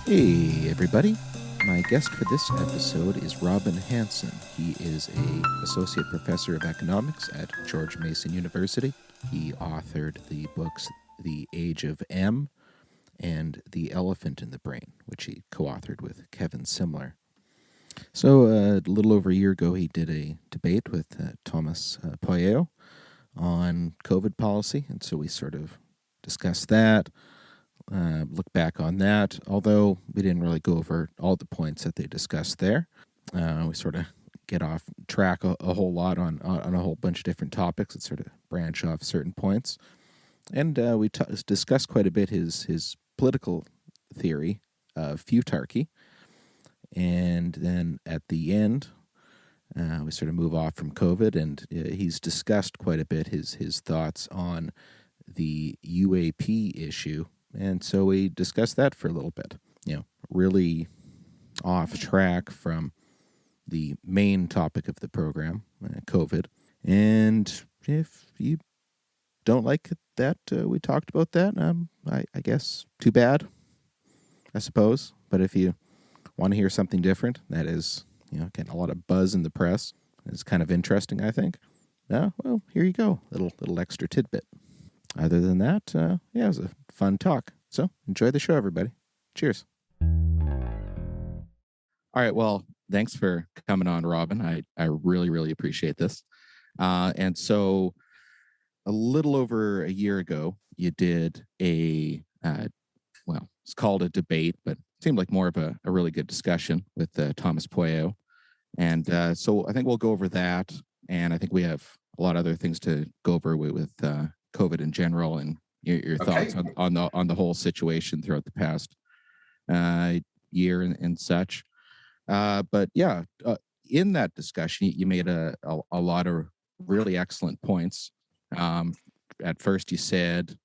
Hey everybody, my guest for this episode is Robin Hanson. He is a associate professor of economics at George Mason University. He authored the books The Age of M and The Elephant in the Brain, which he co-authored with Kevin Simler. So a little over a year ago, he did a debate with Thomas Poyeo on COVID policy, and so we sort of discussed that. Look back on that, although we didn't really go over all the points that they discussed there. We sort of get off track a whole lot on a whole bunch of different topics that sort of branch off certain points. And we discussed quite a bit his political theory of Futarchy. And then at the end, we sort of move off from COVID, and he's discussed quite a bit his thoughts on the UAP issue. And so we discussed that for a little bit, really off track from the main topic of the program, COVID. And if you don't like that we talked about that, I guess too bad, I suppose. But if you want to hear something different, that is, getting a lot of buzz in the press, it's kind of interesting, I think. Well, here you go, little extra tidbit. Other than that, it was a fun talk. So enjoy the show, everybody. Cheers. All right. Well, thanks for coming on, Robin. I really, really appreciate this. And so a little over a year ago, you did it's called a debate, but it seemed like more of a really good discussion with Thomas Poyeo. And so I think we'll go over that. And I think we have a lot of other things to go over with COVID in general and your thoughts on the whole situation throughout the past year and such. But yeah, in that discussion, you made a lot of really excellent points. At first, you said,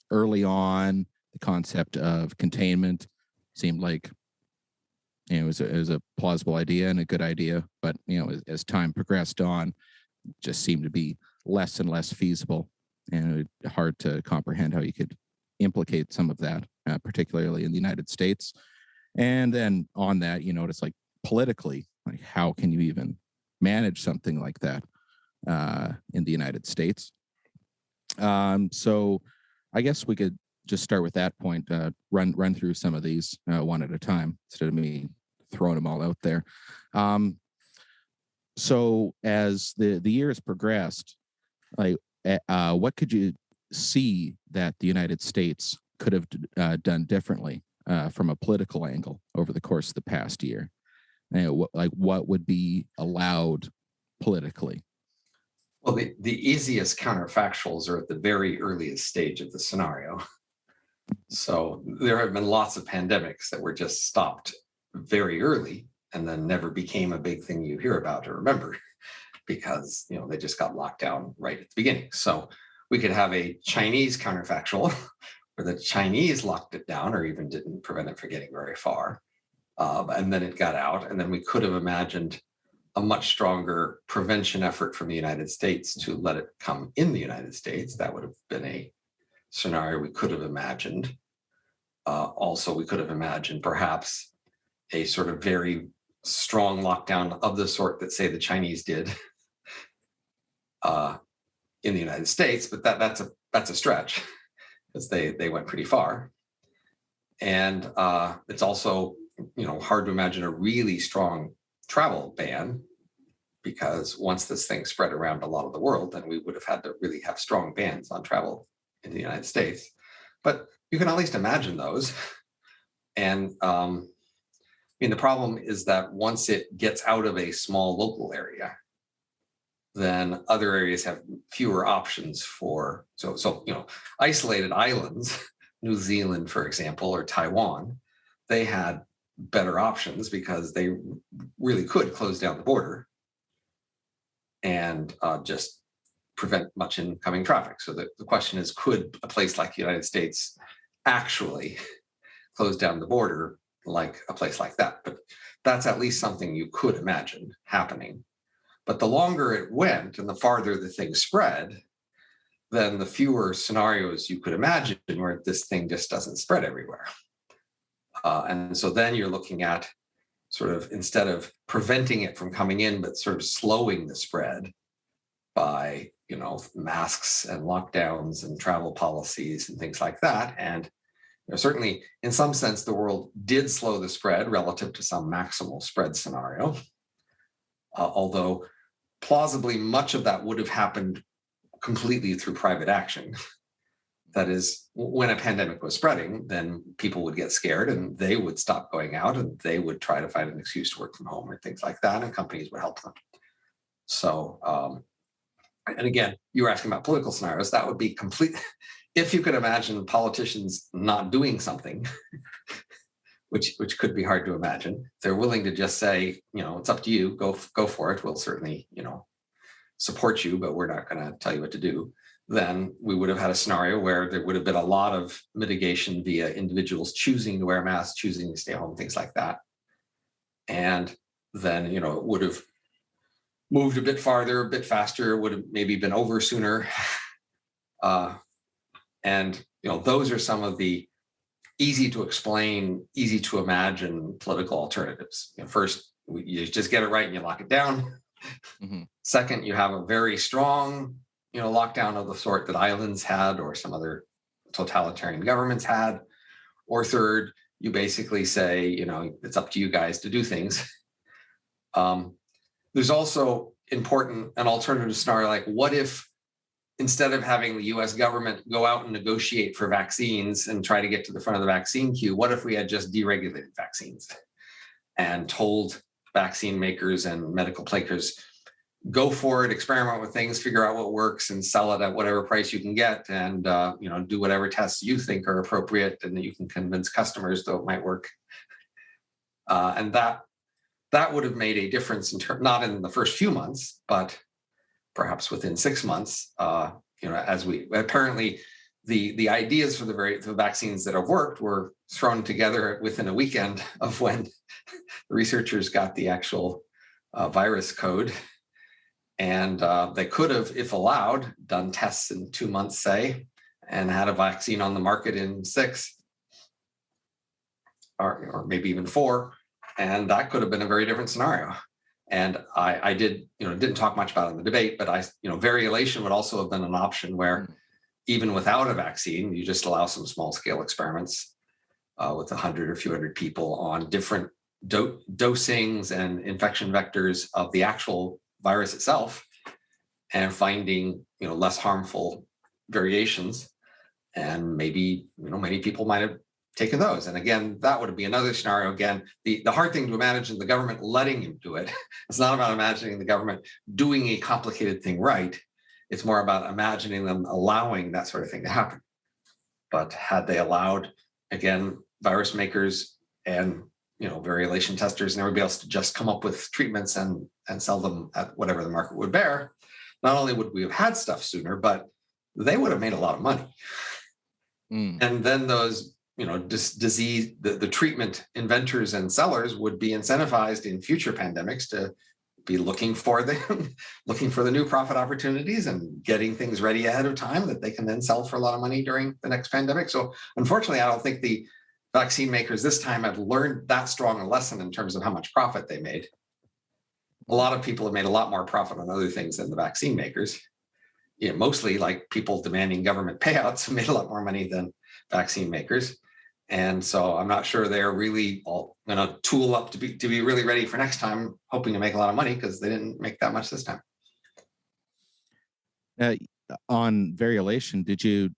early on, the concept of containment seemed like it was a plausible idea and a good idea, but as time progressed on, it just seemed to be less and less feasible, and hard to comprehend how you could implicate some of that, particularly in the United States. And then on that, you notice, like, politically, like, how can you even manage something like that in the United States? So I guess we could just start with that point, run through some of these one at a time instead of me throwing them all out there. So as the years progressed, like, what could you see that the United States could have done differently from a political angle over the course of the past year? What would be allowed politically? Well, the easiest counterfactuals are at the very earliest stage of the scenario. So there have been lots of pandemics that were just stopped very early and then never became a big thing you hear about or remember because, they just got locked down right at the beginning. So we could have a Chinese counterfactual where the Chinese locked it down or even didn't prevent it from getting very far. And then it got out. And then we could have imagined a much stronger prevention effort from the United States to let it come in the United States. That would have been a scenario we could have imagined. Also, we could have imagined perhaps a sort of very strong lockdown of the sort that, say, the Chinese did in the United States, but that's a stretch because they went pretty far. And it's also hard to imagine a really strong travel ban, because once this thing spread around a lot of the world, then we would have had to really have strong bans on travel in the United States. But you can at least imagine those. And the problem is that once it gets out of a small local area, then other areas have fewer options for, so isolated islands, New Zealand, for example, or Taiwan, they had better options because they really could close down the border and just prevent much incoming traffic. So the question is, could a place like the United States actually close down the border like a place like that? But that's at least something you could imagine happening. But the longer it went and the farther the thing spread, then the fewer scenarios you could imagine where this thing just doesn't spread everywhere. And so then you're looking at sort of, instead of preventing it from coming in, but sort of slowing the spread by, masks and lockdowns and travel policies and things like that. And certainly, in some sense, the world did slow the spread relative to some maximal spread scenario, although plausibly much of that would have happened completely through private action. That is, when a pandemic was spreading, then people would get scared and they would stop going out and they would try to find an excuse to work from home or things like that, and companies would help them. So, and again, you were asking about political scenarios. That would be complete. If you could imagine politicians not doing something, which could be hard to imagine, they're willing to just say, it's up to you, go for it. We'll certainly, support you, but we're not going to tell you what to do. Then we would have had a scenario where there would have been a lot of mitigation via individuals choosing to wear masks, choosing to stay home, things like that. And then, it would have moved a bit farther, a bit faster, would have maybe been over sooner. And, those are some of the easy to explain, easy to imagine political alternatives. First, you just get it right and you lock it down. Mm-hmm. Second, you have a very strong, lockdown of the sort that islands had or some other totalitarian governments had. Or third, you basically say, it's up to you guys to do things. There's also an alternative scenario, like what if instead of having the US government go out and negotiate for vaccines and try to get to the front of the vaccine queue, what if we had just deregulated vaccines and told vaccine makers and medical players, go for it, experiment with things, figure out what works and sell it at whatever price you can get, and do whatever tests you think are appropriate and that you can convince customers that it might work. And that would have made a difference not in the first few months, but perhaps within 6 months. As we apparently the ideas for the vaccines that have worked were thrown together within a weekend of when the researchers got the actual virus code. And they could have, if allowed, done tests in 2 months, say, and had a vaccine on the market in 6, or maybe even 4. And that could have been a very different scenario. And I didn't talk much about it in the debate, but variolation would also have been an option where even without a vaccine, you just allow some small scale experiments with 100 or a few hundred people on different dosings and infection vectors of the actual virus itself, and finding less harmful variations. And maybe many people might have taken those. And again, that would be another scenario. Again, the hard thing to imagine the government letting him do it. It's not about imagining the government doing a complicated thing right. It's more about imagining them allowing that sort of thing to happen. But had they allowed, again, virus makers and variolation testers and everybody else to just come up with treatments and sell them at whatever the market would bear, not only would we have had stuff sooner, but they would have made a lot of money. And then those disease, the treatment inventors and sellers would be incentivized in future pandemics to be looking for the new profit opportunities and getting things ready ahead of time that they can then sell for a lot of money during the next pandemic. So unfortunately, I don't think the vaccine makers this time have learned that strong a lesson in terms of how much profit they made. A lot of people have made a lot more profit on other things than the vaccine makers. Mostly like people demanding government payouts have made a lot more money than vaccine makers. And so I'm not sure they're really all going to tool up to be really ready for next time, hoping to make a lot of money, because they didn't make that much this time. On variolation, did you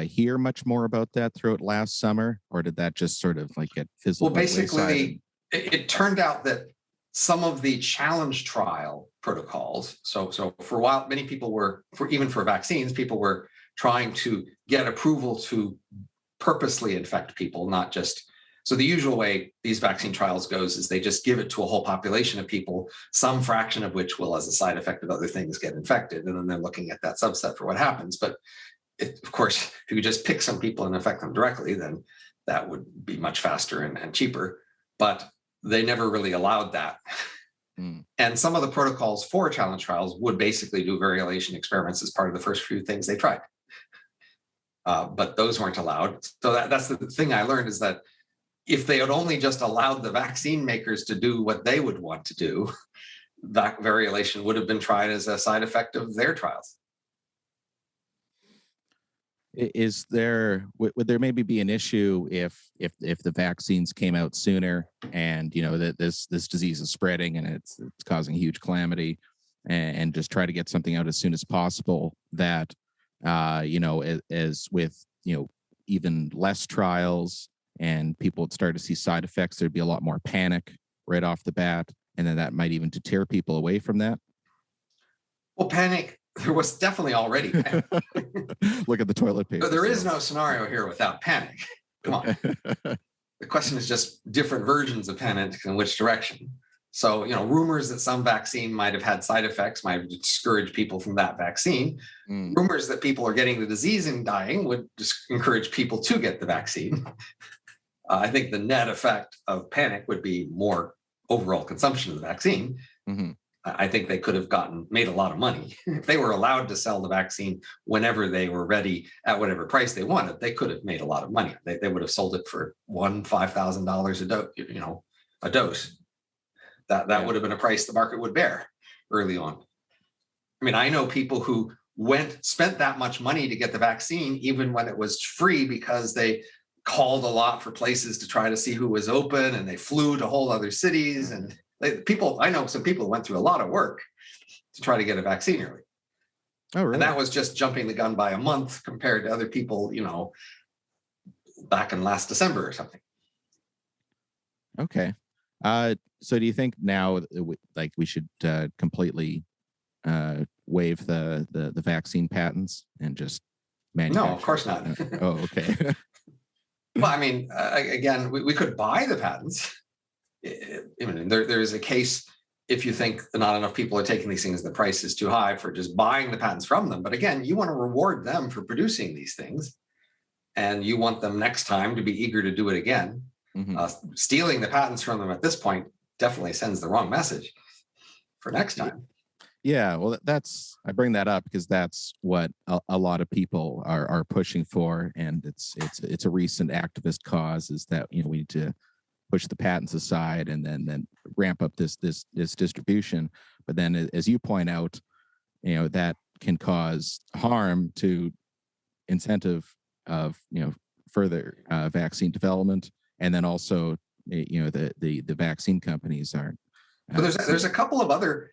hear much more about that throughout last summer, or did that just sort of get fizzled? Well, basically, it turned out that some of the challenge trial protocols. So for a while, many people were, even for vaccines, people were trying to get approval to purposely infect people, not just. So the usual way these vaccine trials goes is they just give it to a whole population of people, some fraction of which will, as a side effect of other things, get infected. And then they're looking at that subset for what happens. But of course, if you could just pick some people and infect them directly, then that would be much faster and cheaper. But they never really allowed that. And some of the protocols for challenge trials would basically do variolation experiments as part of the first few things they tried. But those weren't allowed. So that's the thing I learned, is that if they had only just allowed the vaccine makers to do what they would want to do, that variolation would have been tried as a side effect of their trials. Is there would there maybe be an issue if the vaccines came out sooner, and that this disease is spreading and it's causing huge calamity, and just try to get something out as soon as possible, that as with even less trials and people would start to see side effects, there'd be a lot more panic right off the bat, and then that might even deter people away from that? Well, panic, there was definitely already panic. Look at the toilet paper. There is no scenario here without panic. Come on. The question is just different versions of panic in which direction. So, rumors that some vaccine might have had side effects might have discouraged people from that vaccine. Rumors that people are getting the disease and dying would just encourage people to get the vaccine. I think the net effect of panic would be more overall consumption of the vaccine. Mm-hmm. I think they could have made a lot of money. If they were allowed to sell the vaccine whenever they were ready at whatever price they wanted, they could have made a lot of money. They would have sold it for $5,000 a dose. That would have been a price the market would bear early on. I mean, I know people who spent that much money to get the vaccine, even when it was free, because they called a lot for places to try to see who was open, and they flew to whole other cities. And I know some people went through a lot of work to try to get a vaccine early. Oh, really? And that was just jumping the gun by a month compared to other people, back in last December or something. Okay. So do you think now, we should completely waive the vaccine patents and just manufacture? No, of course not. Oh, okay. Well, I mean, again, we could buy the patents. There is a case if you think not enough people are taking these things, the price is too high for just buying the patents from them. But again, you want to reward them for producing these things, and you want them next time to be eager to do it again. Mm-hmm. Stealing the patents from them at this point definitely sends the wrong message for next time. Yeah, well, I bring that up because that's what a lot of people are pushing for, and it's a recent activist cause, is that we need to push the patents aside and then ramp up this distribution. But then, as you point out, that can cause harm to incentive of further vaccine development, and then also the vaccine companies aren't. But there's a couple of other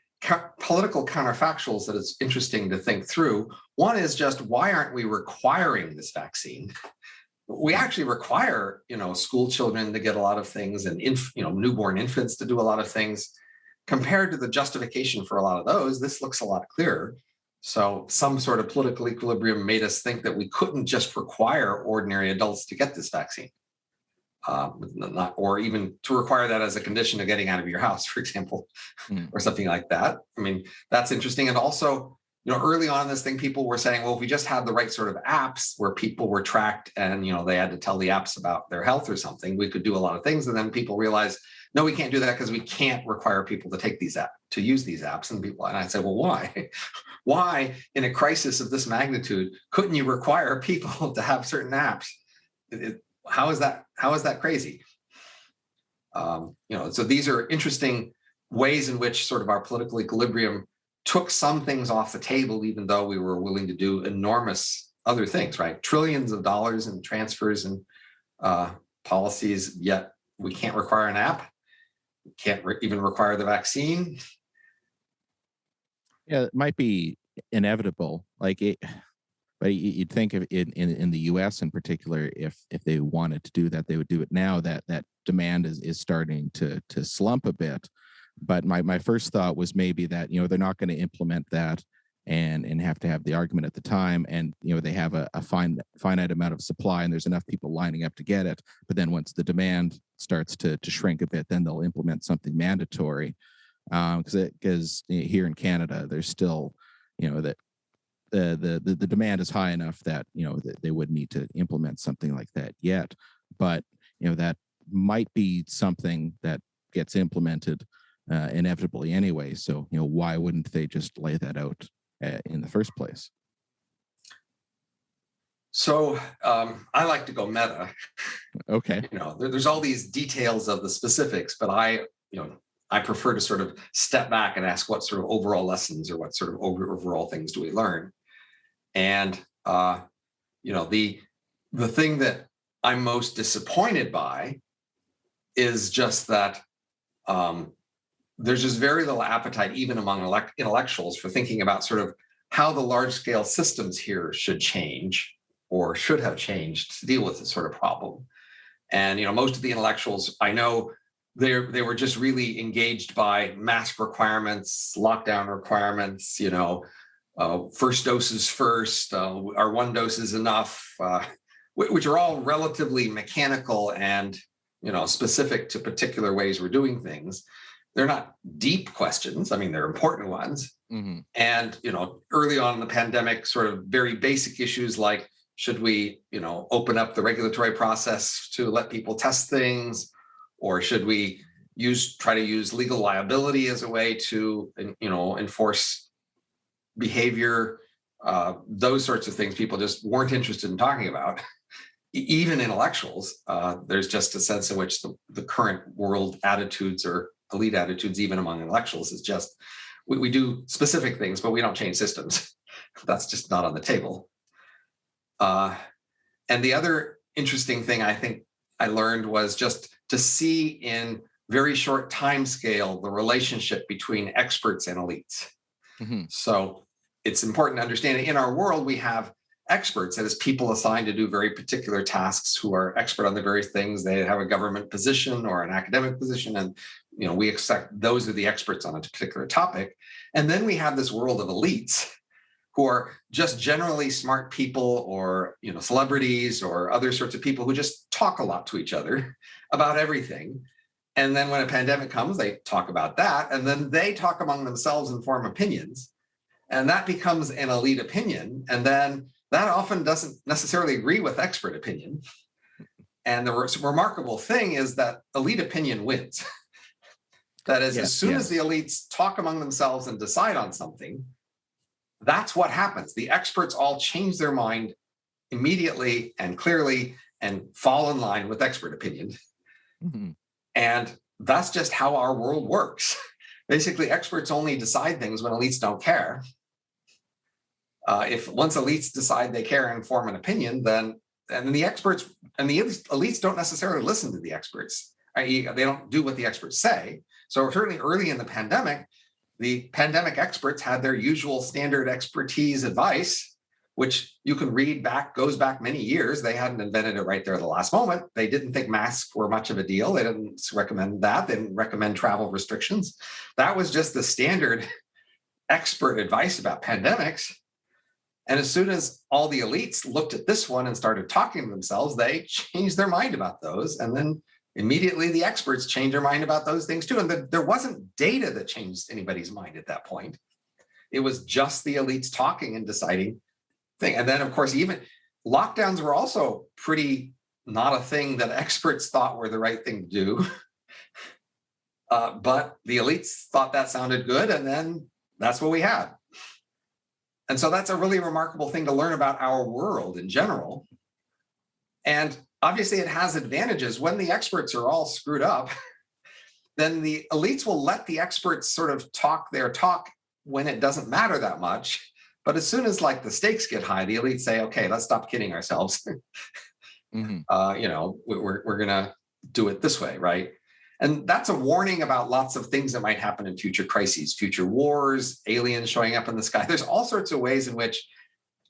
political counterfactuals that it's interesting to think through. One is just, why aren't we requiring this vaccine? We actually require, school children to get a lot of things, and newborn infants to do a lot of things. Compared to the justification for a lot of those, this looks a lot clearer. So some sort of political equilibrium made us think that we couldn't just require ordinary adults to get this vaccine. Or even to require that as a condition of getting out of your house, for example, or something like that. I mean, that's interesting. And also, early on in this thing, people were saying, well, if we just had the right sort of apps where people were tracked and, they had to tell the apps about their health or something, we could do a lot of things. And then people realized, no, we can't do that because we can't require people to take these apps, to use these apps. And I said, well, why? Why, in a crisis of this magnitude, couldn't you require people to have certain apps? How is that crazy? So these are interesting ways in which sort of our political equilibrium took some things off the table, even though we were willing to do enormous other things, right? Trillions of dollars in transfers and policies, yet we can't require an app. We can't even require the vaccine. Yeah, it might be inevitable. But you'd think of it in the U.S. in particular, if they wanted to do that, they would do it now. That demand is starting to slump a bit. But my first thought was maybe that they're not going to implement that and have to have the argument at the time, and they have a finite amount of supply, and there's enough people lining up to get it. But then once the demand starts to shrink a bit, then they'll implement something mandatory. Because here in Canada, there's still that the demand is high enough that that they would need to implement something like that yet. But that might be something that gets implemented inevitably anyway. So why wouldn't they just lay that out in the first place? So I like to go meta. Okay. There's all these details of the specifics, but I prefer to sort of step back and ask what sort of overall lessons or what sort of overall things do we learn. And the thing that I'm most disappointed by is just that there's just very little appetite, even among intellectuals, for thinking about sort of how the large scale systems here should change or should have changed to deal with this sort of problem. And most of the intellectuals I know, they were just really engaged by mask requirements, lockdown requirements, first doses first, our one dose is enough, which are all relatively mechanical and specific to particular ways we're doing things. They're not deep questions. I mean, they're important ones. Mm-hmm. And early on in the pandemic, sort of very basic issues like, should we open up the regulatory process to let people test things, or should we try to use legal liability as a way to enforce behavior? Those sorts of things people just weren't interested in talking about. Even intellectuals, there's just a sense in which the current world attitudes or elite attitudes, even among intellectuals, is just we do specific things, but we don't change systems. That's just not on the table. And the other interesting thing I think I learned was just to see in very short time scale the relationship between experts and elites. Mm-hmm. So it's important to understand in our world, we have experts, that is, people assigned to do very particular tasks who are expert on the various things. They have a government position or an academic position, and we expect those are the experts on a particular topic. And then we have this world of elites who are just generally smart people, or celebrities or other sorts of people who just talk a lot to each other about everything. And then when a pandemic comes, they talk about that, and then they talk among themselves and form opinions, and that becomes an elite opinion. And then that often doesn't necessarily agree with expert opinion. And the remarkable thing is that elite opinion wins. That is, as soon as the elites talk among themselves and decide on something, that's what happens. The experts all change their mind immediately and clearly and fall in line with expert opinion. Mm-hmm. And that's just how our world works. Basically, experts only decide things when elites don't care. If once elites decide they care and form an opinion, then the experts and the elites don't necessarily listen to the experts. I.e., they don't do what the experts say. So certainly early in the pandemic experts had their usual standard expertise advice, which you can read goes back many years. They hadn't invented it right there at the last moment. They didn't think masks were much of a deal. They didn't recommend that. They didn't recommend travel restrictions. That was just the standard expert advice about pandemics. And as soon as all the elites looked at this one and started talking to themselves, they changed their mind about those. And then immediately the experts changed their mind about those things too. And there wasn't data that changed anybody's mind at that point. It was just the elites talking and deciding thing. And then, of course, even lockdowns were also pretty not a thing that experts thought were the right thing to do. But the elites thought that sounded good. And then that's what we had. And so that's a really remarkable thing to learn about our world in general. And obviously it has advantages. When the experts are all screwed up, then the elites will let the experts sort of talk their talk when it doesn't matter that much. But as soon as the stakes get high, the elites say, okay, let's stop kidding ourselves. Mm-hmm. We're going to do it this way, right? And that's a warning about lots of things that might happen in future crises, future wars, aliens showing up in the sky. There's all sorts of ways in which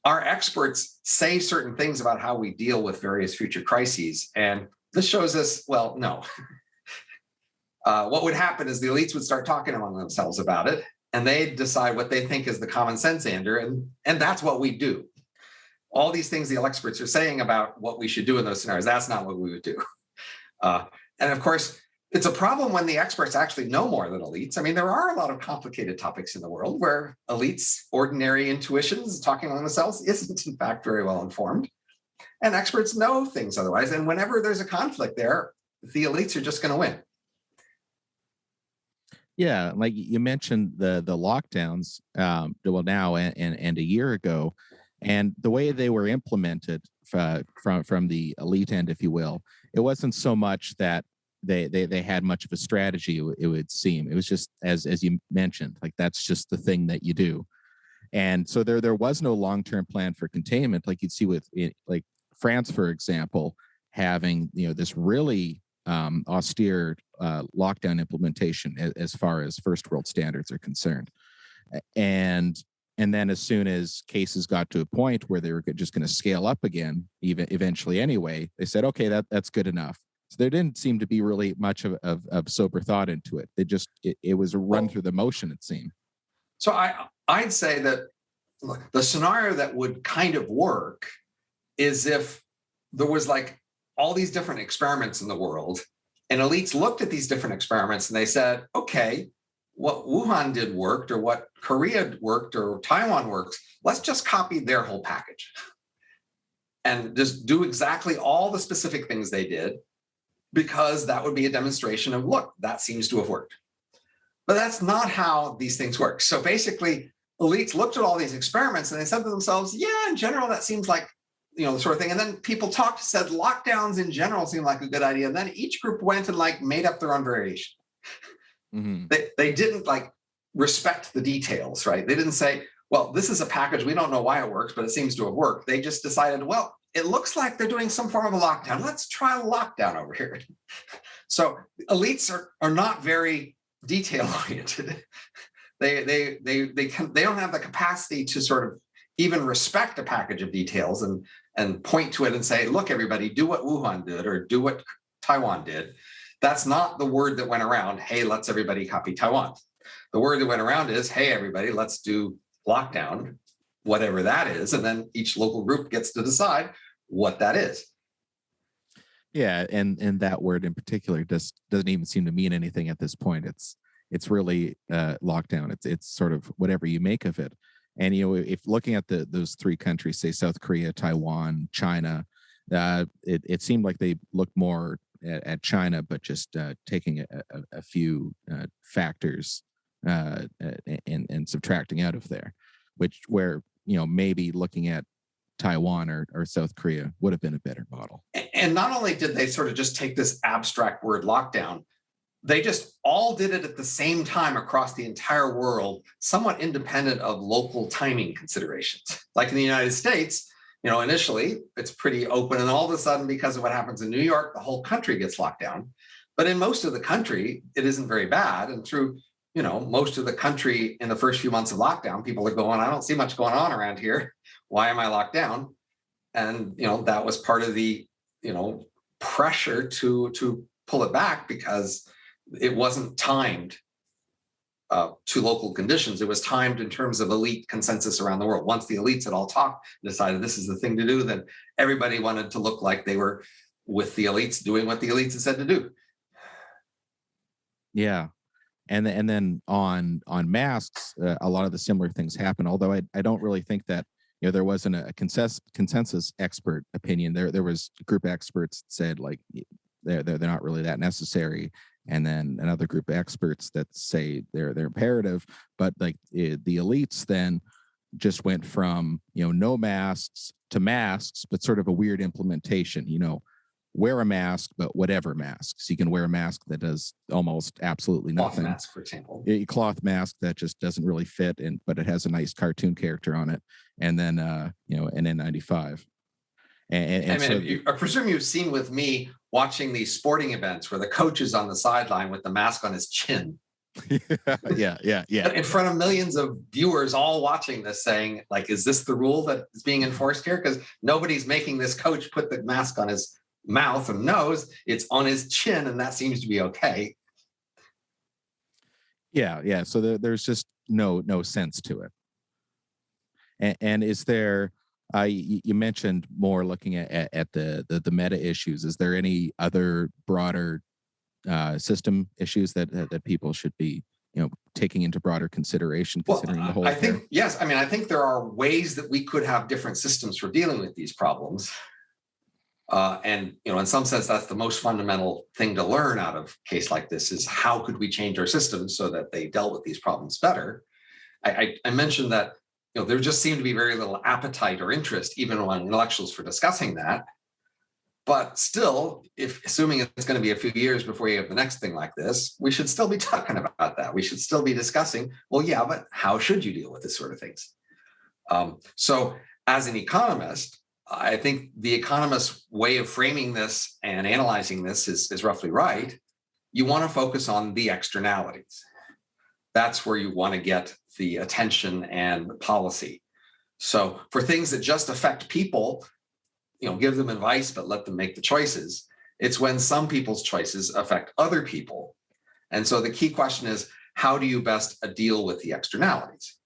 our experts say certain things about how we deal with various future crises. And this shows us, well, no. What would happen is the elites would start talking among themselves about it, and they'd decide what they think is the common sense answer, and that's what we do. All these things the experts are saying about what we should do in those scenarios, that's not what we would do. And of course, it's a problem when the experts actually know more than elites. I mean, there are a lot of complicated topics in the world where elites' ordinary intuitions talking among themselves isn't in fact very well informed. And experts know things otherwise. And whenever there's a conflict there, the elites are just going to win. Yeah, like you mentioned the lockdowns, well now and a year ago, and the way they were implemented from the elite end, if you will, it wasn't so much that they had much of a strategy. It would seem it was just as you mentioned, like that's just the thing that you do. And so there was no long-term plan for containment, like you'd see with like France, for example, having this really austere lockdown implementation as far as first world standards are concerned. And then as soon as cases got to a point where they were just going to scale up again, even eventually anyway, they said, okay, that's good enough. So there didn't seem to be really much of sober thought into it. They just, it was a run through the motion, it seemed. So I'd say that the scenario that would kind of work is if there was like all these different experiments in the world, and elites looked at these different experiments and they said, okay, what Wuhan did worked, or what Korea worked, or Taiwan works. Let's just copy their whole package and just do exactly all the specific things they did, because that would be a demonstration of, look, that seems to have worked. But that's not how these things work. So basically, elites looked at all these experiments and they said to themselves, yeah, in general, that seems like, the sort of thing. And then people said lockdowns in general seem like a good idea. And then each group went and like made up their own variation. Mm-hmm. They didn't like respect the details, right? They didn't say, well, this is a package. We don't know why it works, but it seems to have worked. They just decided, well, it looks like they're doing some form of a lockdown. Let's try a lockdown over here. So elites are not very detail oriented. They don't have the capacity to sort of even respect a package of details and point to it and say, look, everybody, do what Wuhan did or do what Taiwan did. That's not the word that went around, hey, let's everybody copy Taiwan. The word that went around is, hey, everybody, let's do lockdown, whatever that is. And then each local group gets to decide what that is. Yeah, and that word in particular doesn't even seem to mean anything at this point. It's really lockdown. It's sort of whatever you make of it. And if looking at those three countries, say South Korea, Taiwan, China, it seemed like they looked more at China, but just taking a few factors and subtracting out of there, where maybe looking at Taiwan or South Korea would have been a better model. And not only did they sort of just take this abstract word lockdown, they just all did it at the same time across the entire world, somewhat independent of local timing considerations. Like in the United States, initially it's pretty open, and all of a sudden, because of what happens in New York, the whole country gets locked down. But in most of the country, it isn't very bad. And through, most of the country in the first few months of lockdown, people are going, I don't see much going on around here. Why am I locked down? And, that was part of the, pressure to pull it back, because it wasn't timed to local conditions. It was timed in terms of elite consensus around the world. Once the elites had all talked and decided this is the thing to do, then everybody wanted to look like they were with the elites doing what the elites had said to do. Yeah. And then on masks, a lot of the similar things happen, although I don't really think that there wasn't a consensus expert opinion. There was a group of experts that said like they're not really that necessary, and then another group of experts that say they're imperative. But like the elites then just went from no masks to masks, but sort of a weird implementation. Wear a mask, but whatever mask. So you can wear a mask that does almost absolutely nothing. Cloth mask, for example. A cloth mask that just doesn't really fit, but it has a nice cartoon character on it. And then an N95. I presume you've seen with me watching these sporting events where the coach is on the sideline with the mask on his chin. Yeah. In front of millions of viewers all watching this, saying, like, is this the rule that is being enforced here? Because nobody's making this coach put the mask on his mouth and nose. It's on his chin, and that seems to be okay. Yeah. So there's just no sense to it. And is there? You mentioned more looking at the meta issues. Is there any other broader system issues that people should be taking into broader consideration, considering the whole? I think yes. I think there are ways that we could have different systems for dealing with these problems. And in some sense, that's the most fundamental thing to learn out of a case like this, is how could we change our systems so that they dealt with these problems better. I mentioned that there just seemed to be very little appetite or interest, even among intellectuals, for discussing that. But still, assuming it's going to be a few years before you have the next thing like this, we should still be talking about that. We should still be discussing, well, yeah, but how should you deal with this sort of things? So as an economist, I think the economist's way of framing this and analyzing this is roughly right. You want to focus on the externalities. That's where you want to get the attention and the policy. So for things that just affect people, give them advice, but let them make the choices. It's when some people's choices affect other people. And so the key question is, how do you best deal with the externalities?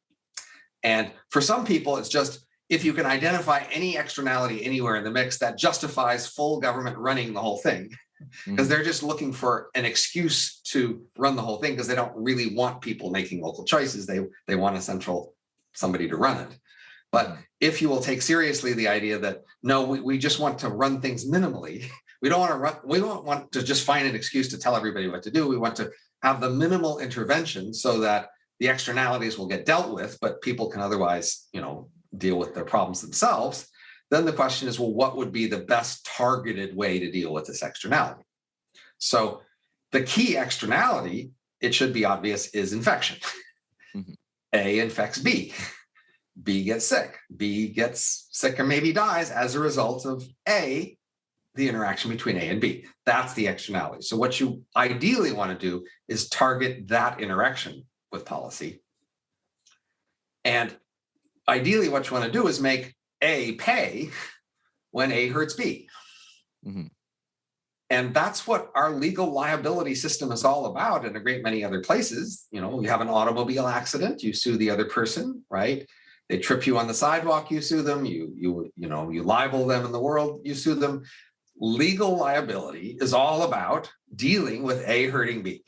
And for some people, it's just, if you can identify any externality anywhere in the mix, that justifies full government running the whole thing, because they're just looking for an excuse to run the whole thing, because they don't really want people making local choices. They want somebody to run it. But if you will take seriously the idea that, no, we just want to run things minimally. We don't want to just find an excuse to tell everybody what to do. We want to have the minimal intervention so that the externalities will get dealt with, but people can otherwise, deal with their problems themselves. Then the question is, well, what would be the best targeted way to deal with this externality? So the key externality, it should be obvious, is infection. A infects B. B gets sick. B gets sick or maybe dies as a result of A, the interaction between A and B. That's the externality. So what you ideally want to do is target that interaction with policy. And ideally what you want to do is make A pay when A hurts B. And that's what our legal liability system is all about in a great many other places. You have an automobile accident, you sue the other person, right? They trip you on the sidewalk, you sue them. You libel them in the world, you sue them. Legal liability is all about dealing with A hurting B.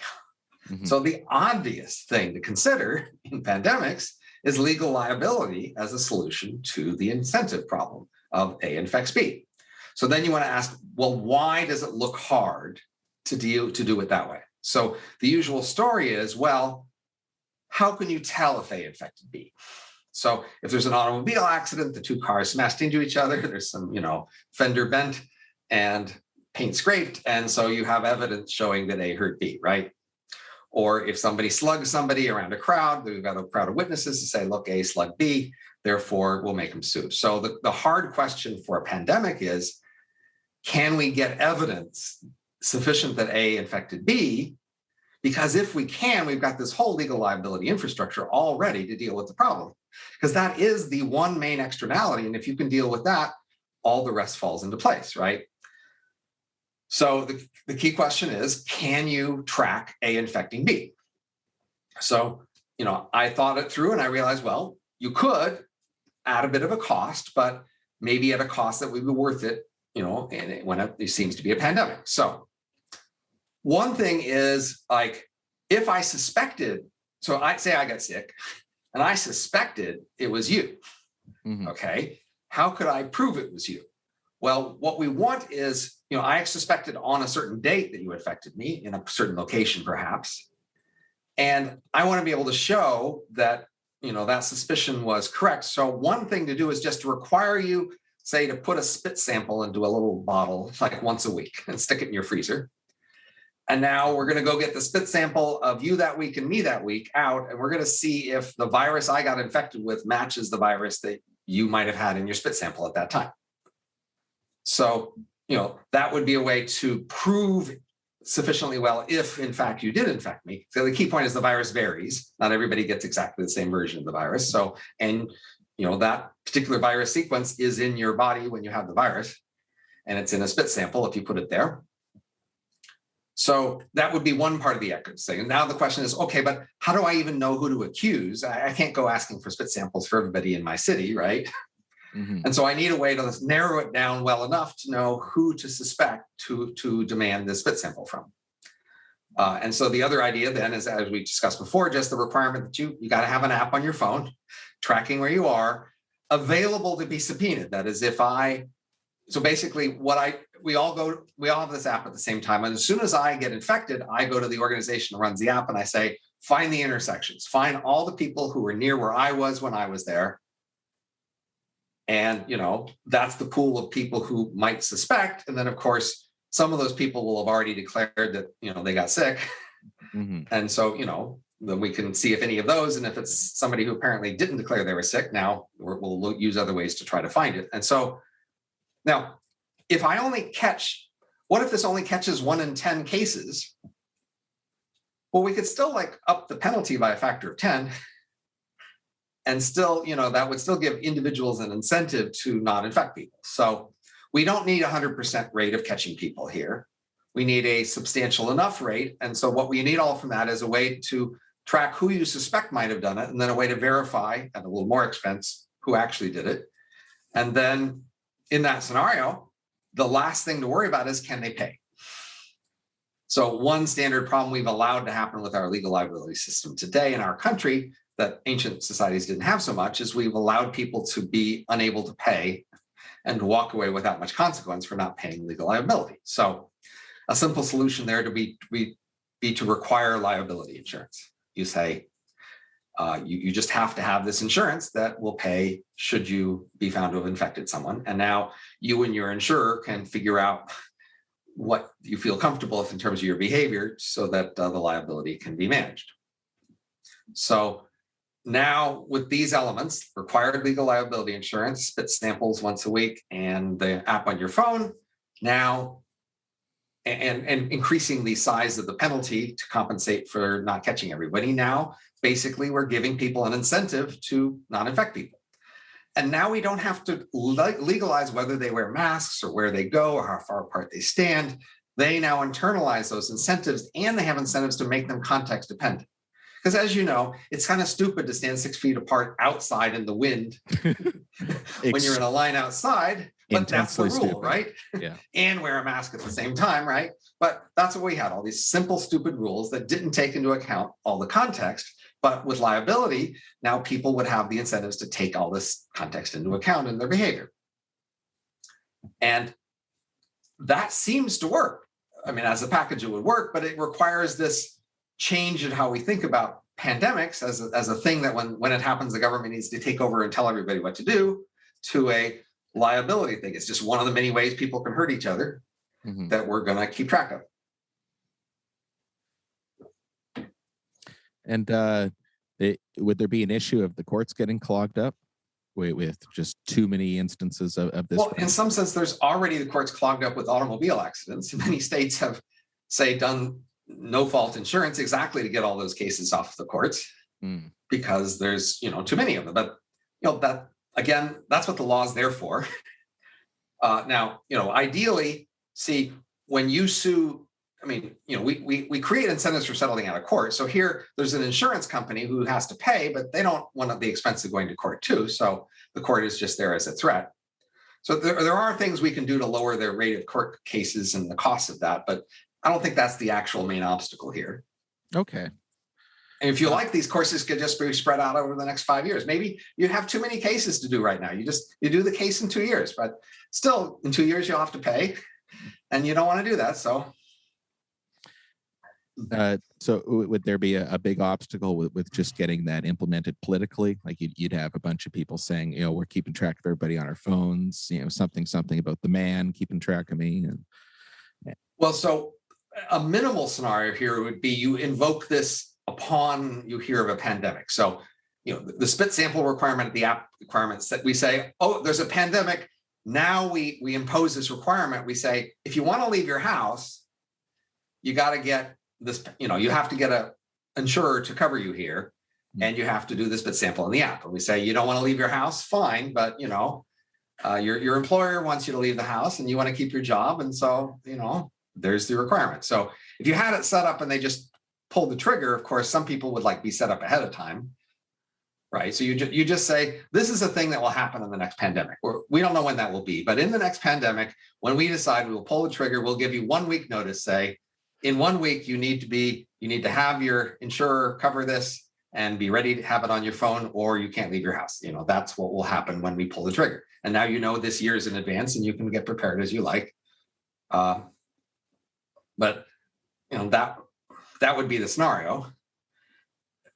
So the obvious thing to consider in pandemics is legal liability as a solution to the incentive problem of A infects B. So then you want to ask, well, why does it look hard to do it that way? So the usual story is, well, how can you tell if A infected B? So if there's an automobile accident, the two cars smashed into each other, there's some, fender bent and paint scraped. And so you have evidence showing that A hurt B, right? Or if somebody slugs somebody around a crowd, we've got a crowd of witnesses to say, look, A slugged B, therefore we'll make them sue. So the hard question for a pandemic is, can we get evidence sufficient that A infected B? Because if we can, we've got this whole legal liability infrastructure all ready to deal with the problem. Because that is the one main externality. And if you can deal with that, all the rest falls into place, right? So the key question is, can you track A infecting B? So, I thought it through and I realized, well, you could at a bit of a cost, but maybe at a cost that would be worth it, when it seems to be a pandemic. So one thing is, like, if I suspected, so I'd say I got sick and I suspected it was you. Okay. How could I prove it was you? Well, what we want is, I suspected on a certain date that you infected me in a certain location, perhaps. And I want to be able to show that, that suspicion was correct. So one thing to do is just to require you, say, to put a spit sample into a little bottle, like once a week, and stick it in your freezer. And now we're going to go get the spit sample of you that week and me that week out. And we're going to see if the virus I got infected with matches the virus that you might have had in your spit sample at that time. So, that would be a way to prove sufficiently well if, in fact, you did infect me. So the key point is the virus varies. Not everybody gets exactly the same version of the virus. So, and, that particular virus sequence is in your body when you have the virus, and it's in a spit sample if you put it there. So that would be one part of the evidence thing. And now the question is, okay, but how do I even know who to accuse? I can't go asking for spit samples for everybody in my city, right? And so I need a way to narrow it down well enough to know who to suspect to demand the spit sample from. And so the other idea then is, as we discussed before, just the requirement that you got to have an app on your phone tracking where you are, available to be subpoenaed. That is, so basically we all have this app at the same time. And as soon as I get infected, I go to the organization that runs the app and I say, find the intersections, find all the people who were near where I was when I was there, And, that's the pool of people who might suspect. And then, of course, some of those people will have already declared that, they got sick. Mm-hmm. And so, then we can see if any of those, and if it's somebody who apparently didn't declare they were sick, now we'll use other ways to try to find it. And so now, what if this only catches 1 in 10 cases? Well, we could still up the penalty by a factor of 10. And still, that would still give individuals an incentive to not infect people. So we don't need 100% rate of catching people here. We need a substantial enough rate. And so what we need all from that is a way to track who you suspect might have done it, and then a way to verify at a little more expense who actually did it. And then in that scenario, the last thing to worry about is, can they pay? So one standard problem we've allowed to happen with our legal liability system today in our country that ancient societies didn't have so much is we've allowed people to be unable to pay and to walk away without much consequence for not paying legal liability. So a simple solution there to be to require liability insurance. You say, you just have to have this insurance that will pay should you be found to have infected someone. And now you and your insurer can figure out what you feel comfortable with in terms of your behavior so that the liability can be managed. So now with these elements, required legal liability insurance, spit samples once a week, and the app on your phone, now and increasing the size of the penalty to compensate for not catching everybody. Now, basically, we're giving people an incentive to not infect people. And now we don't have to legalize whether they wear masks or where they go or how far apart they stand. They now internalize those incentives, and they have incentives to make them context dependent. Because as you know, it's kind of stupid to stand 6 feet apart outside in the wind when you're in a line outside. But that's the rule, stupid. Right? Yeah. And wear a mask at the same time, right? But that's what we had, all these simple, stupid rules that didn't take into account all the context. But with liability, now people would have the incentives to take all this context into account in their behavior. And that seems to work. I mean, as a package, it would work, but it requires this change in how we think about pandemics as a thing that when it happens, the government needs to take over and tell everybody what to do, to a liability thing. It's just one of the many ways people can hurt each other that we're going to keep track of. And would there be an issue of the courts getting clogged up with just too many instances of this? Well, in some sense, there's already the courts clogged up with automobile accidents. Many states have, say, done no-fault insurance exactly to get all those cases off the courts because there's, too many of them. But, that again, that's what the law is there for. Now, ideally, see, when you sue, I mean, we create incentives for settling out of court. So here, there's an insurance company who has to pay, but they don't want the expense of going to court too. So the court is just there as a threat. So there are things we can do to lower their rate of court cases and the cost of that, but I don't think that's the actual main obstacle here. Okay. And if you like, these courses could just be spread out over the next 5 years. Maybe you have too many cases to do right now. You do the case in 2 years, but still in 2 years, you'll have to pay and you don't want to do that. So would there be a big obstacle with just getting that implemented politically? Like you'd have a bunch of people saying, we're keeping track of everybody on our phones, something about the man keeping track of me. Well, so a minimal scenario here would be you invoke this upon you hear of a pandemic. So, the spit sample requirement, the app requirements that we say, oh, there's a pandemic. Now we impose this requirement. We say, if you want to leave your house, you got to get this, you have to get a insurer to cover you here, and you have to do this spit sample in the app. And we say, you don't want to leave your house, fine, but your employer wants you to leave the house and you want to keep your job. And so, there's the requirement. So if you had it set up and they just pulled the trigger, of course, some people would be set up ahead of time, right? So you just say, this is a thing that will happen in the next pandemic. We don't know when that will be, but in the next pandemic, when we decide we will pull the trigger, we'll give you 1 week notice, say, in 1 week, you need to have your insurer cover this and be ready to have it on your phone, or you can't leave your house. That's what will happen when we pull the trigger. And now this year's in advance and you can get prepared as you like. But that would be the scenario.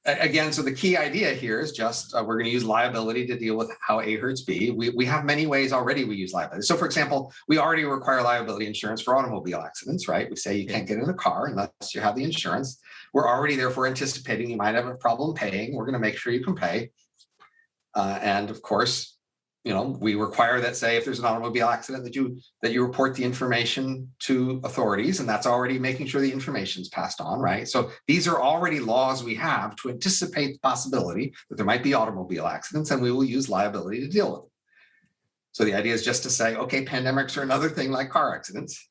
again, so the key idea here is just we're going to use liability to deal with how A hurts B. We have many ways already we use liability. So for example, we already require liability insurance for automobile accidents, right? We say you can't get in a car unless you have the insurance. We're already therefore anticipating you might have a problem paying. We're going to make sure you can pay. And of course, we require that, say, if there's an automobile accident, that you report the information to authorities, and that's already making sure the information is passed on, right? So these are already laws we have to anticipate the possibility that there might be automobile accidents, and we will use liability to deal with them. So the idea is just to say, okay, pandemics are another thing like car accidents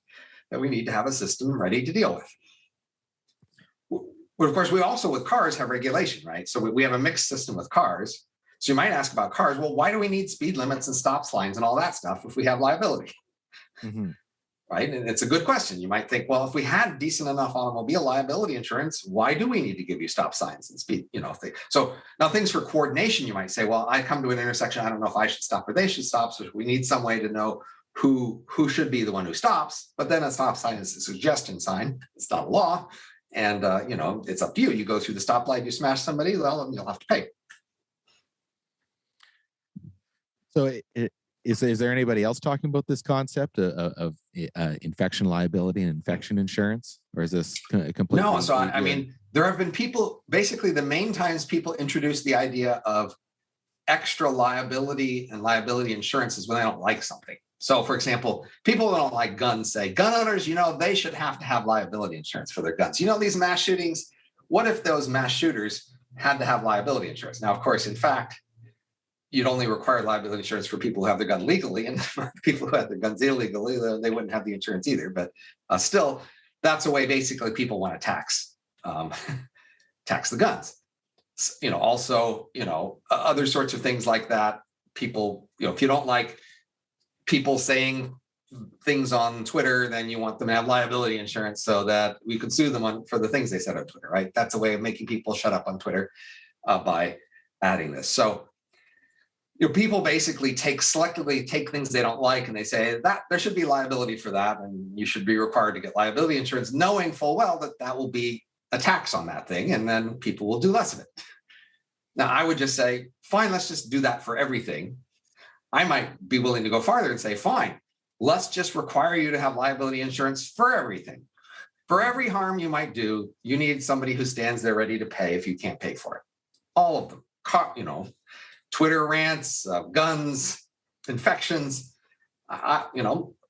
that we need to have a system ready to deal with. But of course, we also with cars have regulation, right? So we have a mixed system with cars. So you might ask about cars, well, why do we need speed limits and stop signs and all that stuff if we have liability? Mm-hmm. Right? And it's a good question. You might think, well, if we had decent enough automobile liability insurance, why do we need to give you stop signs and speed? So now things for coordination, you might say, well, I come to an intersection, I don't know if I should stop or they should stop. So we need some way to know who should be the one who stops. But then a stop sign is a suggestion sign. It's not a law. And, it's up to you. You go through the stoplight, you smash somebody, well, you'll have to pay. So is there anybody else talking about this concept of infection liability and infection insurance? Or is this completely? No, so I mean, there have been people, basically the main times people introduce the idea of extra liability and liability insurance is when they don't like something. So for example, people that don't like guns say, gun owners, they should have to have liability insurance for their guns. These mass shootings, what if those mass shooters had to have liability insurance? Now, of course, in fact, you'd only require liability insurance for people who have their gun legally, and people who have their guns illegally, they wouldn't have the insurance either. But still, that's a way basically people want to tax the guns. Also, other sorts of things like that. People, if you don't like people saying things on Twitter, then you want them to have liability insurance so that we could sue them for the things they said on Twitter, right? That's a way of making people shut up on Twitter by adding this. So people basically selectively take things they don't like and they say that there should be liability for that and you should be required to get liability insurance, knowing full well that will be a tax on that thing, and then people will do less of it. Now, I would just say, fine, let's just do that for everything. I might be willing to go farther and say, fine, let's just require you to have liability insurance for everything. For every harm you might do, you need somebody who stands there ready to pay if you can't pay for it. All of them, Twitter rants, guns, infections,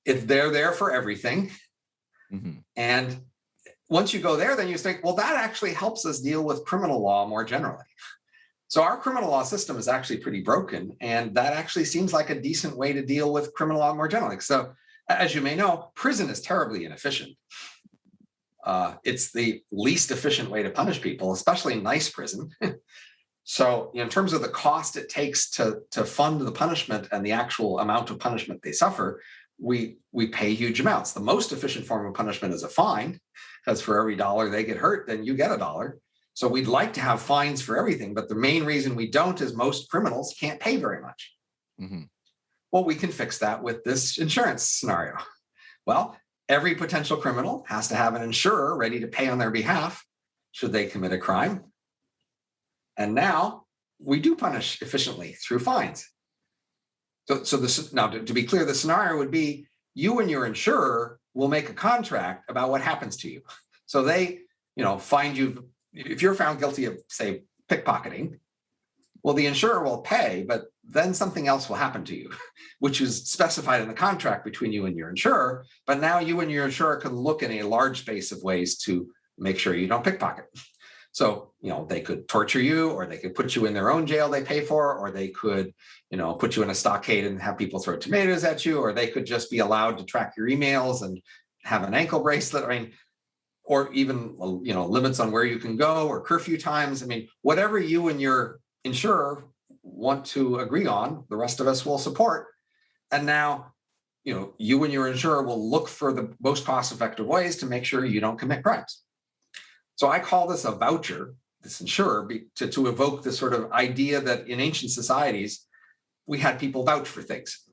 if they're there for everything. Mm-hmm. And once you go there, then you think, well, that actually helps us deal with criminal law more generally. So our criminal law system is actually pretty broken, and that actually seems like a decent way to deal with criminal law more generally. So as you may know, prison is terribly inefficient. It's the least efficient way to punish people, especially nice prison. So in terms of the cost it takes to fund the punishment and the actual amount of punishment they suffer, we pay huge amounts. The most efficient form of punishment is a fine, because for every dollar they get hurt, then you get $1. So we'd like to have fines for everything, but the main reason we don't is most criminals can't pay very much. Mm-hmm. Well, we can fix that with this insurance scenario. Well, every potential criminal has to have an insurer ready to pay on their behalf should they commit a crime. And now we do punish efficiently through fines. Now, to be clear, the scenario would be you and your insurer will make a contract about what happens to you. So they, find you, if you're found guilty of, say, pickpocketing, well, the insurer will pay, but then something else will happen to you, which is specified in the contract between you and your insurer. But now you and your insurer can look in a large space of ways to make sure you don't pickpocket. So, they could torture you, or they could put you in their own jail they pay for, or they could, put you in a stockade and have people throw tomatoes at you, or they could just be allowed to track your emails and have an ankle bracelet. Or even, limits on where you can go or curfew times. Whatever you and your insurer want to agree on, the rest of us will support. And now, you and your insurer will look for the most cost-effective ways to make sure you don't commit crimes. So I call this a voucher, this insurer, to evoke this sort of idea that in ancient societies, we had people vouch for things.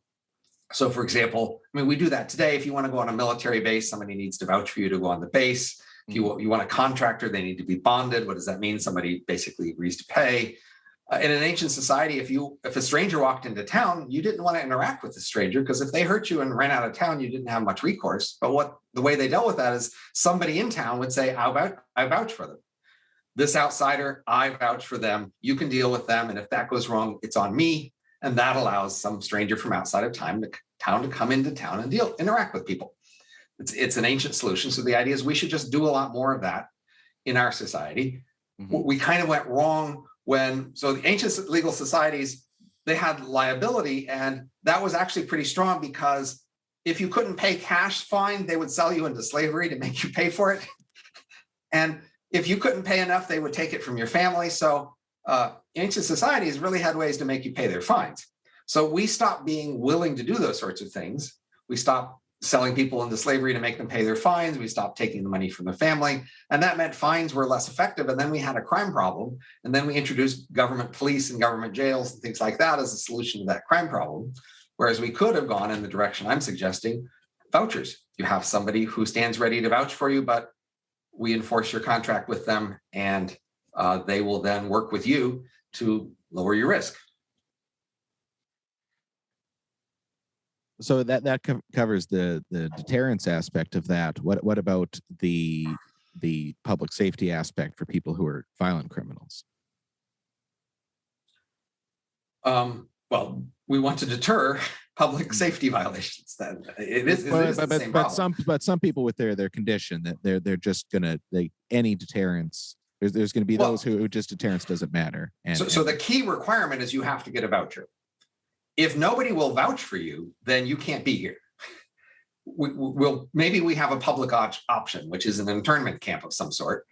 So for example, we do that today. If you want to go on a military base, somebody needs to vouch for you to go on the base. If you want a contractor, they need to be bonded. What does that mean? Somebody basically agrees to pay. In an ancient society, if a stranger walked into town, you didn't want to interact with the stranger, because if they hurt you and ran out of town, you didn't have much recourse. But the way they dealt with that is somebody in town would say, I vouch for them. This outsider, I vouch for them. You can deal with them. And if that goes wrong, it's on me. And that allows some stranger from outside of town to come into town and interact with people. It's an ancient solution. So the idea is we should just do a lot more of that in our society. We kind of went wrong so the ancient legal societies, they had liability, and that was actually pretty strong, because if you couldn't pay cash fine, they would sell you into slavery to make you pay for it. And if you couldn't pay enough, they would take it from your family. So ancient societies really had ways to make you pay their fines. So we stopped being willing to do those sorts of things. We stopped selling people into slavery to make them pay their fines. We stopped taking the money from the family. And that meant fines were less effective. And then we had a crime problem. And then we introduced government police and government jails and things like that as a solution to that crime problem. Whereas we could have gone in the direction I'm suggesting, vouchers. You have somebody who stands ready to vouch for you, but we enforce your contract with them, and they will then work with you to lower your risk. So that covers the deterrence aspect of that. What about the public safety aspect for people who are violent criminals? Well, we want to deter public safety violations. Then it is the same problem. But some people with their condition, that they're just gonna any deterrence. There's going to be those who just deterrence doesn't matter. So the key requirement is you have to get a voucher. If nobody will vouch for you, then you can't be here. Maybe we have a public option, which is an internment camp of some sort.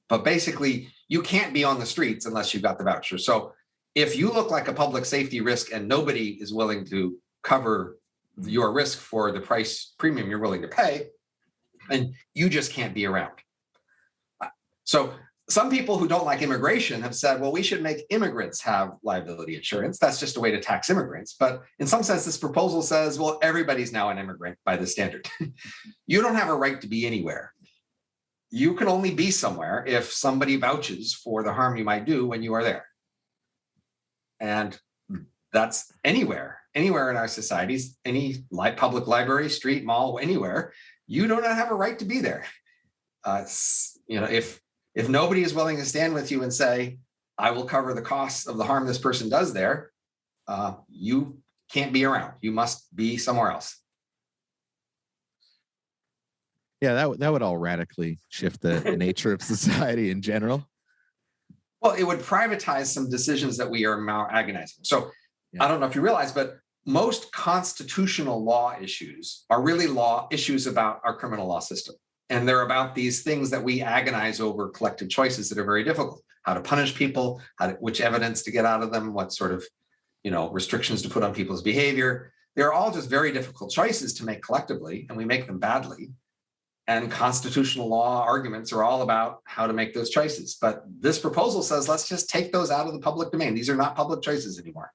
But basically, you can't be on the streets unless you've got the voucher. So if you look like a public safety risk and nobody is willing to cover your risk for the premium you're willing to pay, then you just can't be around. So some people who don't like immigration have said, well, we should make immigrants have liability insurance. That's just a way to tax immigrants. But in some sense, this proposal says, well, everybody's now an immigrant by the standard. You don't have a right to be anywhere. You can only be somewhere if somebody vouches for the harm you might do when you are there. And that's anywhere in our societies, any public library, street, mall, anywhere, you do not have a right to be there. If nobody is willing to stand with you and say, I will cover the costs of the harm this person does there, you can't be around. You must be somewhere else. Yeah, that would all radically shift the nature of society in general. Well, it would privatize some decisions that we are now agonizing. So I don't know if you realize, but most constitutional law issues are really law issues about our criminal law system. And they're about these things that we agonize over, collective choices that are very difficult. How to punish people, which evidence to get out of them, what sort of restrictions to put on people's behavior. They're all just very difficult choices to make collectively, and we make them badly. And constitutional law arguments are all about how to make those choices. But this proposal says, let's just take those out of the public domain. These are not public choices anymore.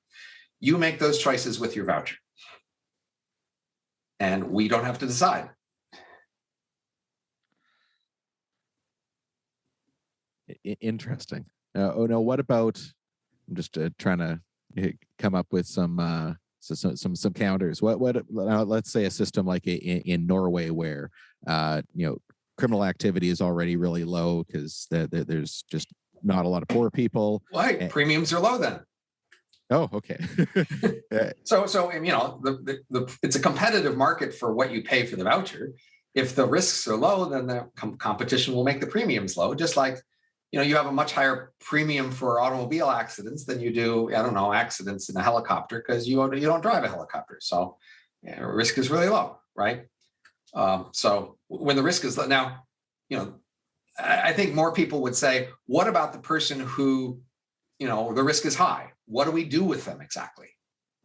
You make those choices with your voucher. And we don't have to decide. Interesting. What about, I'm just trying to come up with some counters. Let's say a system like in Norway where criminal activity is already really low because there's just not a lot of poor people. Well, premiums are low then. Oh, okay. So it's a competitive market for what you pay for the voucher. If the risks are low, then the competition will make the premiums low. Just like you have a much higher premium for automobile accidents than you do, accidents in a helicopter because you don't drive a helicopter. So risk is really low, right? So when the risk is low, now, I think more people would say, what about the person who, the risk is high? What do we do with them exactly?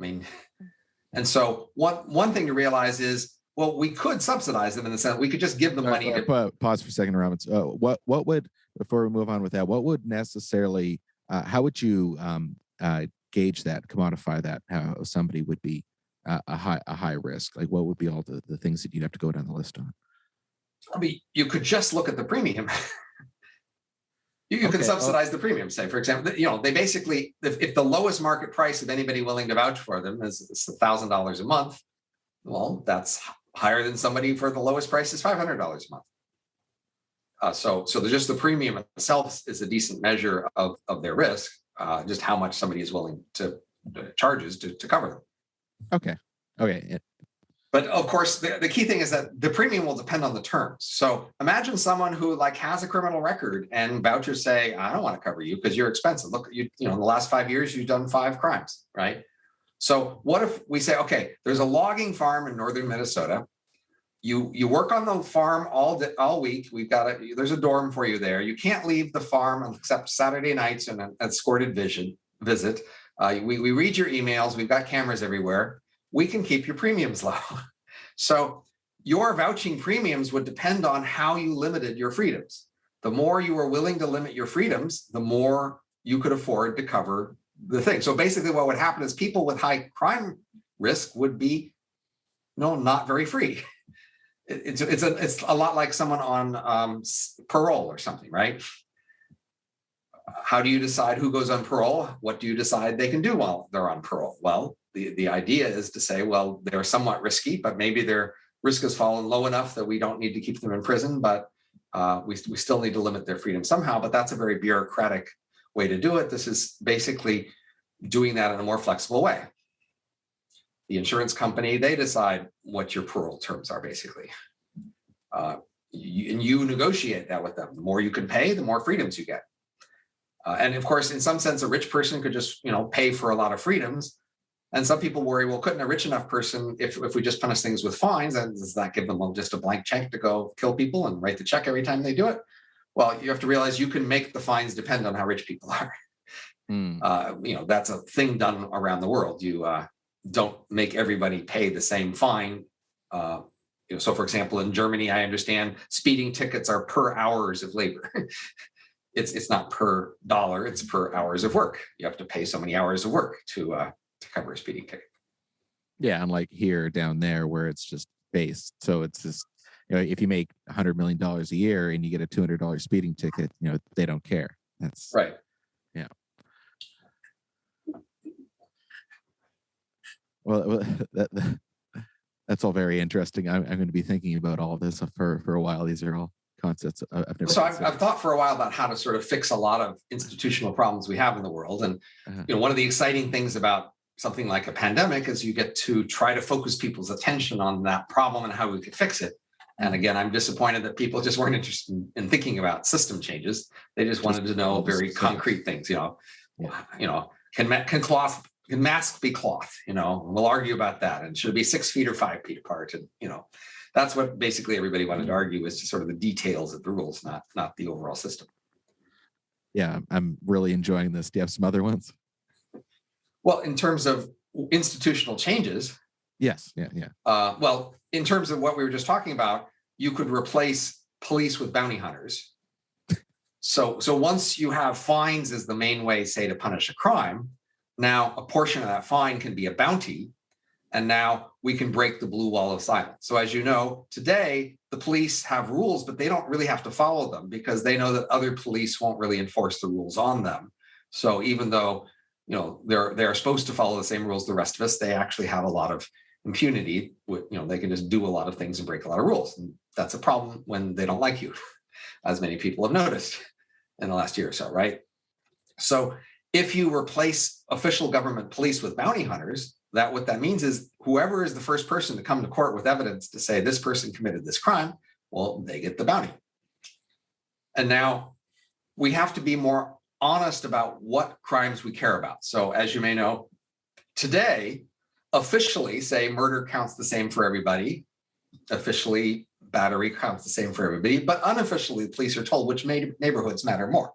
And so one thing to realize is, well, we could subsidize them in the sense we could just give them money. Pause for a second, Robbins. What would, before we move on with that, what would necessarily, how would you gauge that, commodify that, how somebody would be a high risk? Like what would be all the things that you'd have to go down the list on? I mean, you could just look at the premium. You can subsidize the premium, say, for example, they basically, if the lowest market price of anybody willing to vouch for them is $1,000 a month, well, that's higher than somebody for the lowest price is $500 a month. So just the premium itself is a decent measure of their risk, just how much somebody is willing to charges to cover them. Okay. Yeah. But of course, the key thing is that the premium will depend on the terms. So imagine someone who has a criminal record and vouchers say, I don't want to cover you because you're expensive. Look, in the last 5 years, you've done 5 crimes, right? So what if we say, okay, there's a logging farm in northern Minnesota. You work on the farm all week. There's a dorm for you there. You can't leave the farm except Saturday nights and an escorted visit. We read your emails. We've got cameras everywhere. We can keep your premiums low. So your vouching premiums would depend on how you limited your freedoms. The more you were willing to limit your freedoms, the more you could afford to cover the thing. So basically what would happen is people with high crime risk would be not very free. It's a lot like someone on parole or something, right? How do you decide who goes on parole? What do you decide they can do while they're on parole? Well, the idea is to say, well, they're somewhat risky, but maybe their risk has fallen low enough that we don't need to keep them in prison, but we still need to limit their freedom somehow. But that's a very bureaucratic way to do it. This is basically doing that in a more flexible way. The insurance company, they decide what your parole terms are, basically. And you negotiate that with them. The more you can pay, the more freedoms you get. And of course, in some sense, a rich person could just, pay for a lot of freedoms. And some people worry, well, couldn't a rich enough person, if we just punish things with fines, and does that give them just a blank check to go kill people and write the check every time they do it? Well, you have to realize you can make the fines depend on how rich people are. That's a thing done around the world. You don't make everybody pay the same fine. So, for example, in Germany, I understand speeding tickets are per hours of labor. It's not per dollar; it's per hours of work. You have to pay so many hours of work to cover a speeding ticket. Yeah, unlike here down there where it's just based. So it's just, if you make $100 million a year and you get a $200 speeding ticket, they don't care. That's right. Yeah. Well, that's all very interesting. I'm going to be thinking about all of this for a while. These are all concepts I've never. So I've thought for a while about how to sort of fix a lot of institutional problems we have in the world. And one of the exciting things about something like a pandemic is you get to try to focus people's attention on that problem and how we could fix it. And again, I'm disappointed that people just weren't interested in thinking about system changes. They just wanted to know very concrete things. Can masks be cloth? We'll argue about that. And should it be 6 feet or 5 feet apart? And that's what basically everybody wanted to argue, is just sort of the details of the rules, not the overall system. Yeah, I'm really enjoying this. Do you have some other ones? Well, in terms of institutional changes. Yes. Yeah. Well, in terms of what we were just talking about, you could replace police with bounty hunters. So once you have fines as the main way, say, to punish a crime, now a portion of that fine can be a bounty. And now we can break the blue wall of silence. So as you know, today, the police have rules, but they don't really have to follow them because they know that other police won't really enforce the rules on them. So even though, they're supposed to follow the same rules the rest of us, they actually have a lot of impunity. They can just do a lot of things and break a lot of rules. And that's a problem when they don't like you, as many people have noticed in the last year or so, right? So if you replace official government police with bounty hunters, what that means is whoever is the first person to come to court with evidence to say this person committed this crime, well, they get the bounty. And now we have to be more honest about what crimes we care about. So as you may know, today, officially, say murder counts the same for everybody. Officially, battery counts the same for everybody. But unofficially, the police are told which neighborhoods matter more.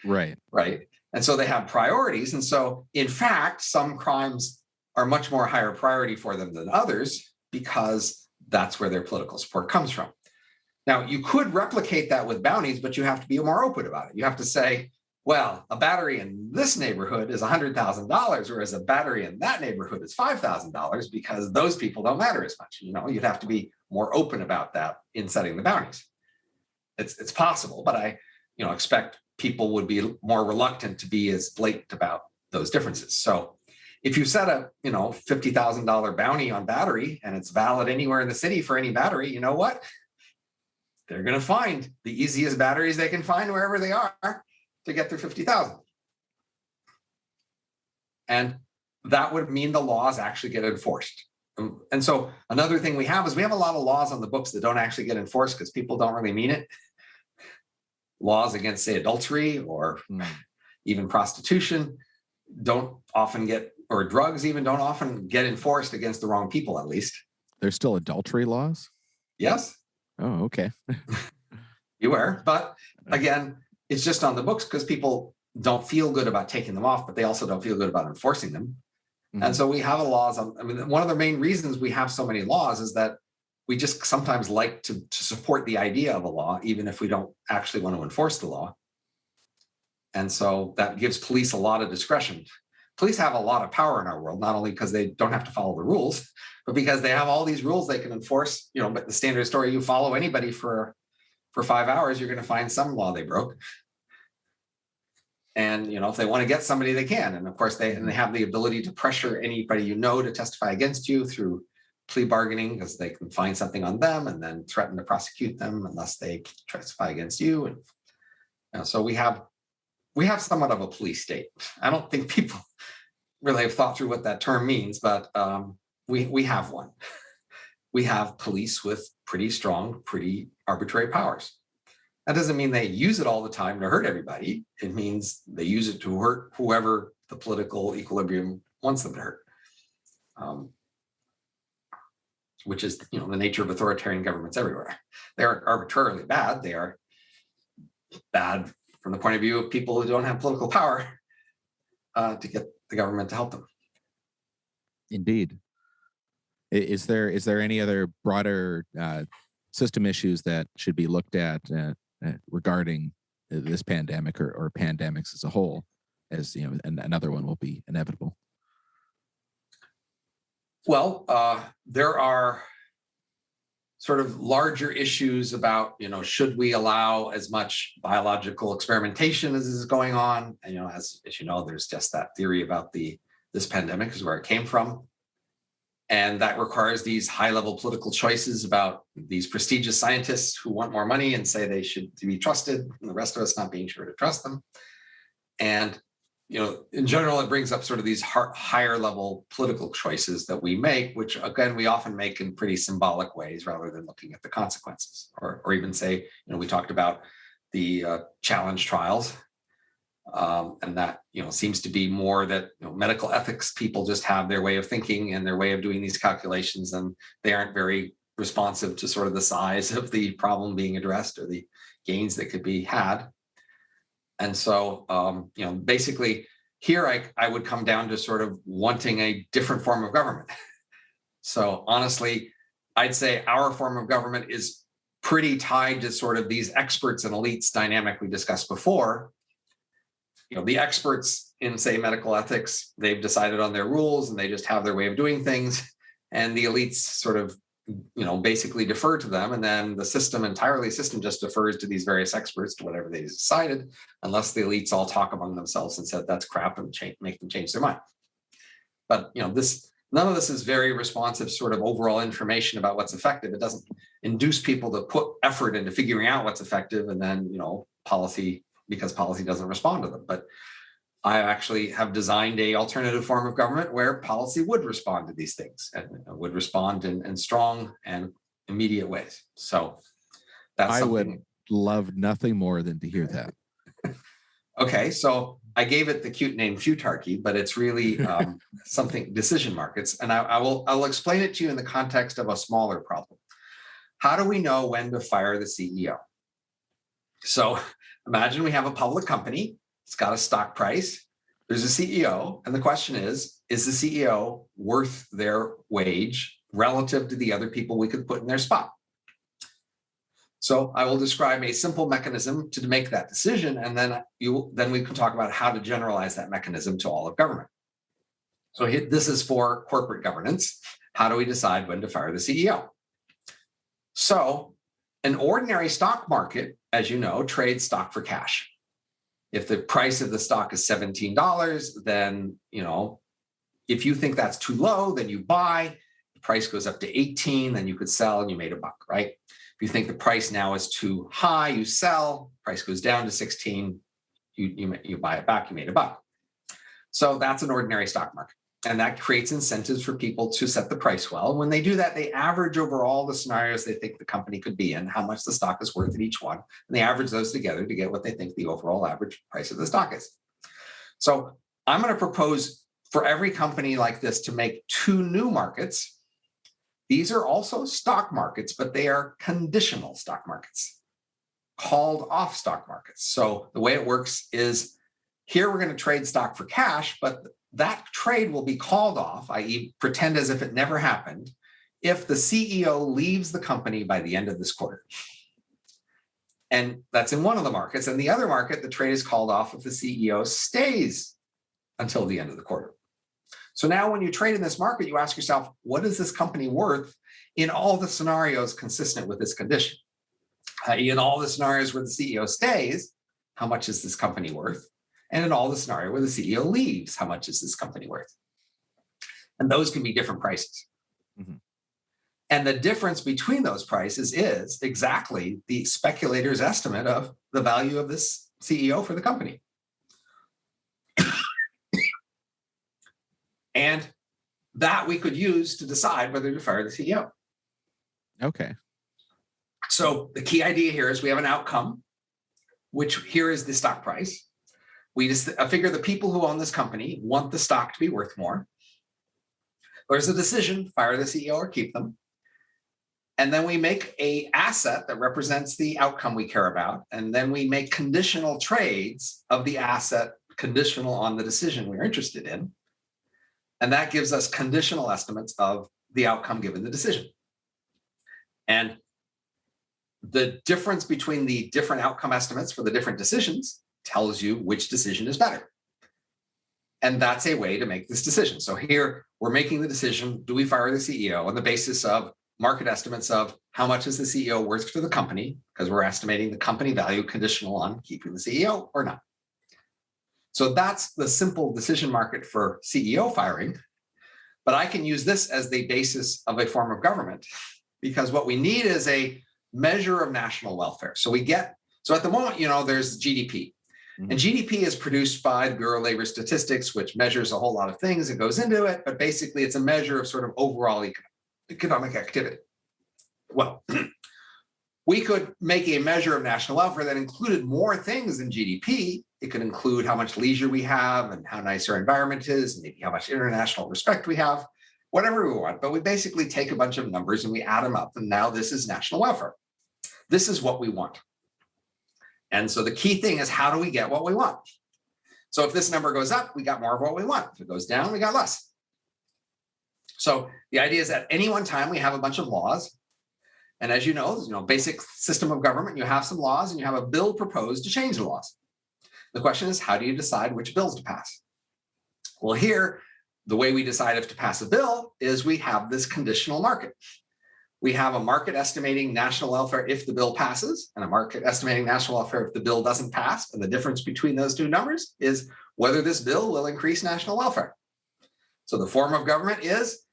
Right. Right. And so they have priorities. And so, in fact, some crimes are much more higher priority for them than others because that's where their political support comes from. Now, you could replicate that with bounties, but you have to be more open about it. You have to say, well, a battery in this neighborhood is $100,000, whereas a battery in that neighborhood is $5,000 because those people don't matter as much. You'd have to be more open about that in setting the bounties. It's possible, but I expect people would be more reluctant to be as blatant about those differences. So if you set a $50,000 bounty on battery and it's valid anywhere in the city for any battery, you know what? They're going to find the easiest batteries they can find wherever they are to get their 50,000. And that would mean the laws actually get enforced. And so another thing we have is we have a lot of laws on the books that don't actually get enforced because people don't really mean it. Laws against, say, adultery or even prostitution don't often get, or drugs even don't often get enforced against the wrong people, at least. There's still adultery laws? Yes. Oh, okay. You are. But again, it's just on the books because people don't feel good about taking them off, but they also don't feel good about enforcing them. Mm-hmm. And so we have laws on, one of the main reasons we have so many laws is that we just sometimes like to support the idea of a law, even if we don't actually want to enforce the law. And so that gives police a lot of discretion. Police have a lot of power in our world, not only because they don't have to follow the rules, but because they have all these rules they can enforce. But the standard story, you follow anybody for 5 hours, you're going to find some law they broke. And, if they want to get somebody, they can. And of course, they have the ability to pressure anybody to testify against you through plea bargaining, because they can find something on them and then threaten to prosecute them unless they testify against you. And so we have somewhat of a police state. I don't think people really have thought through what that term means, but we have one. We have police with pretty strong, pretty arbitrary powers. That doesn't mean they use it all the time to hurt everybody. It means they use it to hurt whoever the political equilibrium wants them to hurt, which is the nature of authoritarian governments everywhere. They aren't arbitrarily bad. They are bad from the point of view of people who don't have political power to get the government to help them. Indeed. Is there any other broader system issues that should be looked at regarding this pandemic or pandemics as a whole, as and another one will be inevitable? Well, there are sort of larger issues about, should we allow as much biological experimentation as is going on? And, as you know, there's just that theory about this pandemic is where it came from. And that requires these high-level political choices about these prestigious scientists who want more money and say they should be trusted, and the rest of us not being sure to trust them. And, in general, it brings up sort of these higher-level political choices that we make, which, again, we often make in pretty symbolic ways rather than looking at the consequences. Or even say, we talked about the challenge trials. And that seems to be more that medical ethics people just have their way of thinking and their way of doing these calculations, and they aren't very responsive to sort of the size of the problem being addressed or the gains that could be had. And so basically here I would come down to sort of wanting a different form of government. So honestly, I'd say our form of government is pretty tied to sort of these experts and elites dynamic we discussed before. The experts in, say, medical ethics, they've decided on their rules and they just have their way of doing things. And the elites sort of, basically defer to them. And then the system just defers to these various experts to whatever they decided, unless the elites all talk among themselves and said that's crap and make them change their mind. But, none of this is very responsive sort of overall information about what's effective. It doesn't induce people to put effort into figuring out what's effective and then, policy, because policy doesn't respond to them. But I actually have designed a alternative form of government where policy would respond to these things and would respond in strong and immediate ways. So that's I would love nothing more than to hear that. Okay, so I gave it the cute name Futarchy, but it's really something decision markets. And I'll explain it to you in the context of a smaller problem. How do we know when to fire the CEO? So imagine we have a public company. It's got a stock price. There's a CEO. And the question is the CEO worth their wage relative to the other people we could put in their spot? So I will describe a simple mechanism to make that decision. And then we can talk about how to generalize that mechanism to all of government. So this is for corporate governance. How do we decide when to fire the CEO? So an ordinary stock market, as you know, trades stock for cash. If the price of the stock is $17, then, if you think that's too low, then you buy. The price goes up to 18, then you could sell and you made a buck, right? If you think the price now is too high, you sell. Price goes down to 16, you buy it back, you made a buck. So that's an ordinary stock market. And that creates incentives for people to set the price well. And when they do that, they average over all the scenarios they think the company could be in, how much the stock is worth in each one. And they average those together to get what they think the overall average price of the stock is. So I'm going to propose for every company like this to make 2 new markets. These are also stock markets, but they are conditional stock markets, called off stock markets. So the way it works is here we're going to trade stock for cash, but that trade will be called off, i.e. pretend as if it never happened, if the CEO leaves the company by the end of this quarter. And that's in one of the markets. And the other market, the trade is called off if the CEO stays until the end of the quarter. So now when you trade in this market, you ask yourself, what is this company worth in all the scenarios consistent with this condition? In all the scenarios where the CEO stays, how much is this company worth? And in all the scenario where the CEO leaves, how much is this company worth? And those can be different prices. Mm-hmm. And the difference between those prices is exactly the speculator's estimate of the value of this CEO for the company. And that we could use to decide whether to fire the CEO. Okay. So the key idea here is we have an outcome, which here is the stock price. We just figure the people who own this company want the stock to be worth more. There's a decision, fire the CEO or keep them. And then we make an asset that represents the outcome we care about. And then we make conditional trades of the asset conditional on the decision we're interested in. And that gives us conditional estimates of the outcome given the decision. And the difference between the different outcome estimates for the different decisions tells you which decision is better. And that's a way to make this decision. So here we're making the decision, do we fire the CEO on the basis of market estimates of how much is the CEO worth to the company, because we're estimating the company value conditional on keeping the CEO or not. So that's the simple decision market for CEO firing. But I can use this as the basis of a form of government, because what we need is a measure of national welfare. So at the moment, there's GDP. And GDP is produced by the Bureau of Labor Statistics, which measures a whole lot of things and goes into it. But basically, it's a measure of sort of overall economic activity. Well, we could make a measure of national welfare that included more things than GDP. It could include how much leisure we have and how nice our environment is, and maybe how much international respect we have, whatever we want. But we basically take a bunch of numbers and we add them up. And now this is national welfare. This is what we want. And so the key thing is, how do we get what we want? So if this number goes up, we got more of what we want. If it goes down, we got less. So the idea is at any one time, we have a bunch of laws. And as you know, basic system of government, you have some laws and you have a bill proposed to change the laws. The question is, how do you decide which bills to pass? Well, here, the way we decide if to pass a bill is we have this conditional market. We have a market estimating national welfare if the bill passes, and a market estimating national welfare if the bill doesn't pass. And the difference between those two numbers is whether this bill will increase national welfare. So the form of government is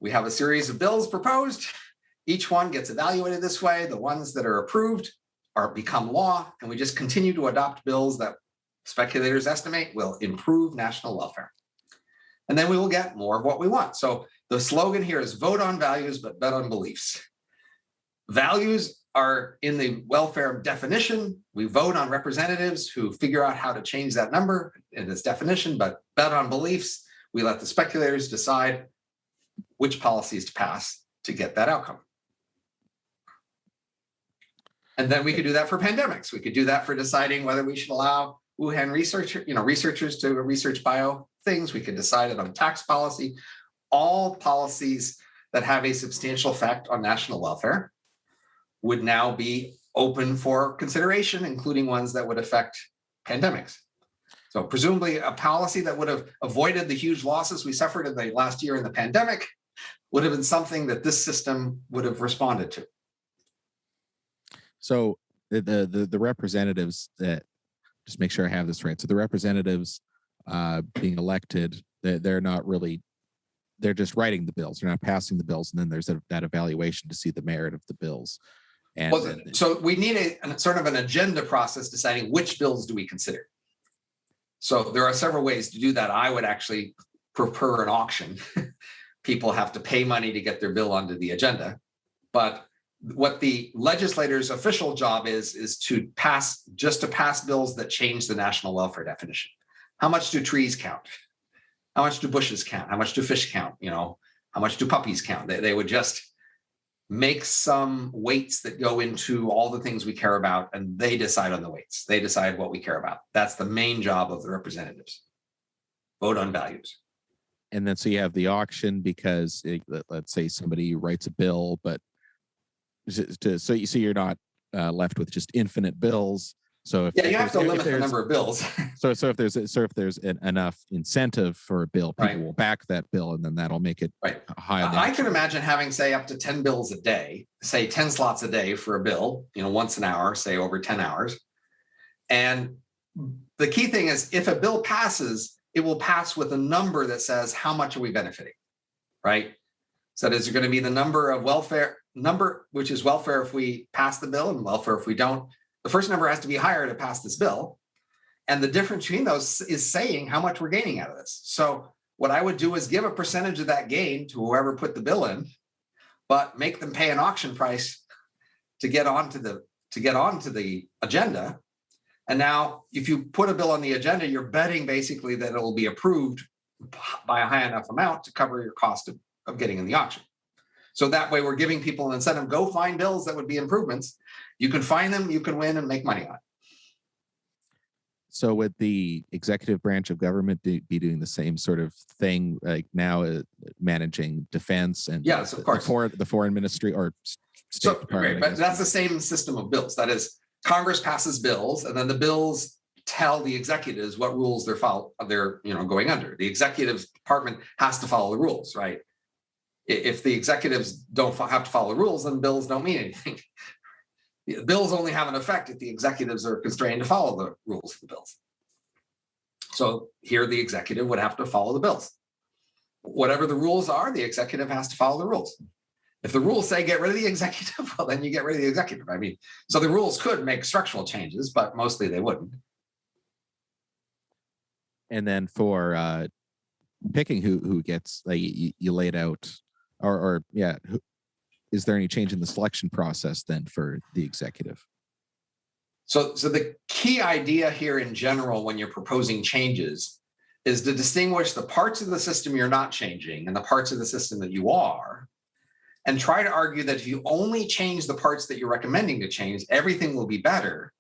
we have a series of bills proposed. Each one gets evaluated this way. The ones that are approved become law, and we just continue to adopt bills that speculators estimate will improve national welfare. And then we will get more of what we want. So the slogan here is vote on values, but bet on beliefs. Values are in the welfare definition. We vote on representatives who figure out how to change that number in its definition, but bet on beliefs. We let the speculators decide which policies to pass to get that outcome. And then we could do that for pandemics. We could do that for deciding whether we should allow Wuhan researchers to research bio things. We could decide it on tax policy. All policies that have a substantial effect on national welfare would now be open for consideration, including ones that would affect pandemics. So presumably a policy that would have avoided the huge losses we suffered in the last year in the pandemic would have been something that this system would have responded to. So the representatives that, just make sure I have this right. So the representatives being elected, they're not really, they're just writing the bills. They're not passing the bills, and then there's that evaluation to see the merit of the bills. And well, so we need a sort of an agenda process deciding which bills do we consider. So there are several ways to do that. I would actually prefer an auction. People have to pay money to get their bill onto the agenda. But what the legislator's official job is to pass bills that change the national welfare definition. How much do trees count? How much do bushes count? How much do fish count? How much do puppies count? They would just make some weights that go into all the things we care about, and they decide on the weights. They decide what we care about. That's the main job of the representatives. Vote on values. And then so you have the auction, because let's say somebody writes a bill, but so you're not left with just infinite bills. So if you have to limit the number of bills. so if there's enough incentive for a bill, people will back that bill, and then that'll make it high. I can imagine having, say, up to 10 bills a day, say 10 slots a day for a bill, once an hour, say over 10 hours. And the key thing is, if a bill passes, it will pass with a number that says, how much are we benefiting, right? So is there going to be the number, which is welfare if we pass the bill and welfare if we don't? The first number has to be higher to pass this bill. And the difference between those is saying how much we're gaining out of this. So what I would do is give a percentage of that gain to whoever put the bill in, but make them pay an auction price to get onto the agenda. And now if you put a bill on the agenda, you're betting basically that it will be approved by a high enough amount to cover your cost of getting in the auction. So that way we're giving people an incentive. Go find bills that would be improvements. You can find them, you can win and make money on it. So would the executive branch of government be doing the same sort of thing, like now managing defense and yes, of course, the foreign ministry or state department? But that's the same system of bills. That is, Congress passes bills, and then the bills tell the executives what rules they're going under. The executive department has to follow the rules, right? If the executives don't have to follow the rules, then bills don't mean anything. Bills only have an effect if the executives are constrained to follow the rules of the bills. So here the executive would have to follow the bills. Whatever the rules are, the executive has to follow the rules. If the rules say get rid of the executive, well, then you get rid of the executive. So the rules could make structural changes, but mostly they wouldn't. And then for picking who gets, like you laid out, is there any change in the selection process then for the executive? So the key idea here in general, when you're proposing changes, is to distinguish the parts of the system you're not changing and the parts of the system that you are, and try to argue that if you only change the parts that you're recommending to change, everything will be better.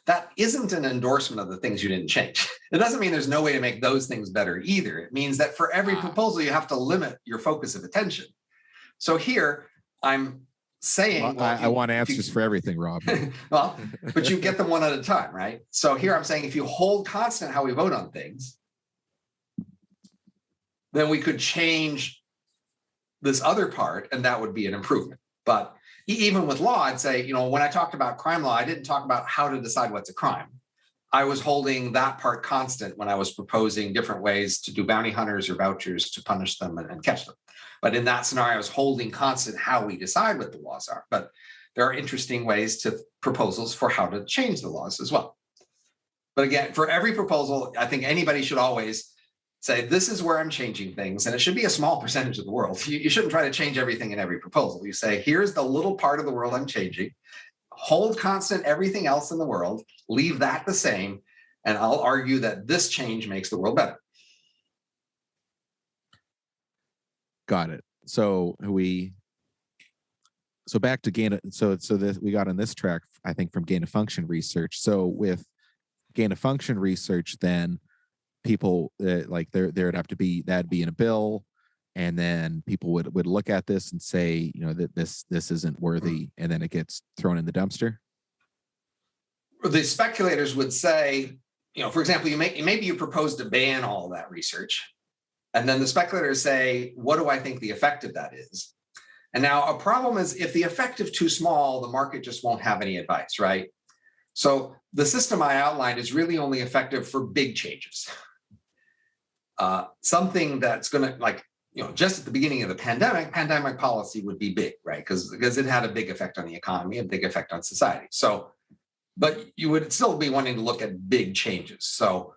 That isn't an endorsement of the things you didn't change. It doesn't mean there's no way to make those things better either. It means that for every proposal, you have to limit your focus of attention. So here, I'm saying... I want answers for everything, Rob. Well, but you get them one at a time, right? So here I'm saying if you hold constant how we vote on things, then we could change this other part, and that would be an improvement. But even with law, I'd say, when I talked about crime law, I didn't talk about how to decide what's a crime. I was holding that part constant when I was proposing different ways to do bounty hunters or vouchers to punish them and catch them. But in that scenario, I was holding constant how we decide what the laws are. But there are interesting ways to proposals for how to change the laws as well. But again, for every proposal, I think anybody should always say, this is where I'm changing things. And it should be a small percentage of the world. You shouldn't try to change everything in every proposal. You say, here's the little part of the world I'm changing. Hold constant everything else in the world. Leave that the same. And I'll argue that this change makes the world better. Got it. So back to gain. So this we got on this track, I think, from gain of function research. So with gain of function research, then people there'd have to be, that'd be in a bill, and then people would look at this and say, that this isn't worthy, and then it gets thrown in the dumpster. The speculators would say, for example, maybe you propose to ban all of that research, and then the speculators say, what do I think the effect of that is? And now a problem is if the effect is too small, the market just won't have any advice, right? So the system I outlined is really only effective for big changes. Something that's going to, like, just at the beginning of the pandemic policy would be big, right? Because it had a big effect on the economy, a big effect on society. So, but you would still be wanting to look at big changes. So,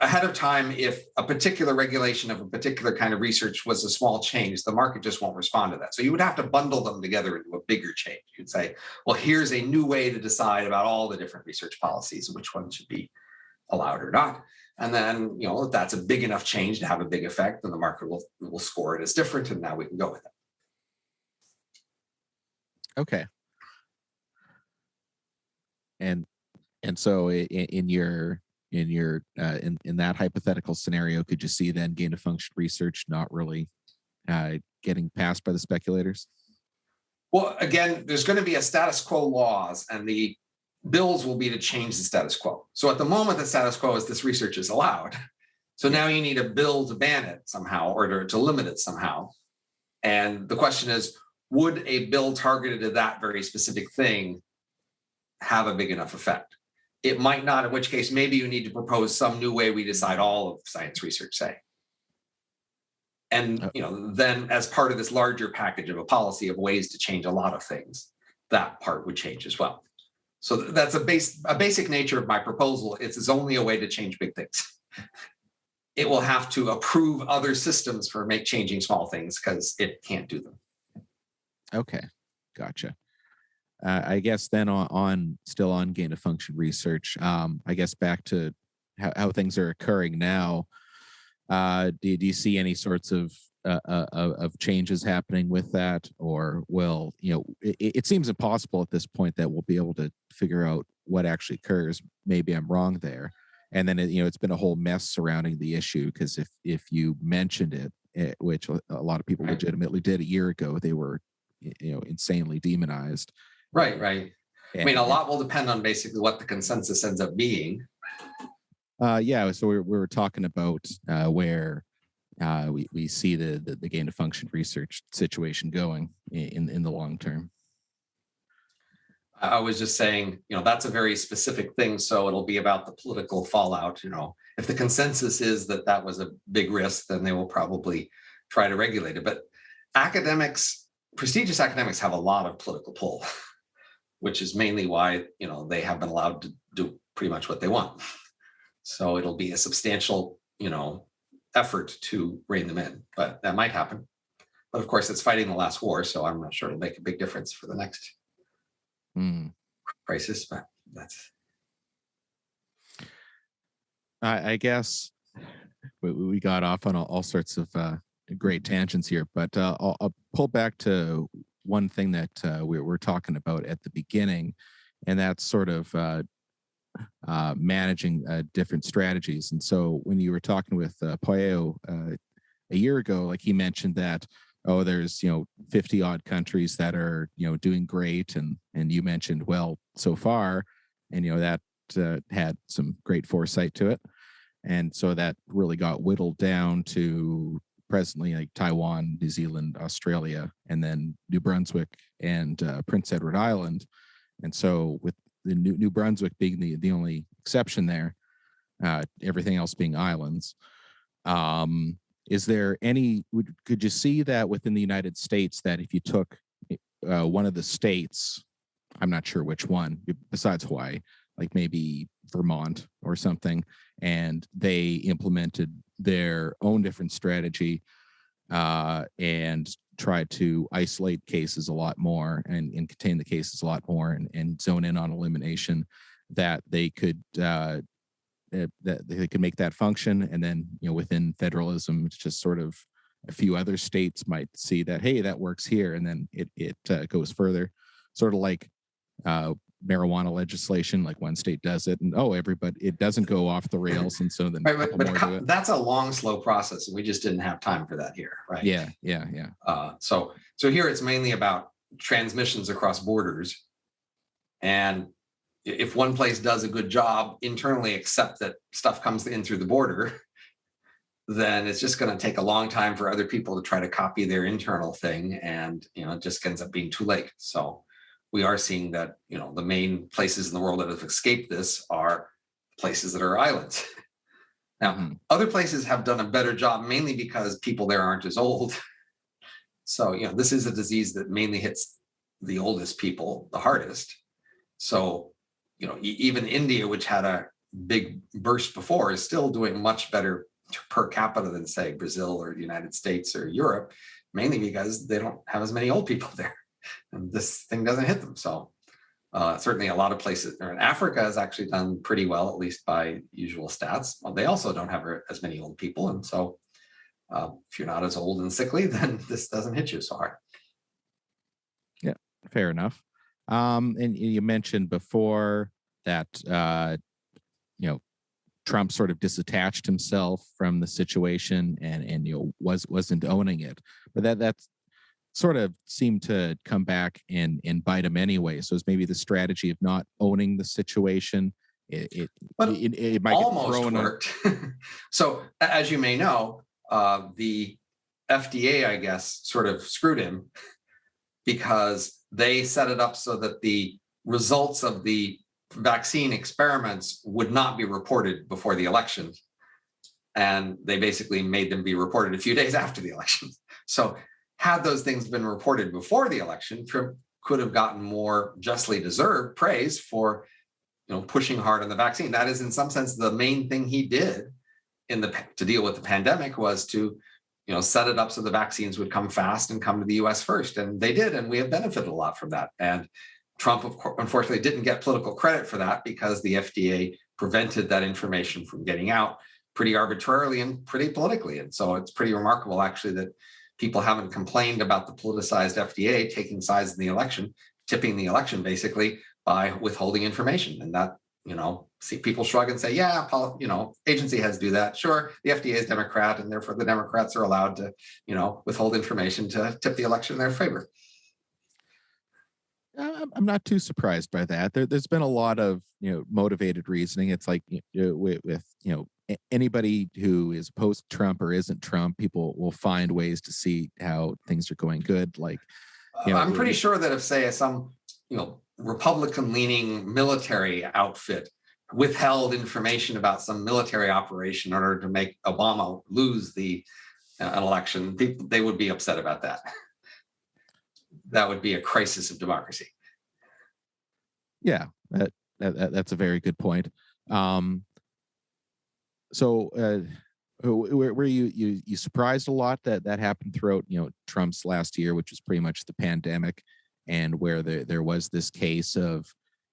ahead of time, if a particular regulation of a particular kind of research was a small change, the market just won't respond to that. So you would have to bundle them together into a bigger change. You'd say, well, here's a new way to decide about all the different research policies, which one should be allowed or not. And then, if that's a big enough change to have a big effect, then the market will score it as different, and now we can go with it. Okay. And so in that hypothetical scenario, could you see then gain of function research not really getting passed by the speculators? Well, again, there's going to be a status quo laws, and the bills will be to change the status quo. So at the moment, the status quo is this research is allowed. So now you need a bill to ban it somehow, or to limit it somehow. And the question is, would a bill targeted at that very specific thing have a big enough effect? It might not, in which case maybe you need to propose some new way we decide all of science research, say. And then as part of this larger package of a policy of ways to change a lot of things, that part would change as well. So that's a basic nature of my proposal. It's only a way to change big things. It will have to approve other systems for changing small things because it can't do them. Okay, gotcha. I guess then still on gain of function research, I guess back to how things are occurring now. Do you see any sorts of changes happening with that, or will it seems impossible at this point that we'll be able to figure out what actually occurs. Maybe I'm wrong there. And then it's been a whole mess surrounding the issue, because if you mentioned it, which a lot of people legitimately did a year ago, they were insanely demonized. Right. I mean, a lot will depend on basically what the consensus ends up being. So we were talking about where we see the gain of function research situation going in the long term. I was just saying, that's a very specific thing. So it'll be about the political fallout. If the consensus is that was a big risk, then they will probably try to regulate it. But prestigious academics have a lot of political pull, which is mainly why, they have been allowed to do pretty much what they want. So it'll be a substantial, effort to rein them in, but that might happen. But of course, it's fighting the last war, so I'm not sure it'll make a big difference for the next crisis, but that's... I guess we got off on all sorts of great tangents here, but I'll pull back to one thing that we were talking about at the beginning, and that's sort of managing different strategies. And so when you were talking with Poyeo a year ago, like he mentioned that, there's 50 odd countries that are doing great, and you mentioned, well, so far, and that had some great foresight to it, and so that really got whittled down to presently like Taiwan, New Zealand, Australia, and then New Brunswick and Prince Edward Island. And so with the New Brunswick being the only exception there, everything else being islands. Is there could you see that within the United States, that if you took one of the states, I'm not sure which one besides Hawaii, like maybe Vermont or something, and they implemented their own different strategy and tried to isolate cases a lot more and contain the cases a lot more and zone in on elimination, that they could make that function. And then within federalism, it's just sort of a few other states might see that, hey, that works here, and then it goes further, sort of like marijuana legislation. Like one state does it, and everybody, it doesn't go off the rails, and so then but that's a long, slow process, and we just didn't have time for that here, right? Yeah. So here it's mainly about transmissions across borders, and if one place does a good job internally, except that stuff comes in through the border, then it's just going to take a long time for other people to try to copy their internal thing, and it just ends up being too late. So we are seeing that the main places in the world that have escaped this are places that are islands. Now, other places have done a better job, mainly because people there aren't as old. So this is a disease that mainly hits the oldest people the hardest. So even India, which had a big burst before, is still doing much better per capita than, say, Brazil or the United States or Europe, mainly because they don't have as many old people there, and this thing doesn't hit them. So certainly a lot of places, or in Africa, has actually done pretty well, at least by usual stats. Well, they also don't have as many old people, and so if you're not as old and sickly, then this doesn't hit you so hard. Yeah, fair enough. And you mentioned before that Trump sort of disattached himself from the situation and wasn't owning it, but that's sort of seemed to come back and bite him anyway. So it's maybe the strategy of not owning the situation. It might almost worked. So as you may know, the FDA, I guess, sort of screwed him because they set it up so that the results of the vaccine experiments would not be reported before the election. And they basically made them be reported a few days after the election. So had those things been reported before the election, Trump could have gotten more justly deserved praise for pushing hard on the vaccine. That is, in some sense, the main thing he did to deal with the pandemic, was to set it up so the vaccines would come fast and come to the US first. And they did, and we have benefited a lot from that. And Trump, of course, unfortunately, didn't get political credit for that because the FDA prevented that information from getting out pretty arbitrarily and pretty politically. And so it's pretty remarkable, actually, that people haven't complained about the politicized FDA taking sides in the election, tipping the election basically by withholding information. And that, see people shrug and say, yeah, agency heads do that. Sure, the FDA is Democrat, and therefore the Democrats are allowed to, withhold information to tip the election in their favor. I'm not too surprised by that. There's been a lot of motivated reasoning. It's like with anybody who is post-Trump or isn't Trump, people will find ways to see how things are going good. Like, I'm pretty sure that if, say, some Republican-leaning military outfit withheld information about some military operation in order to make Obama lose an election, they would be upset about that. That would be a crisis of democracy. Yeah, that's a very good point. So were you surprised a lot that happened throughout Trump's last year, which was pretty much the pandemic, and where there was this case of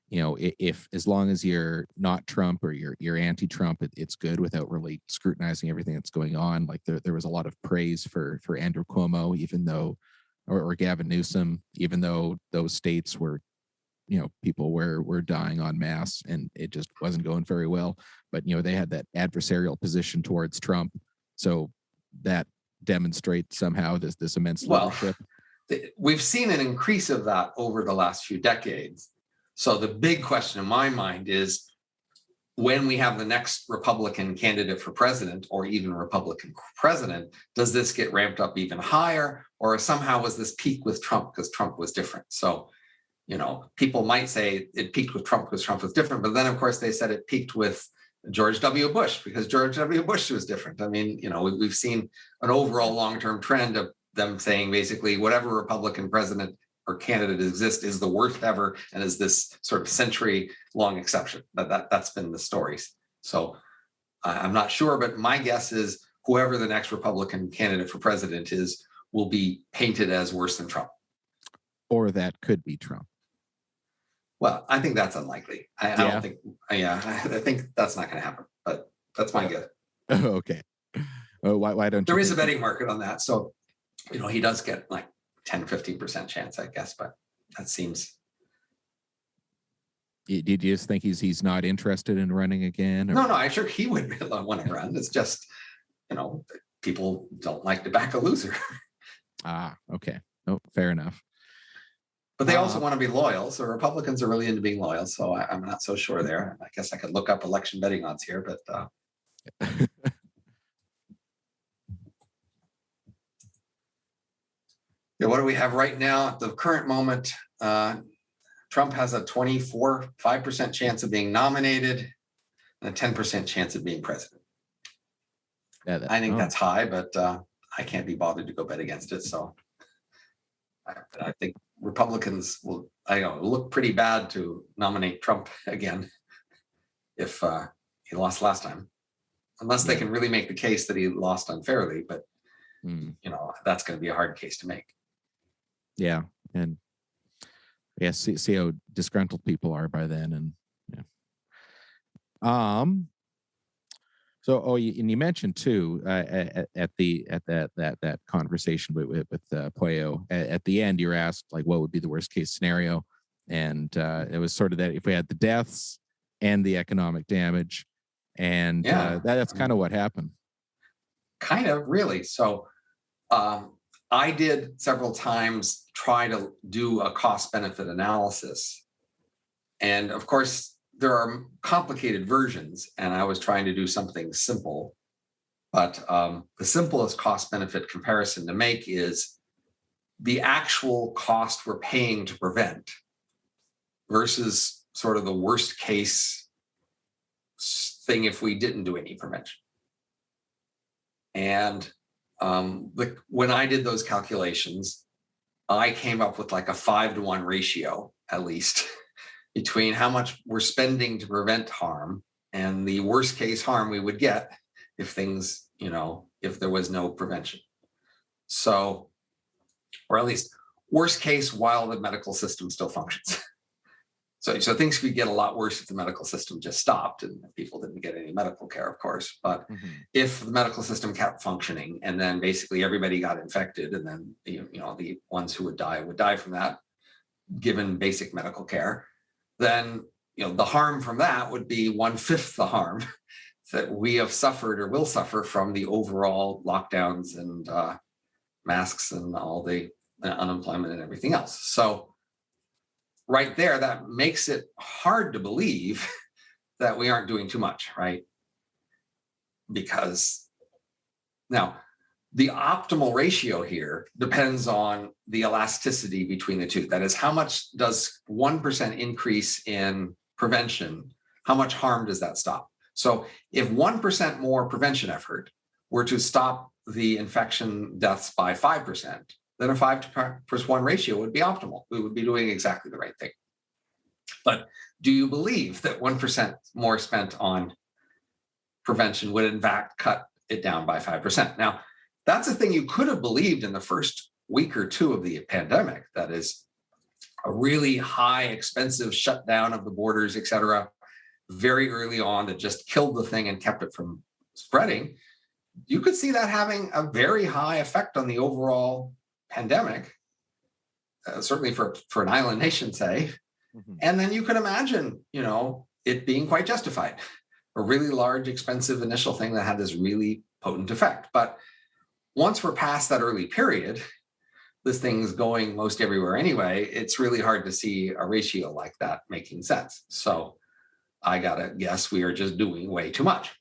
if as long as you're not Trump or you're anti-Trump, it's good, without really scrutinizing everything that's going on. Like there was a lot of praise for Andrew Cuomo, even though, or Gavin Newsom, even though those states were, people were dying en masse and it just wasn't going very well. But they had that adversarial position towards Trump, so that demonstrates somehow this immense leadership. We've seen an increase of that over the last few decades. So the big question in my mind is, when we have the next Republican candidate for president, or even Republican president, does this get ramped up even higher? Or somehow was this peak with Trump because Trump was different? So, people might say it peaked with Trump because Trump was different, but then of course they said it peaked with George W. Bush because George W. Bush was different. I mean, we've seen an overall long-term trend of them saying basically whatever Republican president or candidate exists is the worst ever and is this sort of century-long exception. That's been the stories. So I'm not sure, but my guess is whoever the next Republican candidate for president is will be painted as worse than Trump. Or that could be Trump. Well, I think that's unlikely. I don't think, I think that's not going to happen, but that's my guess. Okay. Why don't you? There is a betting market on that. So, he does get like 10, 15% chance, I guess, but that seems. Do you just think he's not interested in running again? Or? No, I'm sure he would want to run. It's just, people don't like to back a loser. Okay. Oh, fair enough. But they also want to be loyal. So Republicans are really into being loyal. So I'm not so sure there. I guess I could look up election betting odds here, but what do we have right now at the current moment? Trump has a 5% chance of being nominated and a 10% chance of being president. I think that's high, but I can't be bothered to go bet against it. So I think Republicans will, look pretty bad to nominate Trump again if he lost last time, unless they can really make the case that he lost unfairly. But that's going to be a hard case to make. Yeah, and see how disgruntled people are by then, and So, and you mentioned too at that conversation with Pueo, at the end, you're asked like, what would be the worst case scenario, and it was sort of that if we had the deaths and the economic damage, and that's kind of what happened. Kind of, really. So, I did several times try to do a cost benefit analysis, and of course, there are complicated versions, and I was trying to do something simple, but the simplest cost benefit comparison to make is the actual cost we're paying to prevent versus sort of the worst case thing if we didn't do any prevention. And when I did those calculations, I came up with like a 5-to-1 ratio, at least, between how much we're spending to prevent harm and the worst case harm we would get if things, if there was no prevention. So, or at least worst case while the medical system still functions. So things could get a lot worse if the medical system just stopped and people didn't get any medical care, of course. But if the medical system kept functioning and then basically everybody got infected, and then the ones who would die from that, given basic medical care, then the harm from that would be 1/5 the harm that we have suffered or will suffer from the overall lockdowns and masks and all the unemployment and everything else. So right there, that makes it hard to believe that we aren't doing too much, right? Because now the optimal ratio here depends on the elasticity between the two. That is, how much does 1% increase in prevention, how much harm does that stop? So if 1% more prevention effort were to stop the infection deaths by 5%, then a 5-to-1 ratio would be optimal. We would be doing exactly the right thing. But do you believe that 1% more spent on prevention would in fact cut it down by 5%? Now, that's a thing you could have believed in the first week or two of the pandemic. That is a really high, expensive shutdown of the borders, et cetera, very early on that just killed the thing and kept it from spreading. You could see that having a very high effect on the overall pandemic, certainly for an island nation, say. And then you could imagine, it being quite justified. A really large, expensive initial thing that had this really potent effect. But once we're past that early period, this thing's going most everywhere anyway, it's really hard to see a ratio like that making sense. So I gotta guess we are just doing way too much.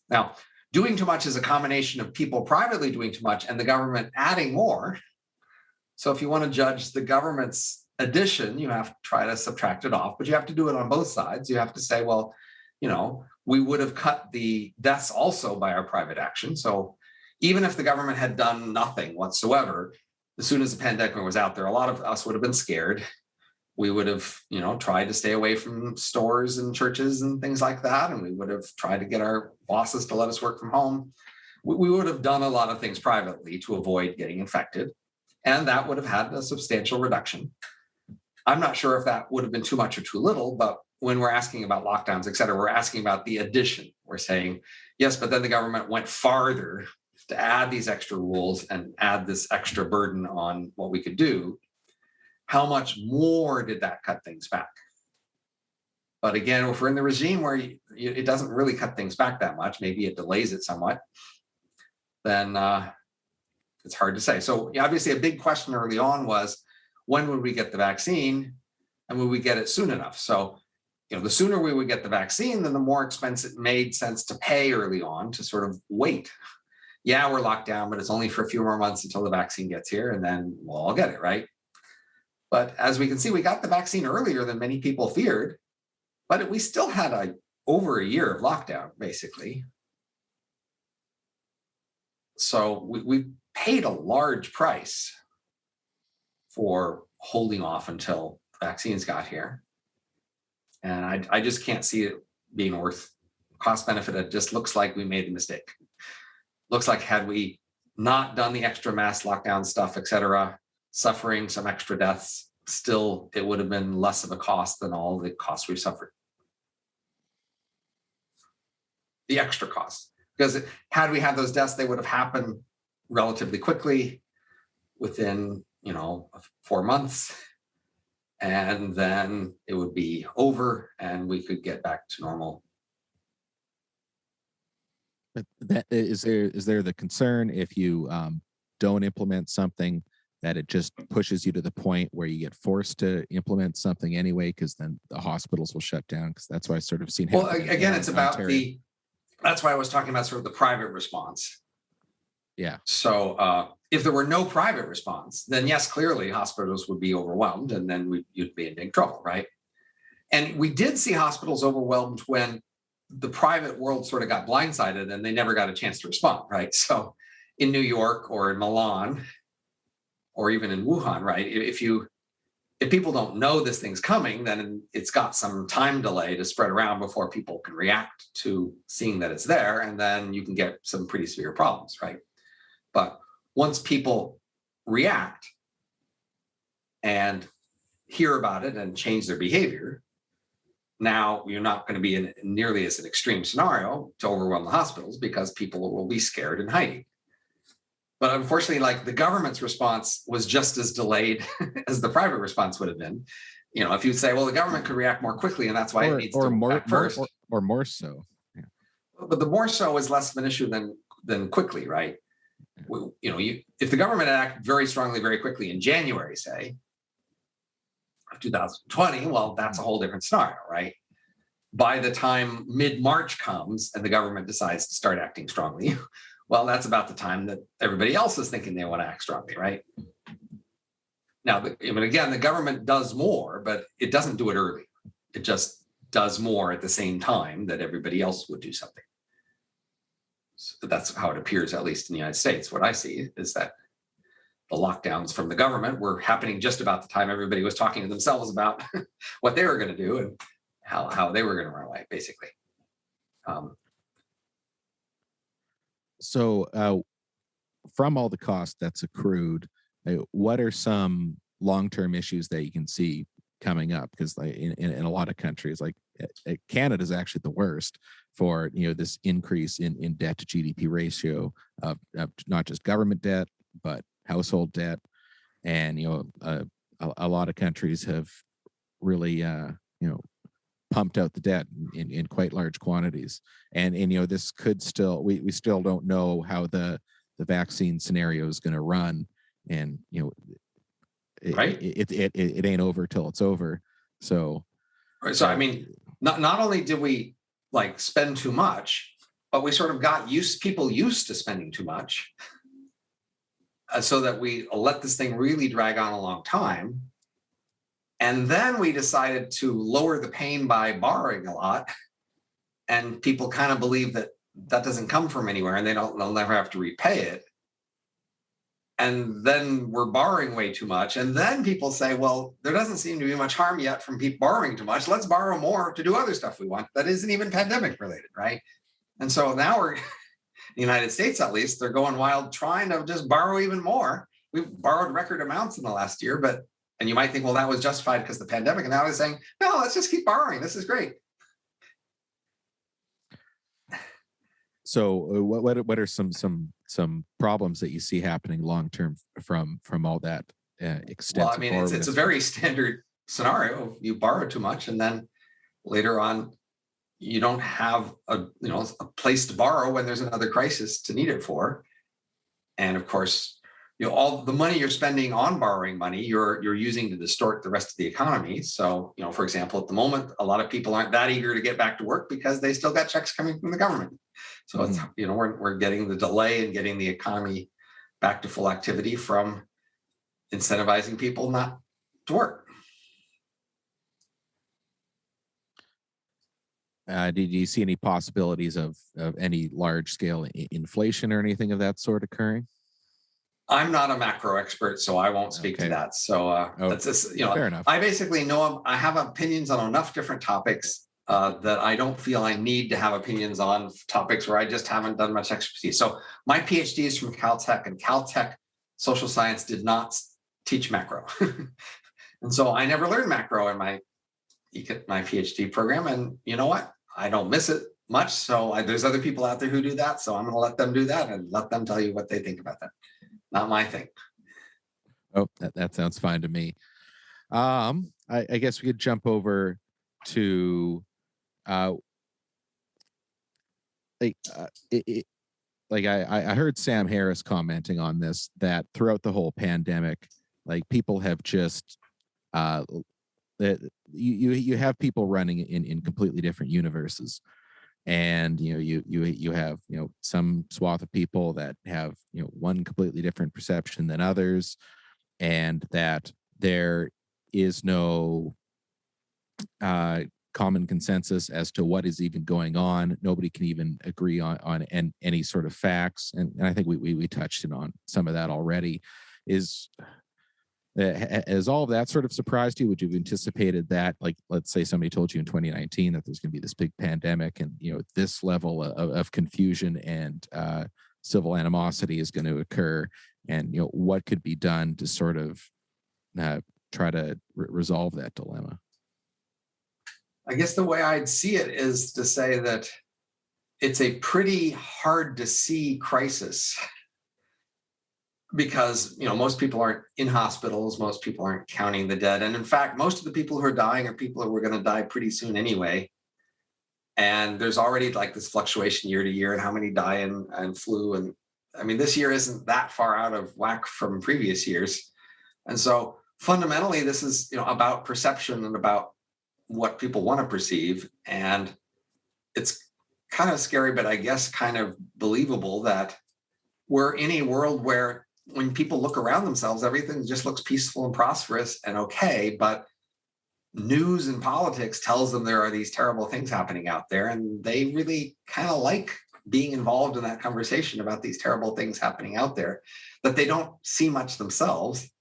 Now, doing too much is a combination of people privately doing too much and the government adding more. So if you want to judge the government's addition, you have to try to subtract it off, but you have to do it on both sides. You have to say, well, we would have cut the deaths also by our private action. So even if the government had done nothing whatsoever, as soon as the pandemic was out there, a lot of us would have been scared. We would have, tried to stay away from stores and churches and things like that. And we would have tried to get our bosses to let us work from home. We would have done a lot of things privately to avoid getting infected. And that would have had a substantial reduction. I'm not sure if that would have been too much or too little, but when we're asking about lockdowns, et cetera, we're asking about the addition. We're saying, yes, but then the government went farther to add these extra rules and add this extra burden on what we could do. How much more did that cut things back? But again, if we're in the regime where it doesn't really cut things back that much, maybe it delays it somewhat, then it's hard to say. So obviously a big question early on was, when would we get the vaccine and would we get it soon enough? So, the sooner we would get the vaccine, then the more expensive it made sense to pay early on to sort of wait. yeah, we're locked down, but it's only for a few more months until the vaccine gets here, and then we'll all get it, right? But as we can see, we got the vaccine earlier than many people feared, but we still had over a year of lockdown, basically. So we paid a large price for holding off until vaccines got here. And I just can't see it being worth cost benefit. It just looks like we made a mistake. Looks like had we not done the extra mass lockdown stuff, et cetera, suffering some extra deaths, still it would have been less of a cost than all the costs we've suffered. The extra costs. Because had we had those deaths, they would have happened relatively quickly within, 4 months. And then it would be over and we could get back to normal. But is there the concern if you don't implement something that it just pushes you to the point where you get forced to implement something anyway, because then the hospitals will shut down? Because that's why I sort of seen. Well, again, it's about that's why I was talking about sort of the private response. Yeah. So if there were no private response, then yes, clearly hospitals would be overwhelmed, and then you'd be in big trouble, right? And we did see hospitals overwhelmed when the private world sort of got blindsided and they never got a chance to respond, right? So in New York or in Milan or even in Wuhan, right? If people don't know this thing's coming, then it's got some time delay to spread around before people can react to seeing that it's there, and then you can get some pretty severe problems, right? But once people react and hear about it and change their behavior, now you're not going to be in nearly as an extreme scenario to overwhelm the hospitals, because people will be scared and hiding. But unfortunately, like, the government's response was just as delayed as the private response would have been. If you say, well, the government could react more quickly, and that's why it needs to react first. Or more so. Yeah. But the more so is less of an issue than quickly, right? If the government acted very strongly, very quickly in January, say, of 2020, well, that's a whole different scenario, right? By the time mid-March comes and the government decides to start acting strongly, well, that's about the time that everybody else is thinking they want to act strongly, right? Now, again, the government does more, but it doesn't do it early. It just does more at the same time that everybody else would do something. So that's how it appears, at least in the United States. What I see is that the lockdowns from the government were happening just about the time everybody was talking to themselves about what they were going to do and how they were going to run away, basically. So from all the cost that's accrued, what are some long-term issues that you can see coming up? Because in a lot of countries, like Canada is actually the worst for this increase in debt to GDP ratio of not just government debt but household debt, and a lot of countries have really pumped out the debt in quite large quantities, and this could still, we still don't know how the vaccine scenario is going to run, and right, it ain't over till it's over. So I mean, not only did we spend too much, but we sort of got people used to spending too much, so that we let this thing really drag on a long time. And then we decided to lower the pain by borrowing a lot. And people kind of believe that doesn't come from anywhere and they'll never have to repay it. And then we're borrowing way too much. And then people say, well, there doesn't seem to be much harm yet from people borrowing too much. Let's borrow more to do other stuff we want that isn't even pandemic related, right? And so now we're, in the United States at least, they're going wild trying to just borrow even more. We've borrowed record amounts in the last year, and you might think, well, that was justified because of the pandemic. And now they're saying, no, let's just keep borrowing. This is great. So what are some problems that you see happening long term from all that extensive? Well, I mean, it's a very standard scenario. You borrow too much, and then later on, you don't have a place to borrow when there's another crisis to need it for. And of course, all the money you're spending on borrowing money, you're using to distort the rest of the economy. So, for example, at the moment, a lot of people aren't that eager to get back to work because they still got checks coming from the government. So it's, we're getting the delay in getting the economy back to full activity from incentivizing people not to work. Did you see any possibilities of any large scale inflation or anything of that sort occurring? I'm not a macro expert, so I won't speak to that. So that's just, fair enough. I basically know I have opinions on enough different topics that I don't feel I need to have opinions on topics where I just haven't done much expertise. So my PhD is from Caltech, and Caltech social science did not teach macro. And so I never learned macro in my PhD program. And you know what? I don't miss it much. So there's other people out there who do that. So I'm going to let them do that and let them tell you what they think about that. Not my thing. Oh, that sounds fine to me. I guess we could jump over to I heard Sam Harris commenting on this, that throughout the whole pandemic, like people have just you have people running in completely different universes. And you have some swath of people that have one completely different perception than others, and that there is no common consensus as to what is even going on. Nobody can even agree on any sort of facts, and I think we touched on some of that already. Has all of that sort of surprised you? Would you have anticipated that, like, let's say somebody told you in 2019 that there's going to be this big pandemic and, this level of confusion and civil animosity is going to occur, and, what could be done to sort of try to resolve that dilemma? I guess the way I'd see it is to say that it's a pretty hard to see crisis. Because most people aren't in hospitals, most people aren't counting the dead, and in fact, most of the people who are dying are people who are going to die pretty soon anyway. And there's already like this fluctuation year to year in how many die in flu, and I mean this year isn't that far out of whack from previous years. And so fundamentally, this is about perception and about what people want to perceive, and it's kind of scary, but I guess kind of believable that we're in a world where when people look around themselves, everything just looks peaceful and prosperous and okay, but news and politics tells them there are these terrible things happening out there, and they really kind of like being involved in that conversation about these terrible things happening out there that they don't see much themselves.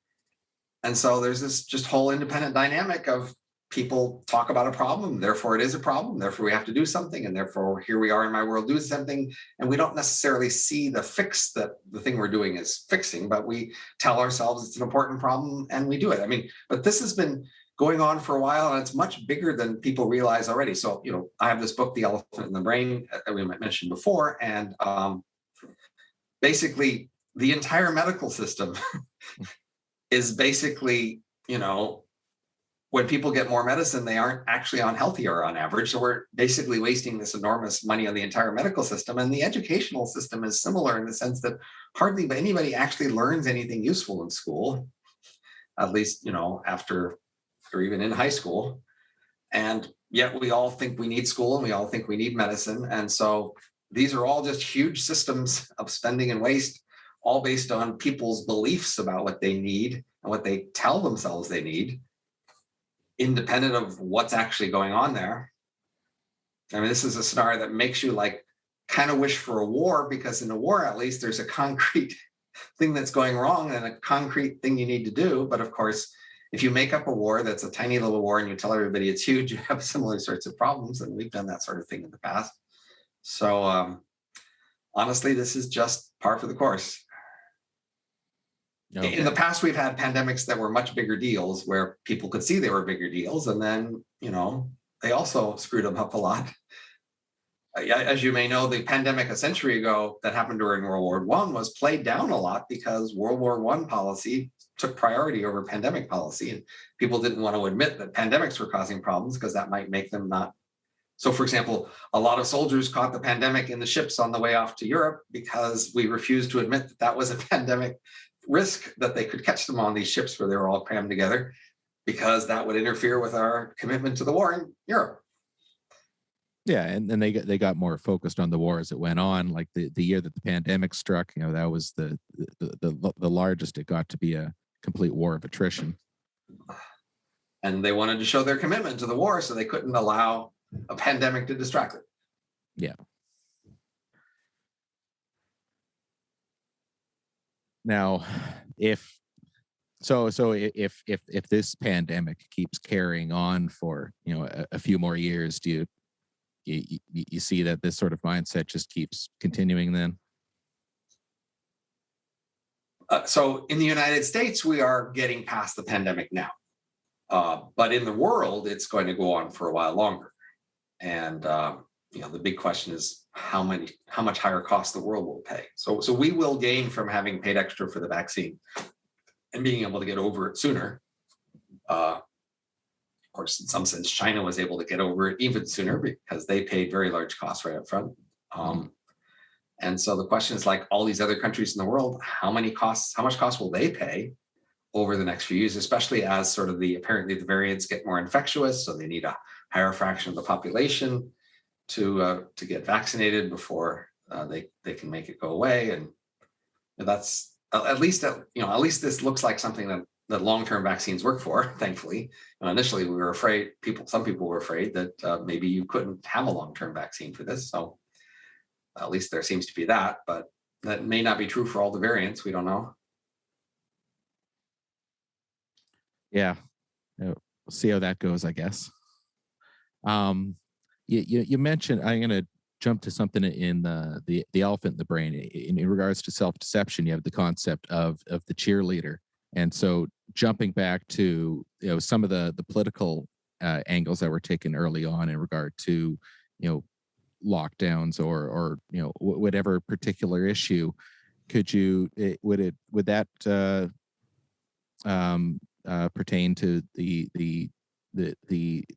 And so there's this just whole independent dynamic of people talk about a problem, therefore it is a problem, therefore we have to do something, and therefore here we are in my world doing something, and we don't necessarily see the fix that the thing we're doing is fixing, but we tell ourselves it's an important problem and we do it. I mean, but this has been going on for a while, and it's much bigger than people realize already. So, I have this book, The Elephant in the Brain, that we mentioned before, and basically the entire medical system is basically, when people get more medicine, they aren't actually on healthier on average. So we're basically wasting this enormous money on the entire medical system. And the educational system is similar in the sense that hardly anybody actually learns anything useful in school, at least, after or even in high school. And yet we all think we need school and we all think we need medicine. And so these are all just huge systems of spending and waste, all based on people's beliefs about what they need and what they tell themselves they need, independent of what's actually going on there. I mean, this is a scenario that makes you kind of wish for a war, because in a war, at least there's a concrete thing that's going wrong and a concrete thing you need to do. But of course, if you make up a war that's a tiny little war and you tell everybody it's huge, you have similar sorts of problems. And we've done that sort of thing in the past. So honestly, this is just par for the course. Okay. In the past, we've had pandemics that were much bigger deals where people could see they were bigger deals. And then, they also screwed them up a lot. As you may know, the pandemic a century ago that happened during World War I was played down a lot because World War I policy took priority over pandemic policy. And people didn't want to admit that pandemics were causing problems because that might make them not. So, for example, a lot of soldiers caught the pandemic in the ships on the way off to Europe because we refused to admit that that was a pandemic risk that they could catch them on these ships where they were all crammed together, because that would interfere with our commitment to the war in Europe. Yeah, and they got more focused on the war as it went on. Like the year that the pandemic struck, that was the largest it got to be a complete war of attrition. And they wanted to show their commitment to the war, so they couldn't allow a pandemic to distract it. Yeah. Now, if this pandemic keeps carrying on for a few more years, do you see that this sort of mindset just keeps continuing then? So in the United States, we are getting past the pandemic now. But in the world, it's going to go on for a while longer. And the big question is how much higher cost the world will pay. So we will gain from having paid extra for the vaccine and being able to get over it sooner. Of course, in some sense, China was able to get over it even sooner because they paid very large costs right up front. And so the question is, like all these other countries in the world, how much cost will they pay over the next few years, especially as sort of apparently the variants get more infectious, so they need a higher fraction of the population to get vaccinated before they can make it go away. And that's at least this looks like something that long-term vaccines work for, thankfully. Initially, we were afraid, some people were afraid that maybe you couldn't have a long-term vaccine for this. So at least there seems to be that, but that may not be true for all the variants. We don't know. Yeah, we'll see how that goes, I guess. You mentioned, I'm going to jump to something in the elephant in the brain. In regards to self-deception, you have the concept of the cheerleader. And so jumping back to some of the political angles that were taken early on in regard to lockdowns or whatever particular issue, would that pertain to the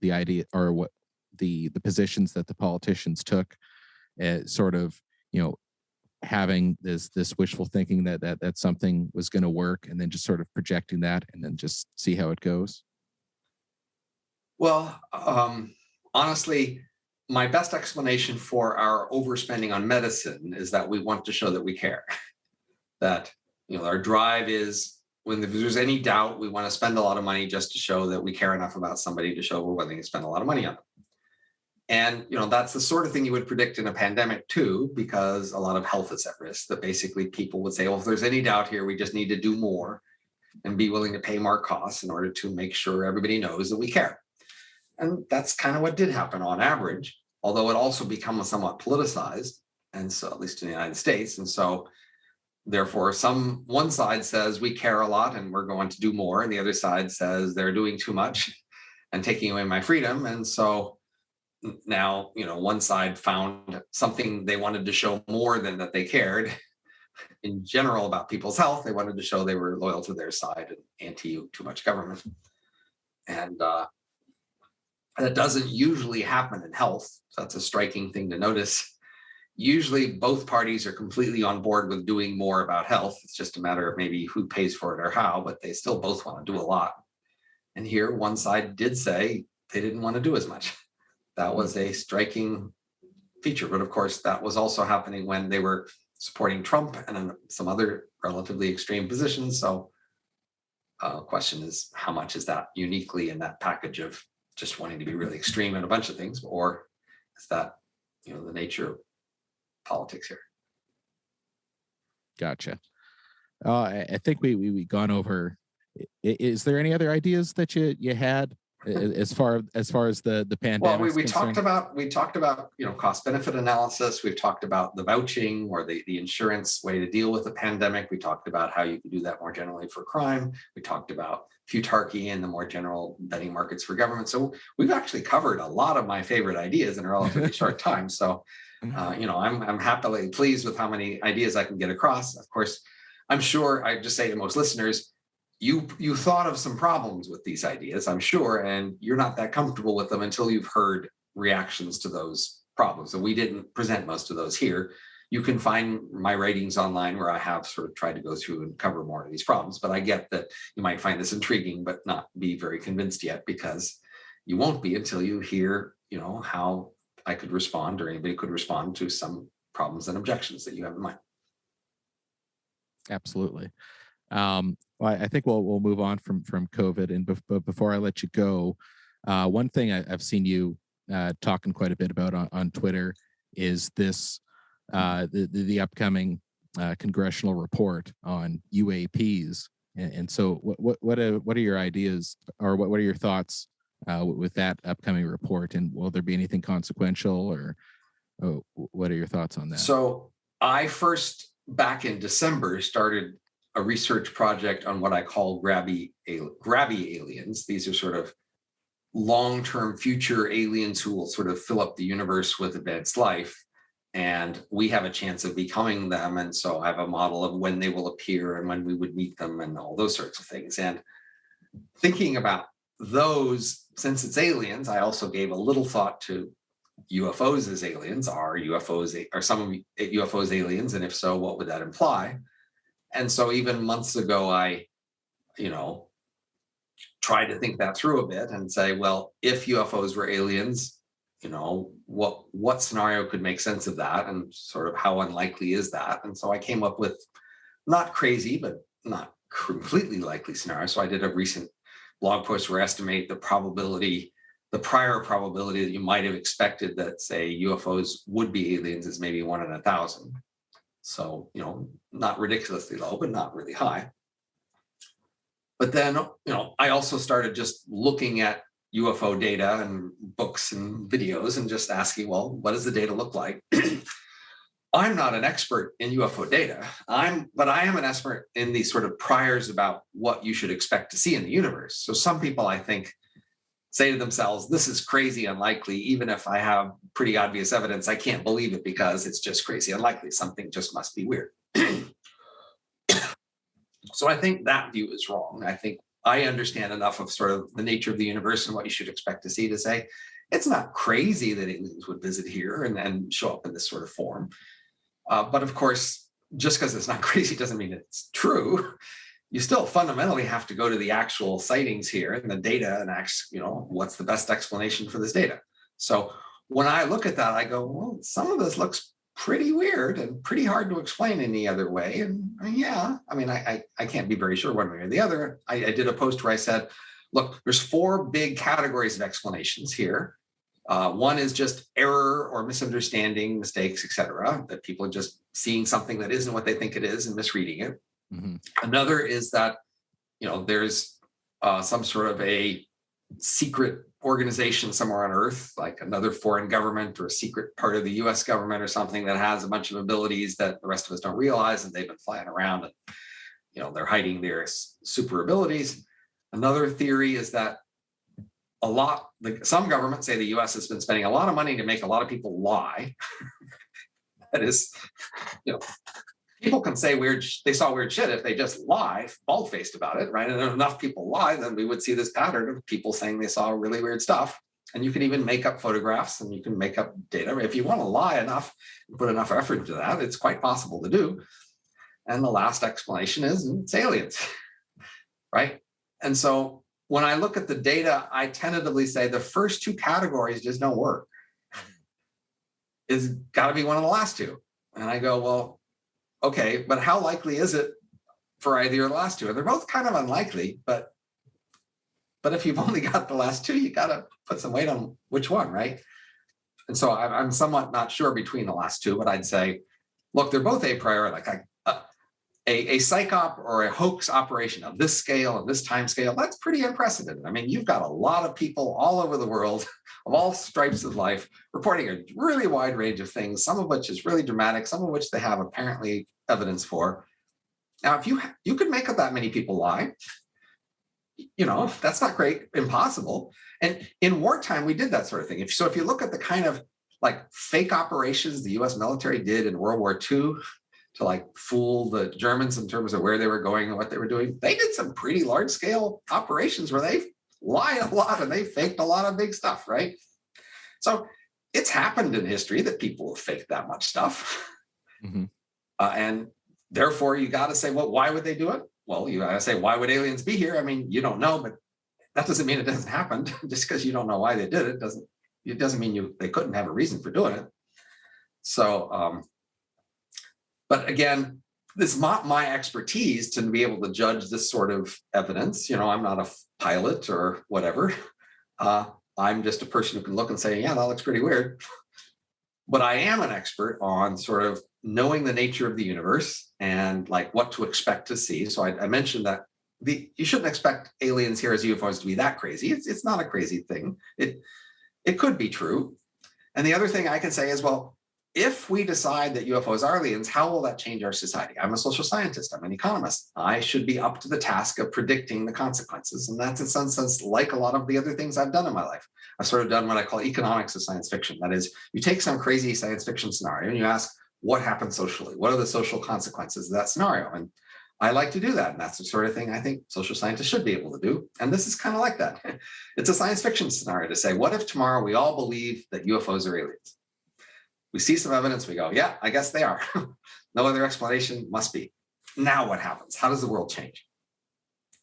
idea, or what the positions that the politicians took, sort of having this wishful thinking that something was going to work, and then just sort of projecting that and then just see how it goes? Well, honestly, my best explanation for our overspending on medicine is that we want to show that we care. That our drive is, when there's any doubt, we want to spend a lot of money just to show that we care enough about somebody to show we're willing to spend a lot of money on them. And that's the sort of thing you would predict in a pandemic too, because a lot of health is at risk. That basically people would say, well, if there's any doubt here, we just need to do more and be willing to pay more costs in order to make sure everybody knows that we care. And that's kind of what did happen on average, although it also become somewhat politicized, and so at least in the United States. And so therefore, one side says we care a lot and we're going to do more, and the other side says they're doing too much and taking away my freedom. And so now, one side found something they wanted to show more than that they cared in general about people's health. They wanted to show they were loyal to their side and anti too much government. And that doesn't usually happen in health. So that's a striking thing to notice. Usually both parties are completely on board with doing more about health. It's just a matter of maybe who pays for it or how, but they still both want to do a lot. And here, one side did say they didn't want to do as much. That was a striking feature. But of course, that was also happening when they were supporting Trump and some other relatively extreme positions. So the question is, how much is that uniquely in that package of just wanting to be really extreme in a bunch of things, or is that the nature of politics here? Gotcha. I think we gone over. Is there any other ideas that you had as far as the pandemic? Well, we talked about cost benefit analysis. We've talked about the vouching or the insurance way to deal with the pandemic. We talked about how you can do that more generally for crime. We talked about Futarchy and the more general betting markets for government. So we've actually covered a lot of my favorite ideas in a relatively short time. So I'm happily pleased with how many ideas I can get across. Of course, I'm sure I just say to most listeners, you thought of some problems with these ideas, I'm sure, and you're not that comfortable with them until you've heard reactions to those problems. And we didn't present most of those here. you can find my writings online where I have sort of tried to go through and cover more of these problems. But I get that you might find this intriguing, but not be very convinced yet, because you won't be until you hear, how I could respond, or anybody could respond to some problems and objections that you have in mind. Absolutely. Well, I think we'll move on from COVID. And but before I let you go, one thing I've seen you talking quite a bit about on Twitter is this the upcoming congressional report on UAPs. And so, what are your ideas, or what are your thoughts with that upcoming report? And will there be anything consequential, or what are your thoughts on that? So I first, back in December, started a research project on what I call grabby aliens. These are sort of long-term future aliens who will sort of fill up the universe with advanced life. And we have a chance of becoming them. And so I have a model of when they will appear and when we would meet them and all those sorts of things. And thinking about those, since it's aliens, I also gave a little thought to UFOs as aliens. Are some of UFOs aliens? And if so, what would that imply? And so even months ago, I, tried to think that through a bit and say, well, if UFOs were aliens, what scenario could make sense of that, and sort of how unlikely is that? And so I came up with not crazy, but not completely likely scenario. So I did a recent blog post where I estimate the prior probability that you might have expected that, say, UFOs would be aliens is maybe 1 in 1,000. So, not ridiculously low, but not really high. But then, I also started just looking at UFO data and books and videos and just asking, well, what does the data look like? I'm not an expert in UFO data, but I am an expert in these sort of priors about what you should expect to see in the universe. So some people, I think, say to themselves, this is crazy unlikely. Even if I have pretty obvious evidence, I can't believe it because it's just crazy unlikely. Something just must be weird. So I think that view is wrong. I think I understand enough of sort of the nature of the universe and what you should expect to see to say, it's not crazy that aliens would visit here and show up in this sort of form. But of course, just because it's not crazy doesn't mean it's true. You still fundamentally have to go to the actual sightings here and the data and ask, what's the best explanation for this data? So when I look at that, I go, well, some of this looks pretty weird and pretty hard to explain any other way. And I can't be very sure one way or the other. I did a post where I said, look, there's 4 big categories of explanations here. One is just error or misunderstanding, mistakes, etc., that people are just seeing something that isn't what they think it is and misreading it. Mm-hmm. Another is that, there's some sort of a secret organization somewhere on Earth, like another foreign government or a secret part of the US government or something, that has a bunch of abilities that the rest of us don't realize, and they've been flying around and, they're hiding their super abilities. Another theory is that some governments say the US has been spending a lot of money to make a lot of people lie. That is, people can say they saw weird shit if they just lie bald-faced about it, right? And if enough people lie, then we would see this pattern of people saying they saw really weird stuff. And you can even make up photographs and you can make up data. If you want to lie enough and put enough effort into that, it's quite possible to do. And the last explanation is it's aliens, right? And so when I look at the data, I tentatively say the first 2 categories just don't work. It's got to be one of the last 2. And I go, well, okay, but how likely is it for either of the last 2? And they're both kind of unlikely, but if you've only got the last 2, you got to put some weight on which one, right? And so I'm somewhat not sure between the last 2, but I'd say, look, they're both a priori, like a psych op or a hoax operation of this scale and this time scale. That's pretty unprecedented. I mean, you've got a lot of people all over the world of all stripes of life reporting a really wide range of things, some of which is really dramatic, some of which they have apparently evidence for. Now, if you could make up that many people lie, that's not great, impossible. And in wartime, we did that sort of thing. If you look at the kind of like fake operations the US military did in World War II to like fool the Germans in terms of where they were going and what they were doing, they did some pretty large scale operations where they lied a lot and they faked a lot of big stuff, right? So it's happened in history that people have faked that much stuff. Hmm. And therefore, you got to say, well, why would they do it? Well, you got to say, why would aliens be here? I mean, you don't know, but that doesn't mean it doesn't happen. Just because you don't know why they did it doesn't mean they couldn't have a reason for doing it. So, but again, this is not my expertise to be able to judge this sort of evidence. I'm not a pilot or whatever. I'm just a person who can look and say, yeah, that looks pretty weird. But I am an expert on sort of knowing the nature of the universe and like what to expect to see. So I mentioned that you shouldn't expect aliens here as UFOs to be that crazy. It's not a crazy thing. It could be true. And the other thing I can say is, well, if we decide that UFOs are aliens, how will that change our society? I'm a social scientist. I'm an economist. I should be up to the task of predicting the consequences. And that's in some sense like a lot of the other things I've done in my life. I've sort of done what I call economics of science fiction. That is, you take some crazy science fiction scenario and you ask, what happens socially? What are the social consequences of that scenario? And I like to do that. And that's the sort of thing I think social scientists should be able to do. And this is kind of like that. It's a science fiction scenario to say, what if tomorrow we all believe that UFOs are aliens? We see some evidence, we go, yeah, I guess they are. No other explanation, must be. Now what happens? How does the world change?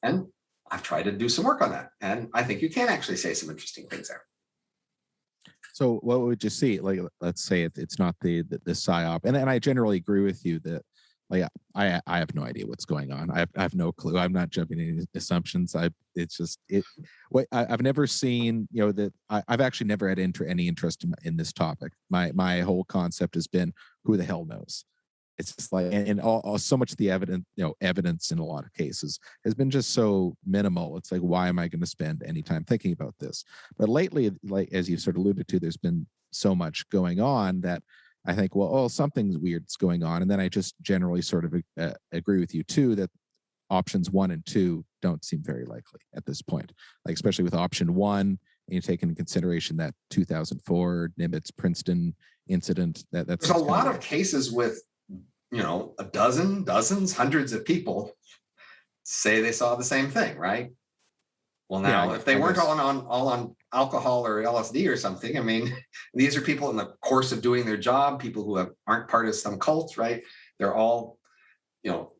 And I've tried to do some work on that. And I think you can actually say some interesting things there. So what would you see? Like, let's say it's not the psyop. And I generally agree with you that, like, I have no idea what's going on. I have no clue. I'm not jumping any assumptions. I've never seen, that I've actually never had any interest in this topic. My whole concept has been, who the hell knows? It's just like, and all so much of the evidence in a lot of cases has been just so minimal. It's like, why am I going to spend any time thinking about this? But lately, like, as you sort of alluded to, there's been so much going on that I think, well, something's weird's going on. And then I just generally sort of agree with you too, that options 1 and 2 don't seem very likely at this point, like especially with option 1, and you take into consideration that 2004 Nimitz Princeton incident. That's There's a lot of cases with, dozens, hundreds of people say they saw the same thing, right? Well, now, if they weren't all on alcohol or LSD or something, I mean, these are people in the course of doing their job, people who aren't part of some cult, right? They're all,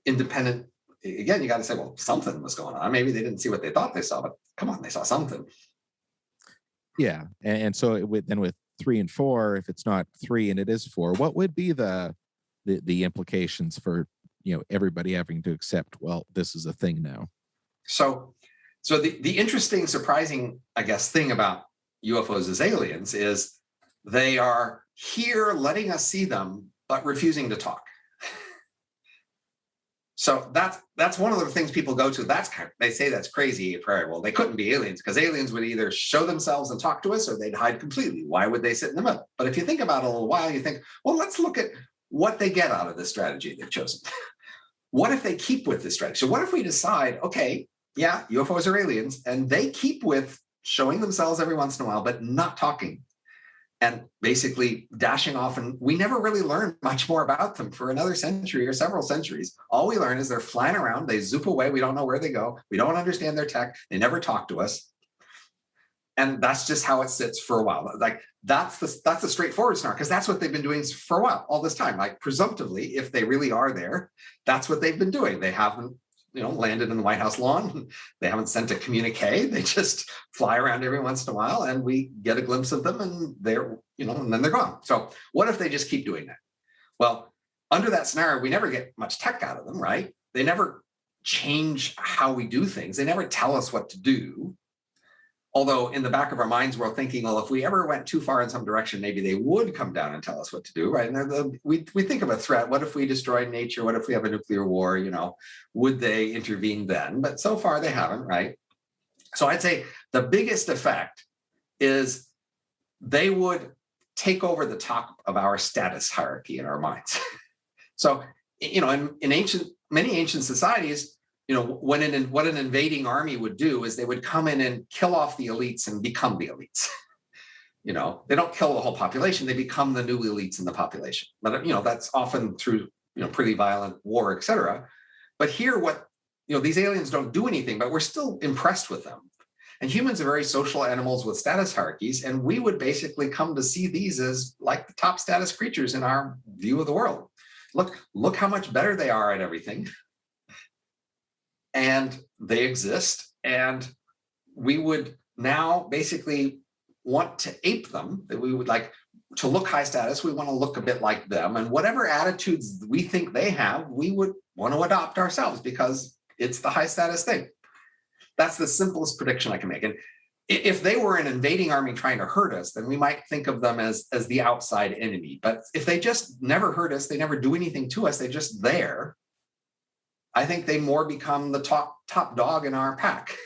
independent. Again, you got to say, well, something was going on. Maybe they didn't see what they thought they saw, but come on, they saw something. Yeah, and so with 3 and 4, if it's not 3 and it is 4, what would be the implications for everybody having to accept, well, this is a thing now? So the interesting, surprising, I guess, thing about UFOs as aliens is they are here letting us see them, but refusing to talk. So that's one of the things people go to. They say that's crazy. Well, they couldn't be aliens because aliens would either show themselves and talk to us or they'd hide completely. Why would they sit in the middle? But if you think about it a little while, you think, well, let's look at what they get out of this strategy they've chosen. What if they keep with this strategy? So what if we decide, okay, yeah, UFOs are aliens, and they keep with showing themselves every once in a while, but not talking and basically dashing off. And we never really learn much more about them for another century or several centuries. All we learn is they're flying around, they zoop away, we don't know where they go, we don't understand their tech, they never talk to us. And that's just how it sits for a while. Like that's the straightforward scenario, because that's what they've been doing for a while, all this time. Like presumptively, if they really are there, that's what they've been doing. They haven't, landed in the White House lawn. They haven't sent a communique. They just fly around every once in a while, and we get a glimpse of them, and they're, and then they're gone. So what if they just keep doing that? Well, under that scenario, we never get much tech out of them, right? They never change how we do things. They never tell us what to do. Although in the back of our minds, we're thinking, well, if we ever went too far in some direction, maybe they would come down and tell us what to do, right? And we think of a threat. What if we destroy nature? What if we have a nuclear war? Would they intervene then? But so far they haven't, right? So I'd say the biggest effect is they would take over the top of our status hierarchy in our minds. So, in many ancient societies, what an invading army would do is they would come in and kill off the elites and become the elites. They don't kill the whole population, they become the new elites in the population. But, that's often through, pretty violent war, et cetera. But here, these aliens don't do anything, but we're still impressed with them. And humans are very social animals with status hierarchies, and we would basically come to see these as like the top status creatures in our view of the world. look how much better they are at everything. And they exist. And we would now basically want to ape them, that we would like to look high status. We want to look a bit like them. And whatever attitudes we think they have, we would want to adopt ourselves because it's the high status thing. That's the simplest prediction I can make. And if they were an invading army trying to hurt us, then we might think of them as the outside enemy. But if they just never hurt us, they never do anything to us, they're just there, I think they more become the top dog in our pack.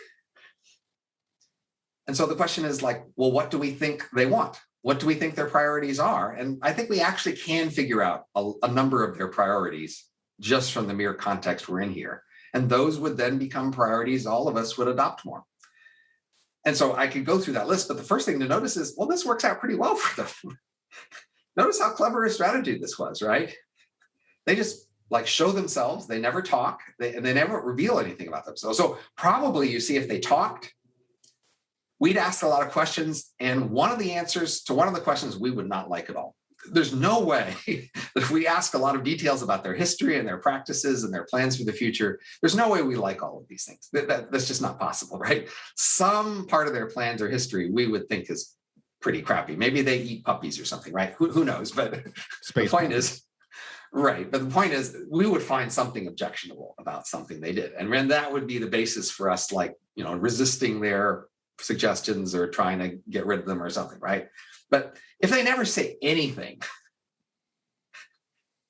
And so the question is like, well, what do we think they want? What do we think their priorities are? And I think we actually can figure out a number of their priorities just from the mere context we're in here. And those would then become priorities all of us would adopt more. And so I could go through that list, but the first thing to notice is, well, this works out pretty well for them. Notice how clever a strategy this was, right? They just like show themselves, they never talk, and they never reveal anything about themselves. So probably you see if they talked, we'd ask a lot of questions, and one of the answers to one of the questions we would not like at all. There's no way that if we ask a lot of details about their history and their practices and their plans for the future, there's no way we like all of these things. That's just not possible, right? Some part of their plans or history we would think is pretty crappy. Maybe they eat puppies or something, right? Who knows? But the point is, right. But the point is, we would find something objectionable about something they did. And then that would be the basis for us, like, resisting their suggestions or trying to get rid of them or something, right? But if they never say anything,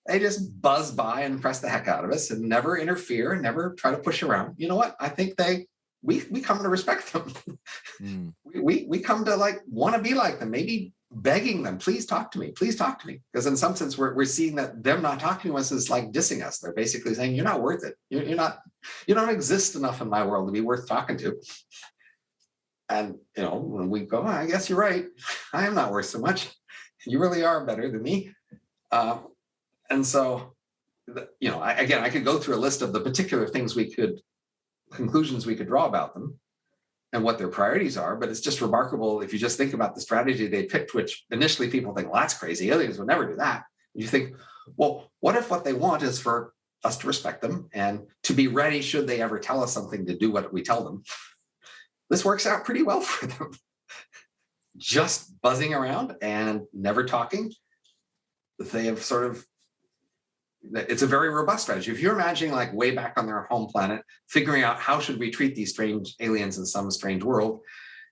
they just buzz by and impress the heck out of us and never interfere and never try to push around. You know what? I think we come to respect them. We come to like want to be like them, maybe begging them, please talk to me, please talk to me. Because in some sense, we're seeing that them not talking to us is like dissing us. They're basically saying, you're not worth it. You don't exist enough in my world to be worth talking to. And, when we go, I guess you're right. I am not worth so much. You really are better than me. And so, I could go through a list of the particular conclusions we could draw about them and what their priorities are. But it's just remarkable if you just think about the strategy they picked, which initially people think, well, that's crazy. Aliens would never do that. You think, well, what if what they want is for us to respect them and to be ready should they ever tell us something to do what we tell them? This works out pretty well for them. Just buzzing around and never talking. They have it's a very robust strategy. If you're imagining like way back on their home planet, figuring out how should we treat these strange aliens in some strange world,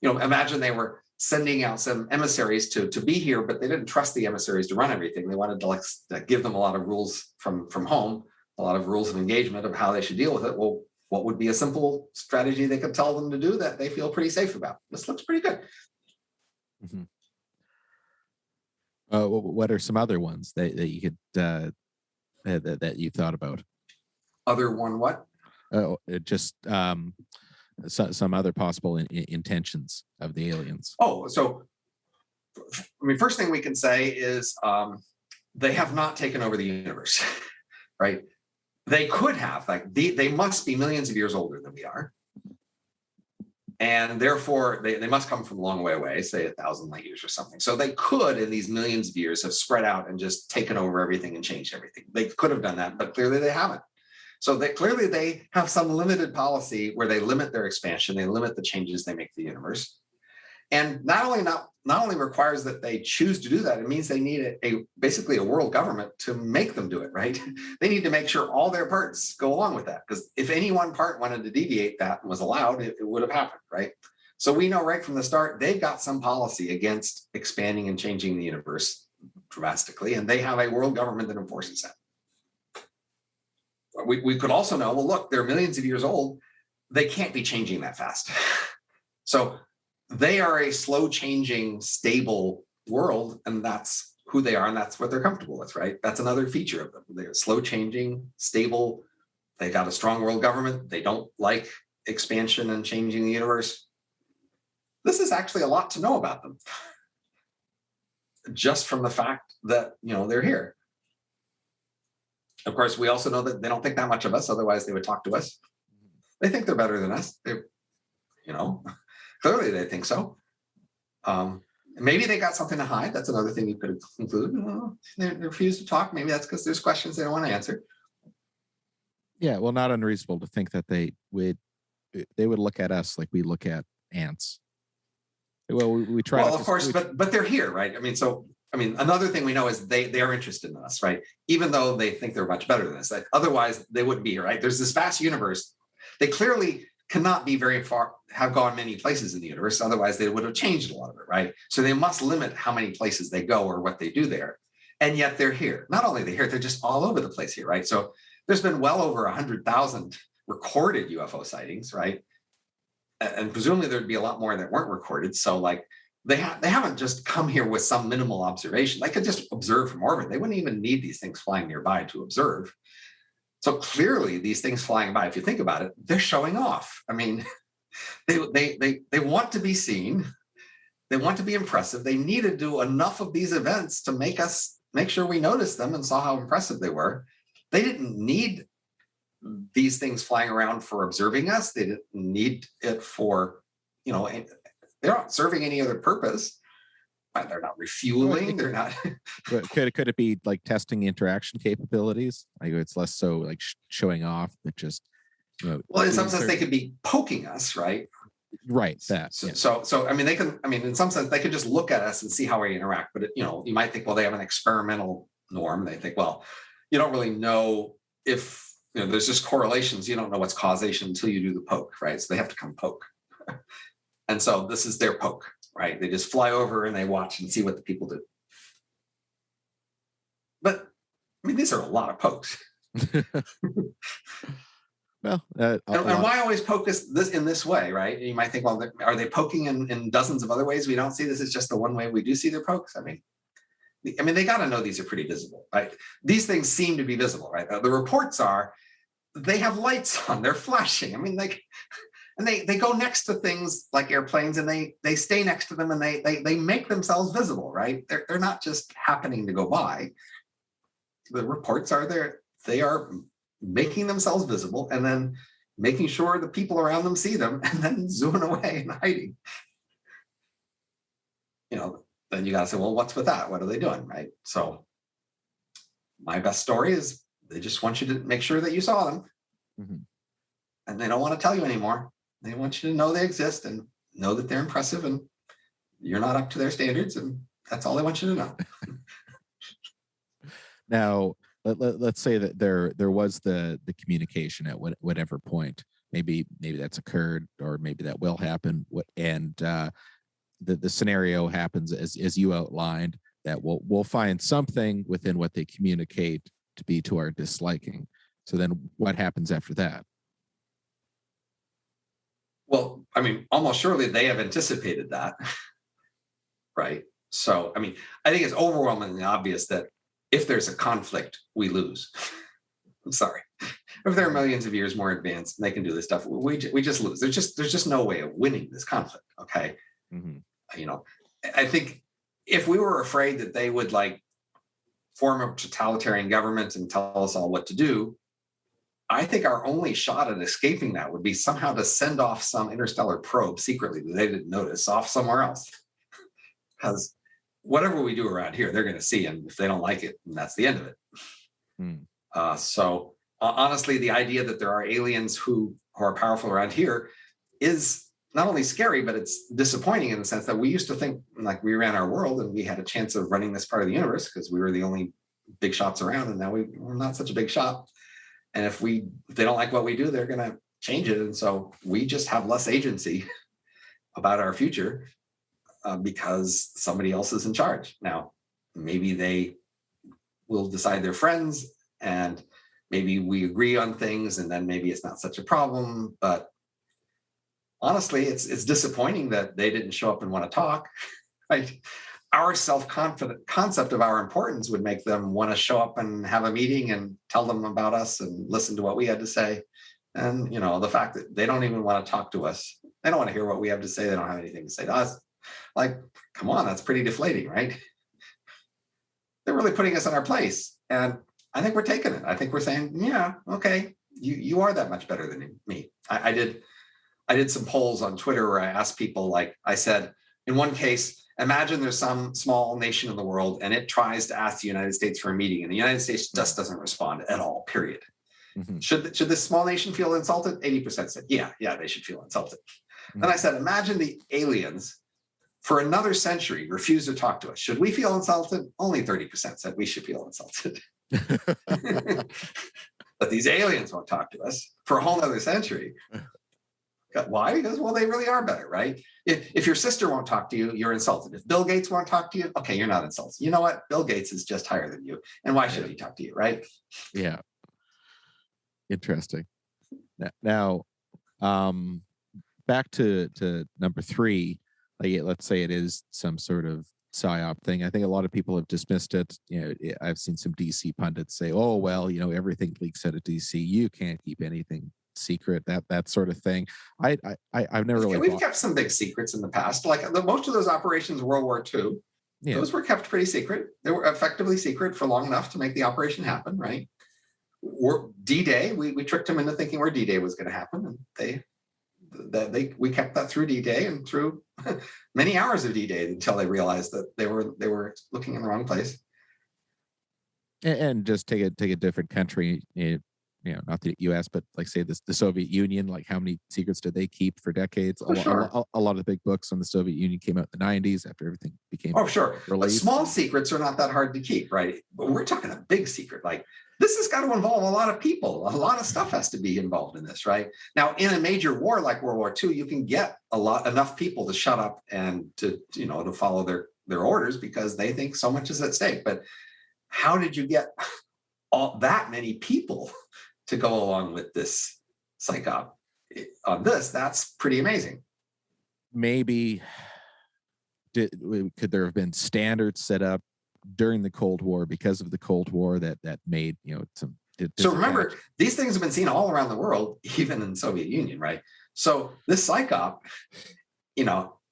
imagine they were sending out some emissaries to be here, but they didn't trust the emissaries to run everything. They wanted to give them a lot of rules from home, a lot of rules of engagement of how they should deal with it. Well, what would be a simple strategy they could tell them to do that they feel pretty safe about? This looks pretty good. Mm-hmm. What are some other ones that you could that you thought about? Other one what? Just some other possible intentions of the aliens. Oh, so first thing we can say is they have not taken over the universe, right? They could have, they must be millions of years older than we are. And therefore, they must come from a long way away, say 1,000 light years or something. So they could, in these millions of years, have spread out and just taken over everything and changed everything. They could have done that, but clearly they haven't. So clearly they have some limited policy where they limit their expansion, they limit the changes they make to the universe. And not only requires that they choose to do that, it means they need basically a world government to make them do it, right? They need to make sure all their parts go along with that, because if any one part wanted to deviate that and was allowed, it would have happened, right? So we know right from the start, they've got some policy against expanding and changing the universe drastically, and they have a world government that enforces that. We could also know, well, look, they're millions of years old. They can't be changing that fast. So they are a slow changing, stable world, and that's who they are, and that's what they're comfortable with, right? That's another feature of them. They're slow changing, stable. They got a strong world government. They don't like expansion and changing the universe. This is actually a lot to know about them, just from the fact that, they're here. Of course, we also know that they don't think that much of us, otherwise they would talk to us. They think they're better than us. Clearly they think so. And Maybe they got something to hide. That's another thing you could conclude. Well, they refuse to talk. Maybe that's because there's questions they don't want to answer. Yeah, well, not unreasonable to think that they would look at us like we look at ants. Well, we try. Well, of course, but they're here, right? I mean, another thing we know is they are interested in us, right? Even though they think they're much better than us. Like, otherwise, they wouldn't be here, right? There's this vast universe. They clearly cannot be very far, have gone many places in the universe. Otherwise, they would have changed a lot of it, right? So they must limit how many places they go or what they do there. And yet they're here. Not only are they here, they're just all over the place here, right? So there's been well over 100,000 recorded UFO sightings, right? And presumably there'd be a lot more that weren't recorded. So like they haven't just come here with some minimal observation. They could just observe from orbit. They wouldn't even need these things flying nearby to observe. So clearly these things flying by, if you think about it, they're showing off. I mean, they want to be seen. They want to be impressive. They need to do enough of these events to make sure we noticed them and saw how impressive they were. They didn't need these things flying around for observing us. They didn't need it for, they're not serving any other purpose. They're not refueling. They're not. Could it be like testing interaction capabilities? Like it's less so like showing off, but just, well, in some sense, they could be poking us, right? Right. That. So I mean, in some sense, they could just look at us and see how we interact. But you might think, well, they have an experimental norm. They think, well, you don't really know if there's just correlations. You don't know what's causation until you do the poke, right? So they have to come poke. And so this is their poke, right? They just fly over and they watch and see what the people do. But I mean, these are a lot of pokes. Well, and why always poke this in this way, right? You might think, well, are they poking in dozens of other ways we don't see? This is just the one way we do see their pokes. I mean, they got to know these are pretty visible, right? These things seem to be visible, right? The reports are they have lights on, they're flashing. I mean, and they go next to things like airplanes, and they stay next to them, and they make themselves visible, right? They're not just happening to go by. The reports are there; they are making themselves visible, and then making sure the people around them see them, and then zooming away and hiding. Then you got to say, well, what's with that? What are they doing, right? So my best story is they just want you to make sure that you saw them. Mm-hmm. And they don't want to tell you anymore. They want you to know they exist and know that they're impressive, and you're not up to their standards, and that's all they want you to know. Now, let's say that there was the communication at whatever point. Maybe that's occurred, or maybe that will happen. The scenario happens as you outlined, that we'll find something within what they communicate to be to our disliking. So then what happens after that? Well, I mean, almost surely they have anticipated that, right? So, I mean, I think it's overwhelmingly obvious that if there's a conflict, we lose. I'm sorry. If they're millions of years more advanced and they can do this stuff, we just lose. There's just no way of winning this conflict, okay? Mm-hmm. I think if we were afraid that they would form a totalitarian government and tell us all what to do, I think our only shot at escaping that would be somehow to send off some interstellar probe secretly that they didn't notice off somewhere else. Because whatever we do around here, they're going to see, and if they don't like it, then that's the end of it. So honestly, the idea that there are aliens who are powerful around here is not only scary, but it's disappointing in the sense that we used to think like we ran our world and we had a chance of running this part of the universe because we were the only big shots around, and now we're not such a big shot. And if they don't like what we do, they're going to change it. And so we just have less agency about our future because somebody else is in charge. Now, maybe they will decide they're friends, and maybe we agree on things, and then maybe it's not such a problem. But honestly, it's disappointing that they didn't show up and want to talk. Right? Our self-confident concept of our importance would make them want to show up and have a meeting and tell them about us and listen to what we had to say. And, the fact that they don't even want to talk to us, they don't want to hear what we have to say. They don't have anything to say to us. Come on, that's pretty deflating, right? They're really putting us in our place. And I think we're taking it. I think we're saying, yeah, okay, you are that much better than me. I did some polls on Twitter where I asked people, I said, in one case, imagine there's some small nation in the world and it tries to ask the United States for a meeting, and the United States just doesn't respond at all, period. Mhm. Should this small nation feel insulted? 80% said, yeah, they should feel insulted. Then I said, imagine the aliens for another century refuse to talk to us. Should we feel insulted? Only 30% said we should feel insulted. But these aliens won't talk to us for a whole other century. Why? Because, well, they really are better, right? If your sister won't talk to you, you're insulted. If Bill Gates won't talk to you, okay, you're not insulted. You know what? Bill Gates is just higher than you. And why should he talk to you, right? Yeah. Interesting. Now, back to number 3, like, let's say it is some sort of psyop thing. I think a lot of people have dismissed it. I've seen some DC pundits say, "Oh, well, everything leaks out of DC. You can't keep anything secret." That sort of thing. I've never really. We've kept some big secrets in the past. Like most of those operations, World War II, those were kept pretty secret. They were effectively secret for long enough to make the operation happen, right? D-Day, we tricked them into thinking where D-Day was going to happen, and we kept that through D-Day and through many hours of D-Day until they realized that they were looking in the wrong place. And just take a different country, not the U.S., but like say the Soviet Union. Like, how many secrets did they keep for decades? A lot of the big books on the Soviet Union came out in the 90s after everything became released. But small secrets are not that hard to keep, right? But we're talking a big secret. Like, this has got to involve a lot of people. A lot of stuff has to be involved in this, right? Now, in a major war like World War II, you can get enough people to shut up and to follow their orders because they think so much is at stake. But how did you get that many people to go along with this psyop on this? That's pretty amazing. Maybe could there have been standards set up during the Cold War because of the Cold War that made some. So remember, these things have been seen all around the world, even in the Soviet Union, right? So this psyop,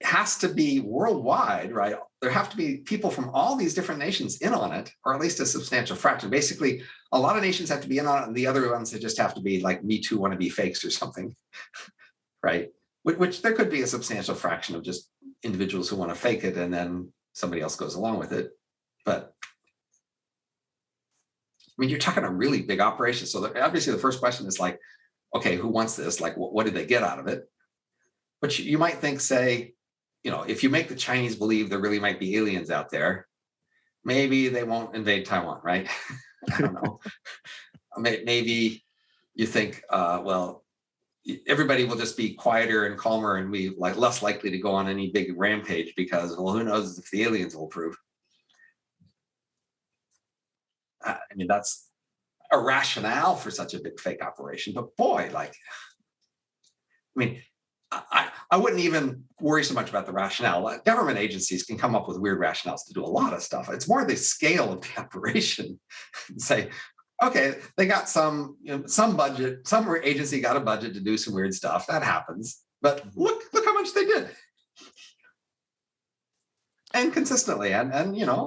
has to be worldwide, right? There have to be people from all these different nations in on it, or at least a substantial fraction. Basically, a lot of nations have to be in on it, and the other ones that just have to be like Me Too wannabe fakes or something, right? Which there could be a substantial fraction of just individuals who want to fake it, and then somebody else goes along with it. But I mean, you're talking a really big operation. So obviously the first question is like, okay, who wants this? Like, what did they get out of it? But you might think, say, if you make the Chinese believe there really might be aliens out there, maybe they won't invade Taiwan, right? I don't know. Maybe you think, well, everybody will just be quieter and calmer and be like less likely to go on any big rampage because, well, who knows if the aliens will approve. I mean, that's a rationale for such a big fake operation. But boy, I wouldn't even worry so much about the rationale. Government agencies can come up with weird rationales to do a lot of stuff. It's more the scale of the operation. Say, okay, they got some budget, some agency got a budget to do some weird stuff. That happens. But look how much they did. And consistently, and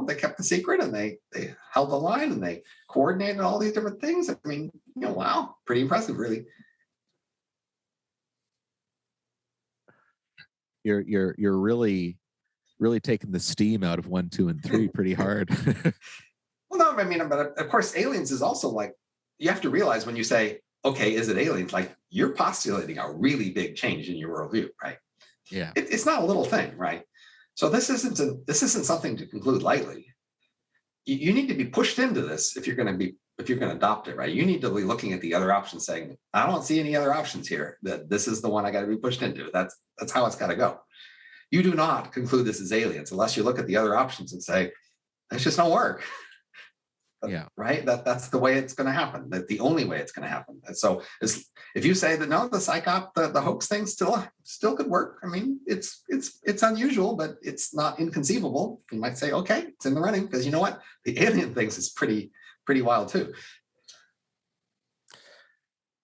they kept the secret, and they held the line, and they coordinated all these different things. I mean, wow, pretty impressive, really. You're really taking the steam out of 1, 2, and 3 pretty hard. Well, no, I mean, but of course, aliens is also like, you have to realize when you say, okay, is it aliens? Like, you're postulating a really big change in your worldview, right? Yeah, it's not a little thing, right? So this isn't something to conclude lightly. You need to be pushed into this if you're going to adopt it, right? You need to be looking at the other options, saying, I don't see any other options here. That this is the one I got to be pushed into. That's how it's got to go. You do not conclude this is aliens unless you look at the other options and say, that's just don't work. Yeah. Right. That's the way it's going to happen. That's the only way it's going to happen. And so if you say that, no, the psyop, the hoax thing still could work. I mean, it's unusual, but it's not inconceivable. You might say, okay, it's in the running, because you know what? The alien things is pretty wild too.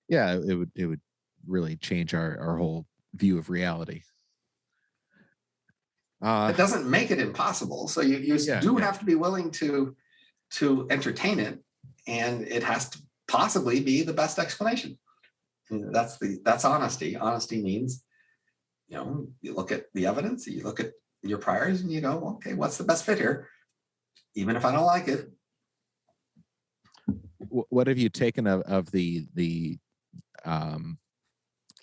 Yeah, it would really change our whole view of reality. It doesn't make it impossible. So you have to be willing to entertain it, and it has to possibly be the best explanation. That's honesty. Honesty means, you look at the evidence, you look at your priors and you go, okay, what's the best fit here? Even if I don't like it. What have you taken of the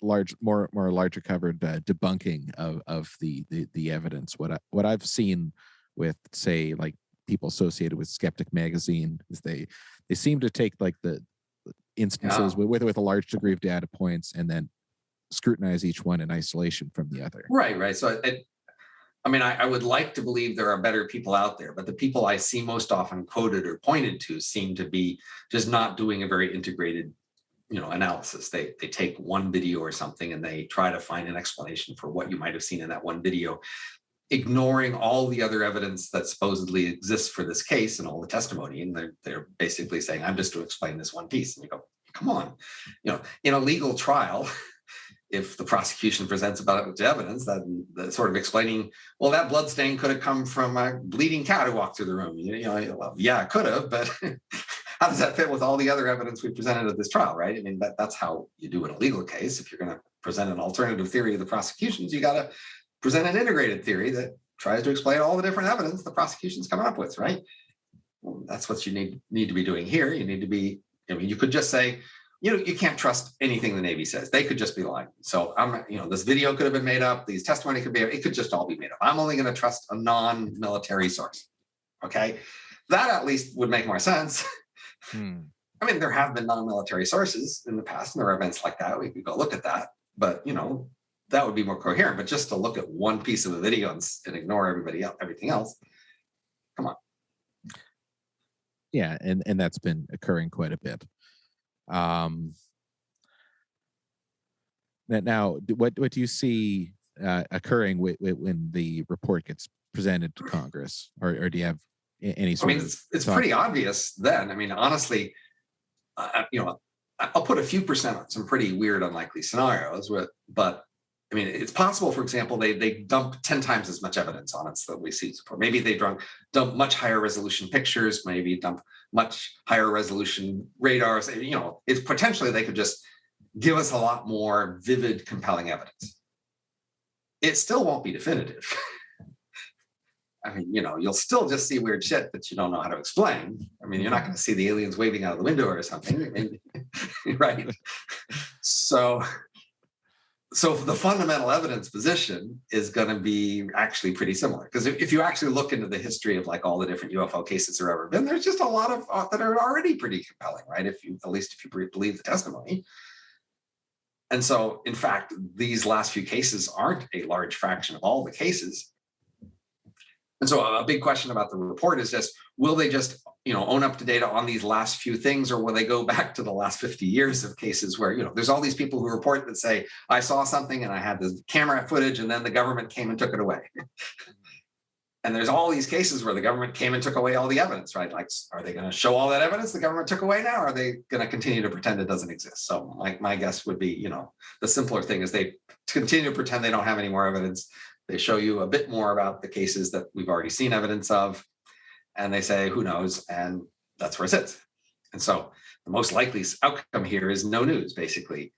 larger covered debunking of the evidence? What I've seen with, say, like people associated with Skeptic magazine is they seem to take like the instances with a large degree of data points and then scrutinize each one in isolation from the other. Right. So I would like to believe there are better people out there, but the people I see most often quoted or pointed to seem to be just not doing a very integrated, analysis. They take one video or something and they try to find an explanation for what you might have seen in that one video, ignoring all the other evidence that supposedly exists for this case and all the testimony. And they're basically saying, I'm just to explain this one piece. And you go, come on, in a legal trial, if the prosecution presents about evidence that sort of explaining, well, that blood stain could have come from a bleeding cat who walked through the room. Well, yeah, it could have, but how does that fit with all the other evidence we presented at this trial, right? I mean, that's how you do in a legal case. If you're going to present an alternative theory of the prosecutions, you got to present an integrated theory that tries to explain all the different evidence the prosecution's coming up with, right? Well, that's what you need to be doing here. You need to be, you could just say, you can't trust anything the Navy says. They could just be lying. So this video could have been made up. These testimony it could just all be made up. I'm only going to trust a non-military source. Okay. That at least would make more sense. I mean, there have been non-military sources in the past, and there are events like that. We could go look at that, but that would be more coherent. But just to look at one piece of the video and ignore everything else, come on. Yeah, and that's been occurring quite a bit. Now, what do you see occurring when the report gets presented to Congress, or do you have any sort of? It's pretty obvious then. I mean, honestly, I'll put a few percent on some pretty weird, unlikely scenarios, but I mean, it's possible, for example, they dump 10 times as much evidence on us that we see before. Maybe they dump much higher resolution pictures, maybe dump much higher resolution radars. It's potentially they could just give us a lot more vivid, compelling evidence. It still won't be definitive. I mean, you'll still just see weird shit that you don't know how to explain. I mean, you're not going to see the aliens waving out of the window or something, right? So the fundamental evidence position is going to be actually pretty similar, because if you actually look into the history of like all the different UFO cases there have ever been, there's just a lot of that are already pretty compelling, right? At least if you believe the testimony. And so, in fact, these last few cases aren't a large fraction of all the cases. And so a big question about the report is just, will they just, own up to data on these last few things, or will they go back to the last 50 years of cases where, there's all these people who report that say, I saw something and I had the camera footage and then the government came and took it away. And there's all these cases where the government came and took away all the evidence, right? Like, are they going to show all that evidence the government took away now? Or are they going to continue to pretend it doesn't exist? So my guess would be, the simpler thing is they continue to pretend they don't have any more evidence. They show you a bit more about the cases that we've already seen evidence of, and they say, who knows? And that's where it sits. And so the most likely outcome here is no news, basically.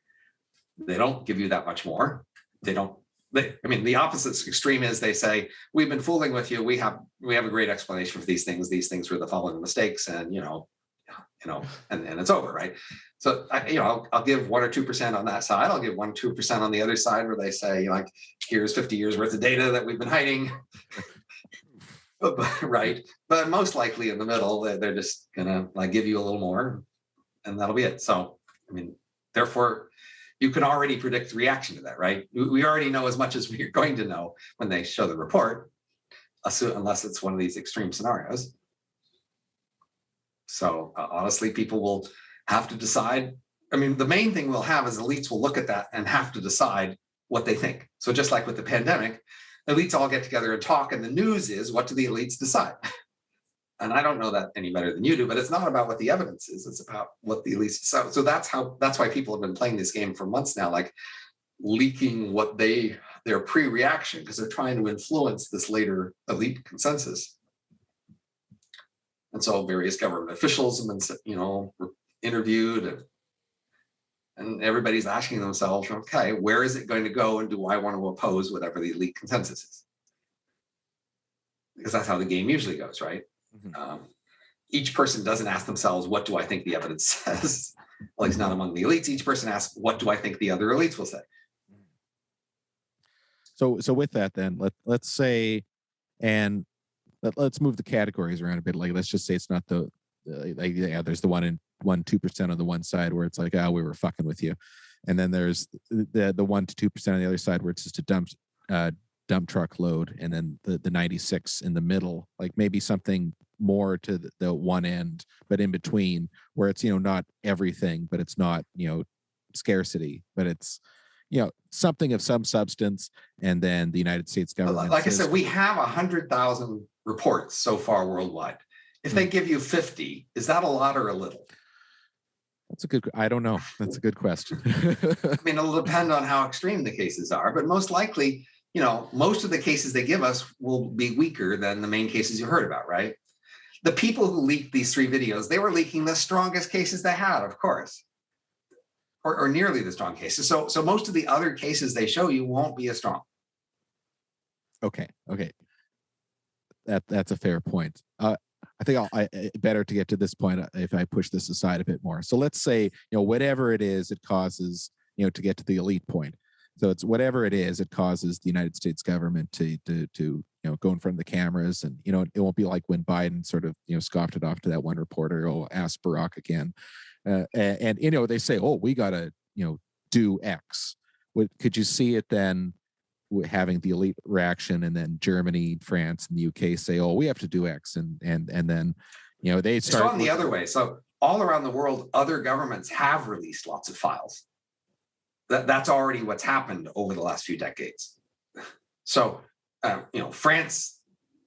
They don't give you that much more. The opposite extreme is they say, we've been fooling with you. We have a great explanation for these things. These things were the following mistakes, and and it's over, right? So I'll give 1 or 2% on that side. I'll give 1 or 2% on the other side, where they say, like, here's 50 years worth of data that we've been hiding, right? But most likely in the middle, they're just gonna give you a little more, and that'll be it. So therefore, you can already predict the reaction to that, right? We already know as much as we're going to know when they show the report, unless it's one of these extreme scenarios. So honestly, people will have to decide. The main thing we'll have is elites will look at that and have to decide what they think. So just like with the pandemic, elites all get together and talk, and the news is, what do the elites decide? And I don't know that any better than you do, but it's not about what the evidence is. It's about what the elites decide. So that's why people have been playing this game for months now, like leaking what their pre-reaction, because they're trying to influence this later elite consensus. And so various government officials have been, interviewed, and everybody's asking themselves, okay, where is it going to go, and do I want to oppose whatever the elite consensus is? because that's how the game usually goes, right? Mhm. Each person doesn't ask themselves, what do I think the evidence says? At least not among the elites. Each person asks, what do I think the other elites will say? So with that, then let's say, and let's move the categories around a bit. Like, let's just say it's not like, yeah, there's the 2% on the one side where it's like, oh, we were fucking with you, and then there's the 1 to 2% on the other side where it's just a dump truck load, and then the 96 in the middle, like maybe something more to the one end, but in between, where it's, not everything, but it's not, scarcity, but it's, something of some substance. And then the United States government, like I said, we have 100,000 reports so far worldwide. If they give you 50, is that a lot or a little? I don't know. That's a good question. I mean, it'll depend on how extreme the cases are, but most likely, most of the cases they give us will be weaker than the main cases you heard about, right? The people who leaked these 3 videos, they were leaking the strongest cases they had, of course, or nearly the strong cases. So most of the other cases they show you won't be as strong. Okay. That's a fair point. I think I better to get to this point if I push this aside a bit more. So let's say, whatever it is, it causes, to get to the elite point. So it's whatever it is, it causes the United States government to go in front of the cameras, and it won't be like when Biden sort of scoffed it off to that one reporter, oh, ask Barack again, and they say, oh, we gotta do X. Could you see it then having the elite reaction, and then Germany, France, and the UK say, oh, we have to do X, and then they start. It's gone the other way. So all around the world, other governments have released lots of files. That's already what's happened over the last few decades. So France,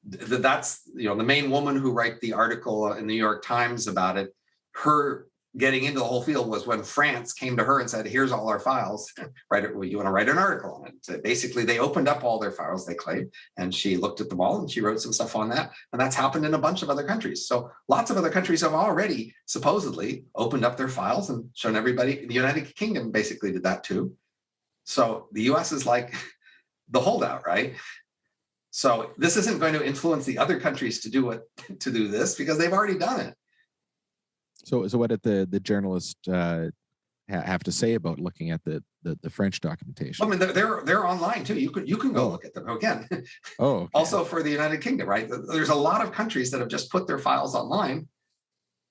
that's the main woman who wrote the article in the New York Times about it. Her getting into the whole field was when France came to her and said, here's all our files, write it. You want to write an article on it? So basically, they opened up all their files, they claimed, and she looked at them all and she wrote some stuff on that. And that's happened in a bunch of other countries. So lots of other countries have already supposedly opened up their files and shown everybody. The United Kingdom basically did that too. So the US is like the holdout, right? So this isn't going to influence the other countries to do this because they've already done it. So what did the journalist have to say about looking at the French documentation? I mean, they're online too. You can go look at them again. Oh, okay. Also for the United Kingdom, right? There's a lot of countries that have just put their files online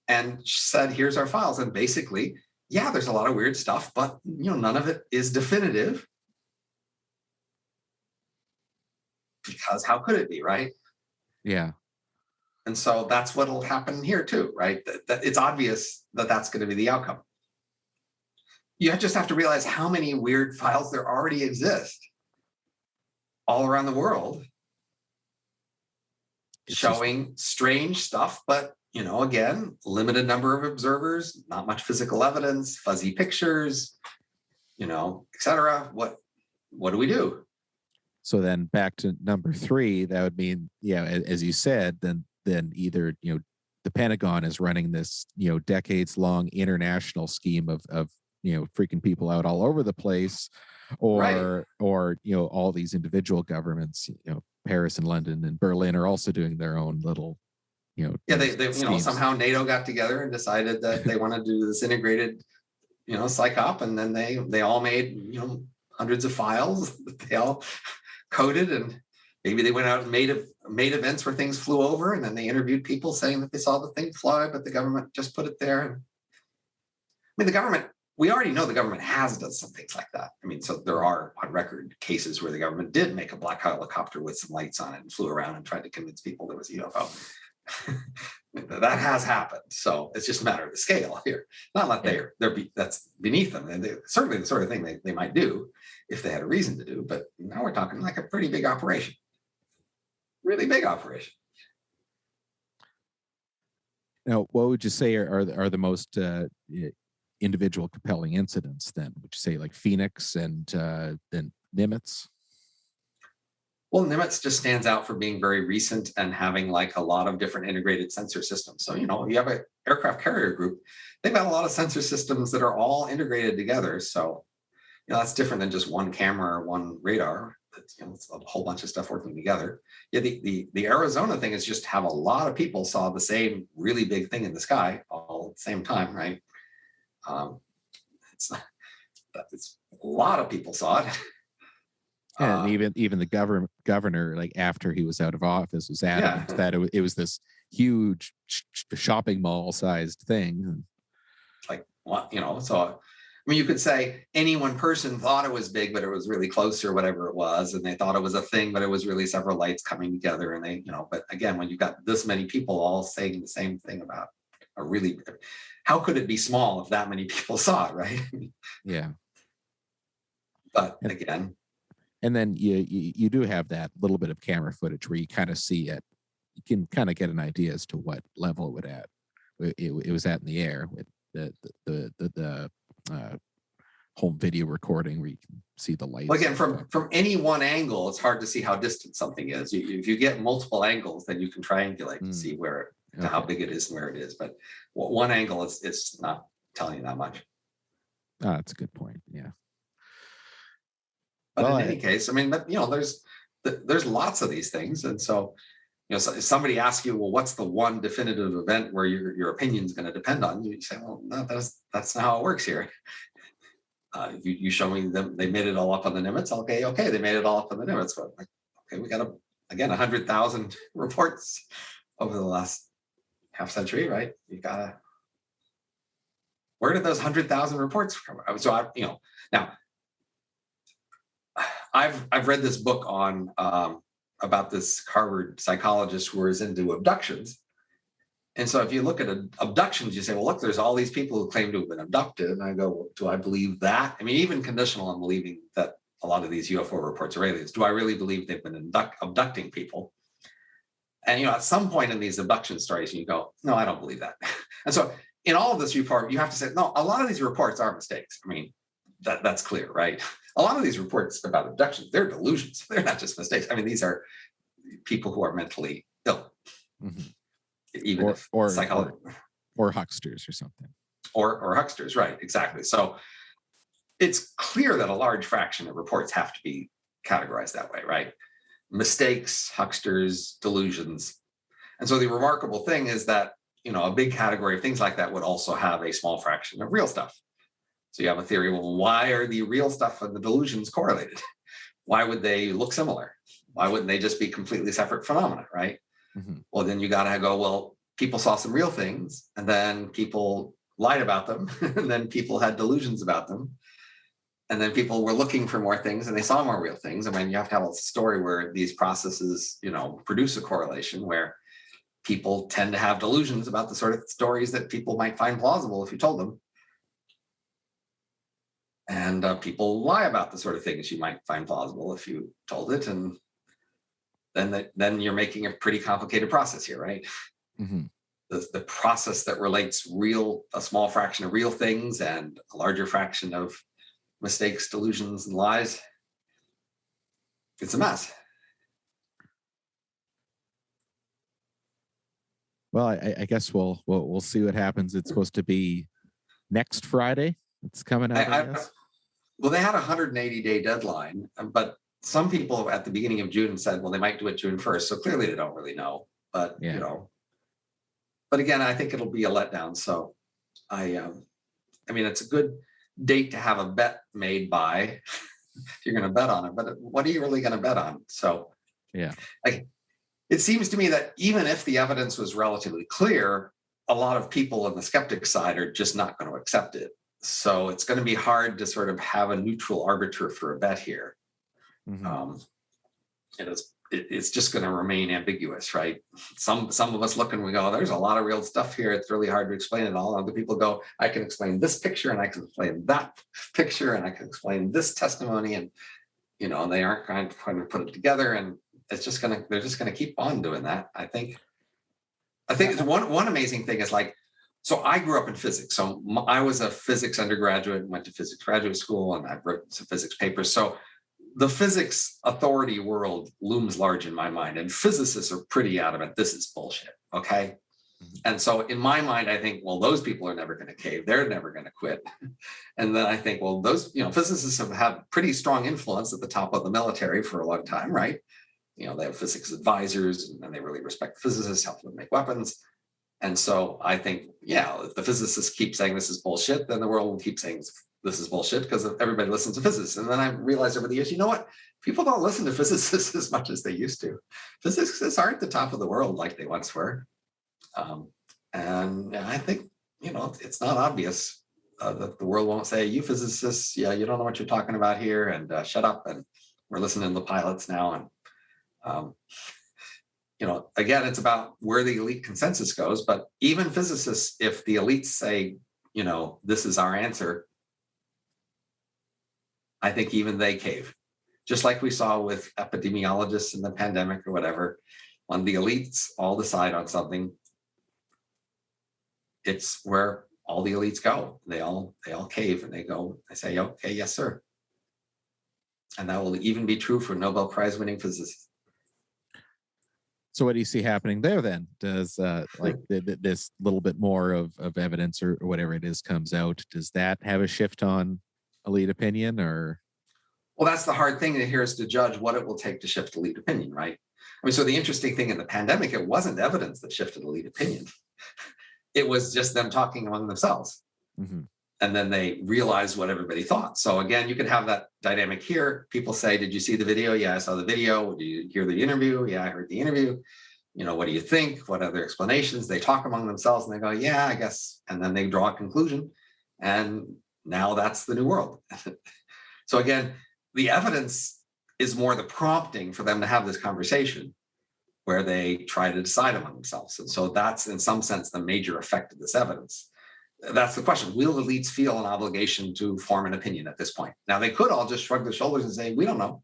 and said, "Here's our files." And basically, yeah, there's a lot of weird stuff, but none of it is definitive. Because how could it be, right? Yeah. And so that's what'll happen here too, right? That it's obvious that that's going to be the outcome. You just have to realize how many weird files there already exist all around the world showing strange stuff, but again, limited number of observers, not much physical evidence, fuzzy pictures, etc. What do we do? So then back to number 3, that would mean, as you said, then either the Pentagon is running this decades long international scheme of freaking people out all over the place, or Right. or all these individual governments, Paris and London and Berlin are also doing their own little they somehow NATO got together and decided that they want to do this integrated psyop, and then they all made hundreds of files that they all coded, and maybe they went out and made events where things flew over, and then they interviewed people saying that they saw the thing fly, but the government just put it there. And I mean, we already know the government has done some things like that. I mean, so there are on record cases where the government did make a black helicopter with some lights on it and flew around and tried to convince people there was a UFO. That has happened. So it's just a matter of the scale here. Not that that's beneath them. And certainly the sort of thing they might do if they had a reason to do. But now we're talking like a pretty big operation. Really big operation. Now, what would you say are the most individual compelling incidents then? Would you say like Phoenix and then Nimitz? Well, Nimitz just stands out for being very recent and having like a lot of different integrated sensor systems. So, you have an aircraft carrier group, they've got a lot of sensor systems that are all integrated together. So, that's different than just one camera or one radar. it's a whole bunch of stuff working together. Yeah, the Arizona thing is just have a lot of people saw the same really big thing in the sky all at the same time, right? It's a lot of people saw it. And even the governor, like after he was out of office, was adamant that it was this huge shopping mall sized thing. Like what, so I mean, you could say any one person thought it was big, but it was really close or whatever it was, and they thought it was a thing, but it was really several lights coming together. And they, but again, when you've got this many people all saying the same thing about a really, how could it be small if that many people saw it, right? Yeah. But again. And then you do have that little bit of camera footage where you kind of see it. You can kind of get an idea as to what level it was at in the air with the home video recording where you can see the lights. Well, again, from any one angle, it's hard to see how distant something is. If you get multiple angles, then you can triangulate and see how big it is and where it is. But one angle, it's not telling you that much. Oh, that's a good point. Yeah. But in any case, I mean, there's lots of these things, and so so somebody asks you, well, what's the one definitive event where your opinion is going to depend on? You say, well, no, that's not how it works here. You show me them; they made it all up on the Nimitz. Okay, they made it all up on the Nimitz. But okay, we got 100,000 reports over the last half century, right? You gotta. Where did those 100,000 reports come from? So now. I've read this book on about this Harvard psychologist who is into abductions. And so if you look at abductions, you say, well, look, there's all these people who claim to have been abducted. And I go, well, do I believe that? I mean, even conditional on believing that a lot of these UFO reports are aliens. Do I really believe they've been abducting people? And, at some point in these abduction stories, you go, no, I don't believe that. And so in all of this report, you have to say, no, a lot of these reports are mistakes. I mean, that's clear, right? A lot of these reports about abductions, they're delusions. They're not just mistakes. I mean, these are people who are mentally ill, even or hucksters or something, or hucksters, right? Exactly. So it's clear that a large fraction of reports have to be categorized that way, right? Mistakes, hucksters, delusions, and so the remarkable thing is that a big category of things like that would also have a small fraction of real stuff. So you have a theory, well, why are the real stuff and the delusions correlated? Why would they look similar? Why wouldn't they just be completely separate phenomena, right? Well, then you got to go, well, people saw some real things, and then people lied about them, and then people had delusions about them, and then people were looking for more things, and they saw more real things. I mean, you have to have a story where these processes, produce a correlation where people tend to have delusions about the sort of stories that people might find plausible if you told them. And people lie about the sort of things you might find plausible if you told it. And then you're making a pretty complicated process here, right? The process that relates a small fraction of real things and a larger fraction of mistakes, delusions, and lies. It's a mess. Well, I guess we'll see what happens. It's supposed to be next Friday. It's coming out. I guess. Well, they had a 180-day deadline, but some people at the beginning of June said, well, they might do it June 1st. So clearly they don't really know. But, but again, I think it'll be a letdown. So I mean, it's a good date to have a bet made by if you're going to bet on it. But what are you really going to bet on? So, it seems to me that even if the evidence was relatively clear, a lot of people on the skeptic side are just not going to accept it. So it's going to be hard to sort of have a neutral arbiter for a bet here. And it's just going to remain ambiguous, right? Some of us look and we go, there's a lot of real stuff here. It's really hard to explain it all. Other people go, I can explain this picture and I can explain that picture and I can explain this testimony. And, they aren't going to put it together. And they're just going to keep on doing that. I think it's one amazing thing is so I grew up in physics. So I was a physics undergraduate, went to physics graduate school, and I wrote some physics papers. So the physics authority world looms large in my mind, and physicists are pretty adamant this is bullshit. Okay. And so in my mind, I think, well, those people are never going to cave. They're never going to quit. And then I think, well, those, physicists have had pretty strong influence at the top of the military for a long time, right? They have physics advisors and they really respect physicists, help them make weapons. And so I think, if the physicists keep saying this is bullshit, then the world will keep saying this is bullshit because everybody listens to physicists. And then I realized over the years, you know what? People don't listen to physicists as much as they used to. Physicists aren't the top of the world like they once were. And I think, it's not obvious that the world won't say, you physicists, you don't know what you're talking about here, and shut up. And we're listening to the pilots now. And, again, it's about where the elite consensus goes. But even physicists, if the elites say, this is our answer, I think even they cave. Just like we saw with epidemiologists in the pandemic or whatever, when the elites all decide on something, it's where all the elites go. They all cave and they say, okay, yes, sir. And that will even be true for Nobel Prize winning physicists. So what do you see happening there then? Does this little bit more of evidence or whatever it is comes out, does that have a shift on elite opinion or? Well, that's the hard thing here is to judge what it will take to shift elite opinion, right? So the interesting thing in the pandemic, it wasn't evidence that shifted elite opinion. It was just them talking among themselves. Mm-hmm. And then they realized what everybody thought. So again, you can have that dynamic here. People say, did you see the video? Yeah, I saw the video. Did you hear the interview? Yeah, I heard the interview. What do you think? What other explanations? They talk among themselves and they go, yeah, I guess. And then they draw a conclusion. And now that's the new world. So again, the evidence is more the prompting for them to have this conversation where they try to decide among themselves. And so that's in some sense the major effect of this evidence. That's the question. Will elites feel an obligation to form an opinion at this point? Now, they could all just shrug their shoulders and say, we don't know.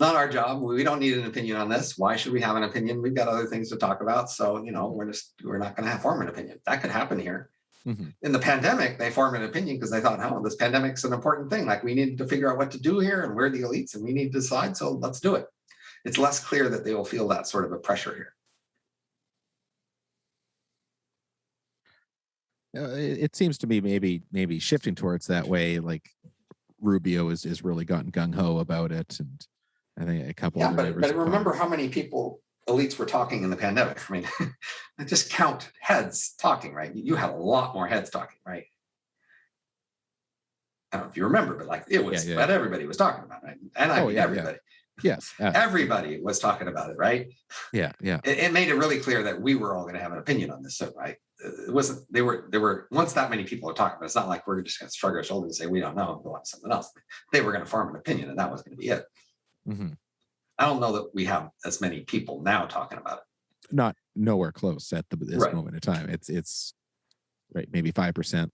Not our job. We don't need an opinion on this. Why should we have an opinion? We've got other things to talk about. So, we're not going to form an opinion. That could happen here. Mm-hmm. In the pandemic, they formed an opinion because they thought, this pandemic's an important thing. Like, we need to figure out what to do here and we're the elites and we need to decide. So let's do it. It's less clear that they will feel that sort of a pressure here. It seems to be maybe shifting towards that way. Like Rubio is really gotten gung ho about it, and I think a couple. Yeah, but remember how many people elites were talking in the pandemic. I mean, just count heads talking, right? You had a lot more heads talking, right? I don't know if you remember, but it was that everybody was talking about, right? And I mean everybody. Yeah. Yes, everybody was talking about it, right? Yeah. It made it really clear that we were all going to have an opinion on this, right? It wasn't. There were once that many people are talking about it, it's not like we're just going to shrug our shoulders and say we don't know and go on to something else. They were going to form an opinion, and that was going to be it. Mm-hmm. I don't know that we have as many people now talking about it. Not nowhere close at this moment in time. It's right, maybe 5%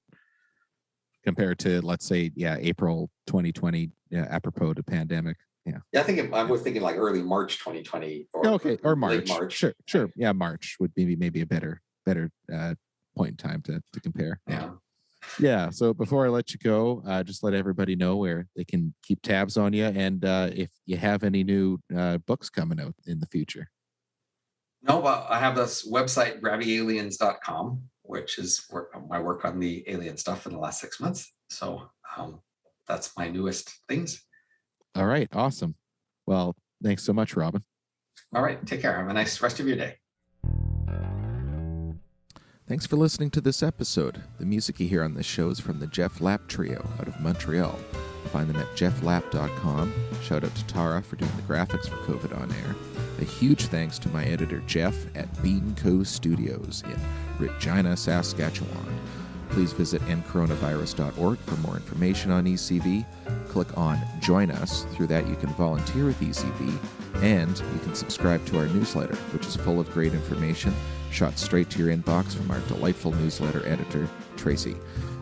compared to, let's say, April 2020, apropos to pandemic. Yeah, I think I was thinking like early March 2020 or March. Late March. Sure. Yeah, March would be maybe a better point in time to compare. Yeah. So before I let you go, just let everybody know where they can keep tabs on you, and if you have any new books coming out in the future. No, but I have this website, grabbyaliens.com, which is my work on the alien stuff in the last 6 months. So that's my newest things. All right. Awesome. Well, thanks so much, Robin. All right. Take care. Have a nice rest of your day. Thanks for listening to this episode. The music you hear on this show is from the Jeff Lapp Trio out of Montreal. Find them at jefflapp.com. Shout out to Tara for doing the graphics for COVID On Air. A huge thanks to my editor, Jeff, at Bean Co. Studios in Regina, Saskatchewan. Please visit endcoronavirus.org for more information on ECV. Click on Join Us. Through that, you can volunteer with ECV, and you can subscribe to our newsletter, which is full of great information, shot straight to your inbox from our delightful newsletter editor, Tracy.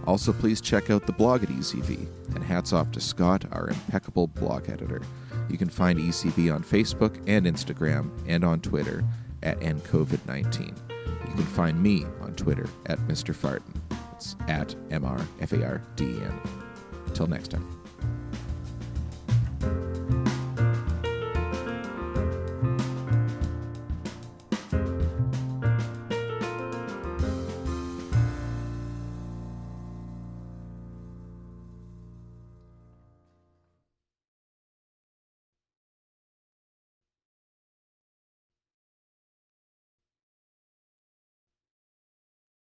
Also, please check out the blog at ECV, and hats off to Scott, our impeccable blog editor. You can find ECV on Facebook and Instagram and on Twitter at NCovid19. You can find me on Twitter at Mr. Farden. It's at MrFarden. Until next time.